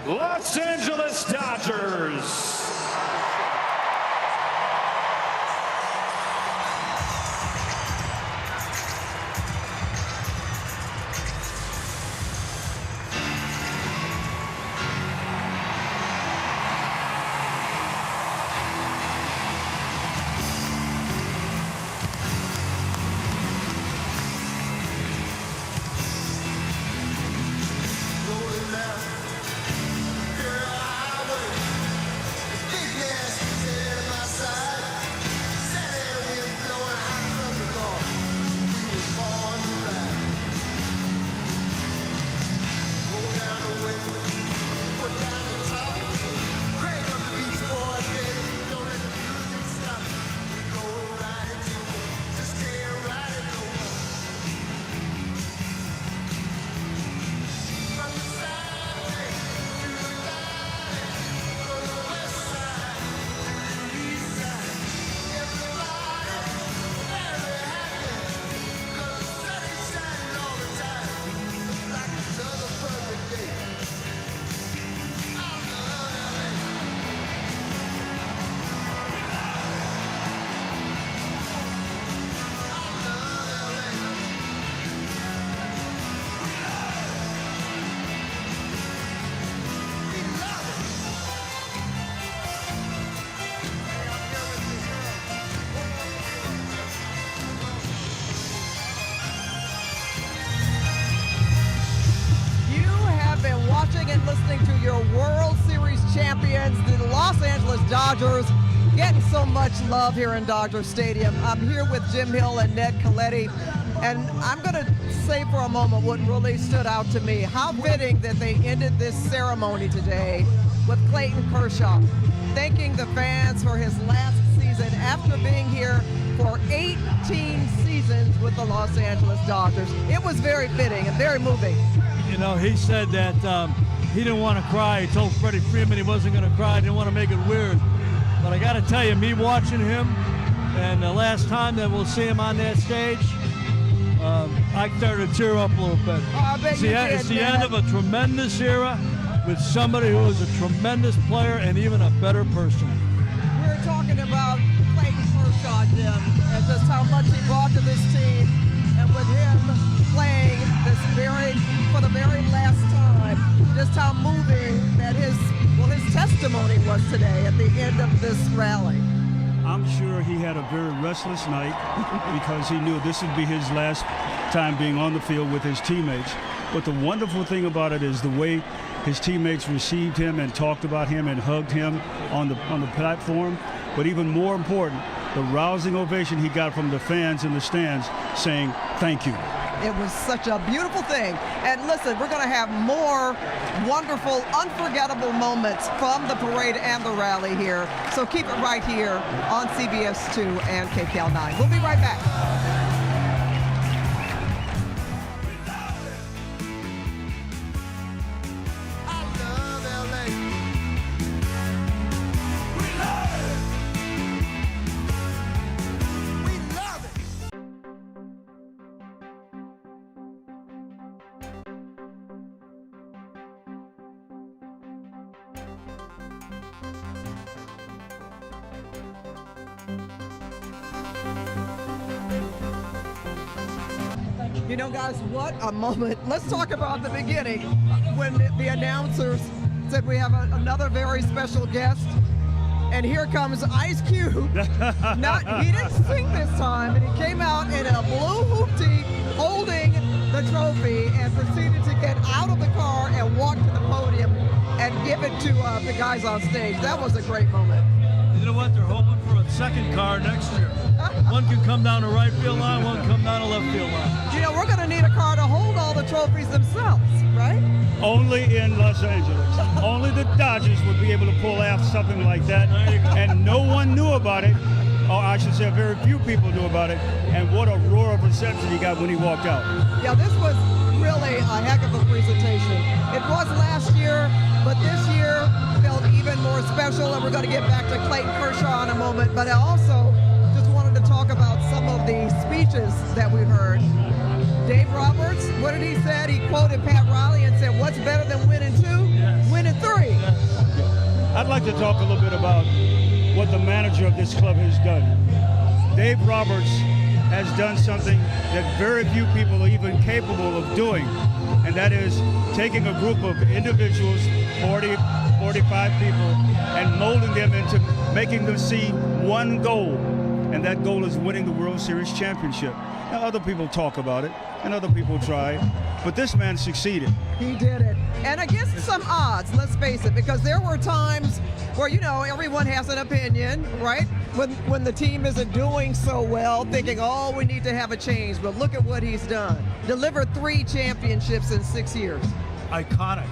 Los Angeles Dodgers. And listening to your World Series champions, the Los Angeles Dodgers, getting so much love here in Dodger Stadium. I'm here with Jim Hill and Ned Coletti, and I'm going to say for a moment what really stood out to me. How fitting that they ended this ceremony today with Clayton Kershaw, thanking the fans for his last season after being here for 18 seasons with the Los Angeles Dodgers. It was very fitting and very moving. You know, he said that he didn't want to cry. He told Freddie Freeman he wasn't going to cry. He didn't want to make it weird. But I got to tell you, me watching him, and the last time that we'll see him on that stage, I started to tear up a little bit. Oh, I bet you did, it's the end of a tremendous era with somebody who is a tremendous player and even a better person. We were talking about Clayton Kershaw, Jim, and just how much he brought to this team, and with him playing for the very last time, just how moving that his testimony was today at the end of this rally. I'm sure he had a very restless night because he knew this would be his last time being on the field with his teammates. But the wonderful thing about it is the way his teammates received him and talked about him and hugged him on the platform. But even more important, the rousing ovation he got from the fans in the stands saying, "Thank you." It was such a beautiful thing. And listen, we're going to have more wonderful, unforgettable moments from the parade and the rally here. So keep it right here on CBS 2 and KCAL 9. We'll be right back. You know, guys, what a moment. Let's talk about the beginning when the announcers said we have another very special guest. And here comes Ice Cube. He didn't sing this time, and he came out in a blue hoopty holding the trophy and proceeded to get out of the car and walk to the podium and give it to the guys on stage. That was a great moment. You know what? They're hoping for a second car next year. One can come down the right field line, one can come down the left field line. You know, we're going to need a car to hold all the trophies themselves, right? Only in Los Angeles. Only the Dodgers would be able to pull off something like that. And no one knew about it, or I should say very few people knew about it. And what a roar of reception he got when he walked out. Yeah, this was really a heck of a presentation. It was last year, but this year felt even more special, and we're going to get back to Clayton Kershaw in a moment. But I also just wanted to talk about some of the speeches that we heard. Dave Roberts, what did he say? He quoted Pat Riley and said, "What's better than winning 2? Yes. Winning 3. Yes. I'd like to talk a little bit about what the manager of this club has done. Dave Roberts has done something that very few people are even capable of doing, and that is taking a group of individuals, 40, 45 people, and molding them into making them see one goal, and that goal is winning the World Series championship. Now, other people talk about it, and other people try, but this man succeeded. He did it. And against some odds, let's face it, because there were times where, you know, everyone has an opinion, right? When the team isn't doing so well, thinking, oh, we need to have a change. But look at what he's done. Delivered 3 championships in 6 years. Iconic.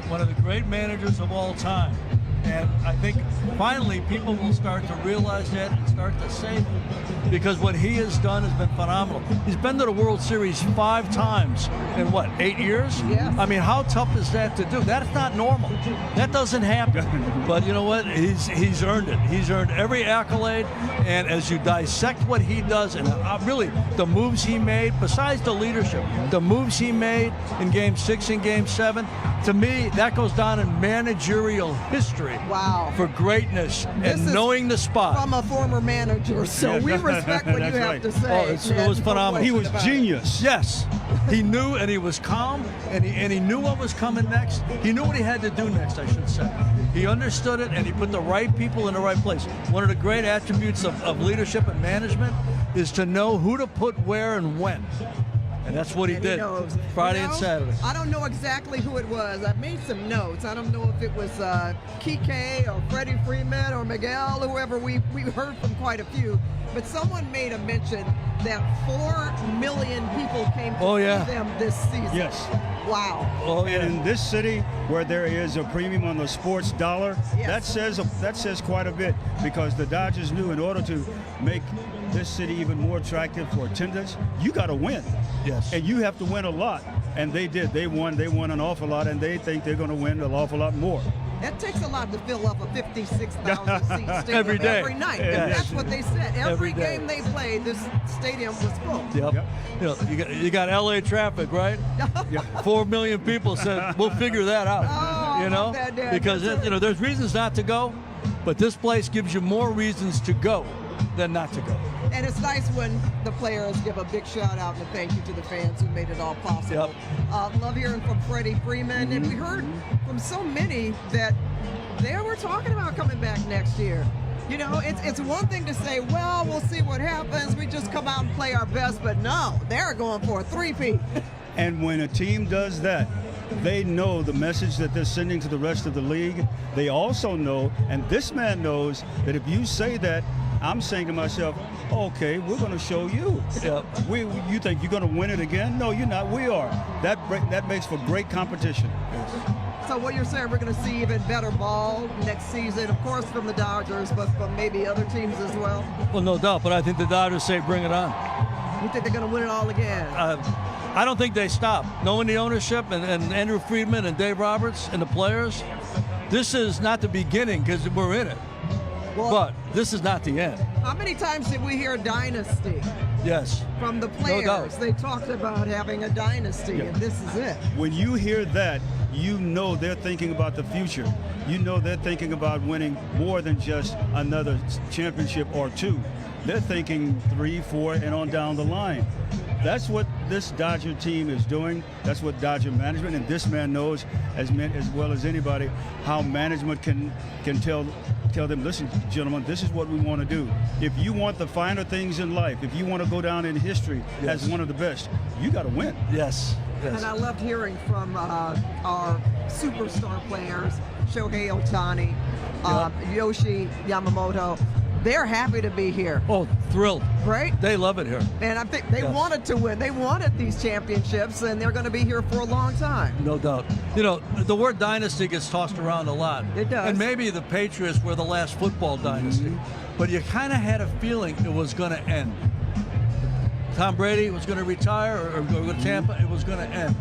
One of the great managers of all time. And I think finally people will start to realize that and start to say that, because what he has done has been phenomenal. He's been to the World Series 5 times in what, 8 years? Yeah. I mean, how tough is that to do? That's not normal. That doesn't happen. But you know what? He's earned it. He's earned every accolade. And as you dissect what he does, and really the moves he made, besides the leadership, the moves he made in Game 6 and Game 7, to me, that goes down in managerial history. Wow. For greatness This and is knowing the spot. From a former manager, so we respect what you have to say. Oh, it was phenomenal. He was genius. Yes. He knew, and he was calm, and he knew what was coming next. He knew what he had to do next, I should say. He understood it, and he put the right people in the right place. One of the great attributes of leadership and management is to know who to put where and when. And that's what he did Friday and Saturday. I don't know exactly who it was. I made some notes. I don't know if it was Kike or Freddie Freeman or Miguel, whoever. We heard from quite a few. But someone made a mention that 4 million people came to see them this season. Yes. Wow. Oh, yeah. And in this city where there is a premium on the sports dollar, that says quite a bit, because the Dodgers knew in order to make this city even more attractive for attendance, you got to win. Yes. And you have to win a lot. And they did. They won an awful lot, and they think they're going to win an awful lot more. That takes a lot to fill up a 56,000 seat stadium every day. Every night. Yeah. And that's what they said. Every day. game they played, this stadium was full. Yep. You know, you got LA traffic, right? 4 million people said, we'll figure that out. Oh, you know, because there's reasons not to go, but this place gives you more reasons to go than not to go. And it's nice when the players give a big shout out and a thank you to the fans who made it all possible. Love hearing from Freddie Freeman, and we heard from so many that they were talking about coming back next year. You know, it's one thing to say, well, we'll see what happens. We just come out and play our best, but no, they're going for a 3-peat. And when a team does that, they know the message that they're sending to the rest of the league. They also know, and this man knows, that if you say that, I'm saying to myself, okay, we're going to show you. You think you're going to win it again? No, you're not. We are. That makes for great competition. So what you're saying, we're going to see even better ball next season, of course, from the Dodgers, but from maybe other teams as well? Well, no doubt, but I think the Dodgers say bring it on. You think they're going to win it all again? I don't think they stop. Knowing the ownership and Andrew Friedman and Dave Roberts and the players, this is not the beginning because we're in it. Well, but this is not the end. How many times did we hear dynasty? Yes. From the players. No doubt. They talked about having a dynasty, and this is it. When you hear that, you know they're thinking about the future. You know they're thinking about winning more than just another championship or 2. They're thinking 3, 4, and on down the line. that's what this Dodger team is doing. That's what Dodger management, and this man knows as well as anybody how management can tell them, listen, gentlemen, this is what we want to do. If you want the finer things in life, if you want to go down in history as one of the best, you got to win. Yes. And I loved hearing from our superstar players, Shohei Ohtani, Yoshi Yamamoto. They're happy to be here. Oh, thrilled. Right? They love it here. And I think they wanted to win. They wanted these championships, and they're going to be here for a long time. No doubt. You know, the word dynasty gets tossed around a lot. It does. And maybe the Patriots were the last football dynasty. But you kind of had a feeling it was going to end. Tom Brady was going to retire or go to Tampa, it was going to end.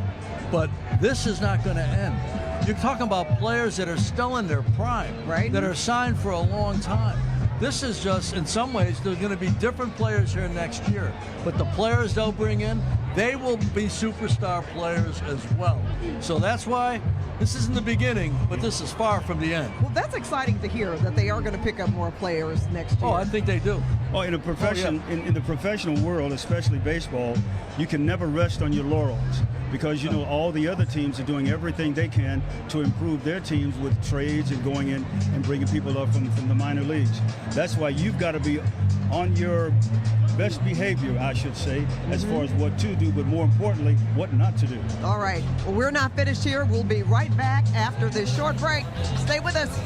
But this is not going to end. You're talking about players that are still in their prime, right? That are signed for a long time. This is just, in some ways, there's going to be different players here next year. But the players they'll bring in, they will be superstar players as well. So that's why this isn't the beginning, but this is far from the end. Well, that's exciting to hear that they are going to pick up more players next year. Oh, I think they do. Oh, in a profession, in the professional world, especially baseball, you can never rest on your laurels because you know all the other teams are doing everything they can to improve their teams with trades and going in and bringing people up from the minor leagues. That's why you've got to be on your best behavior, I should say, as far as what to do, but more importantly, what not to do. All right. Well, we're not finished here. We'll be right back after this short break. Stay with us.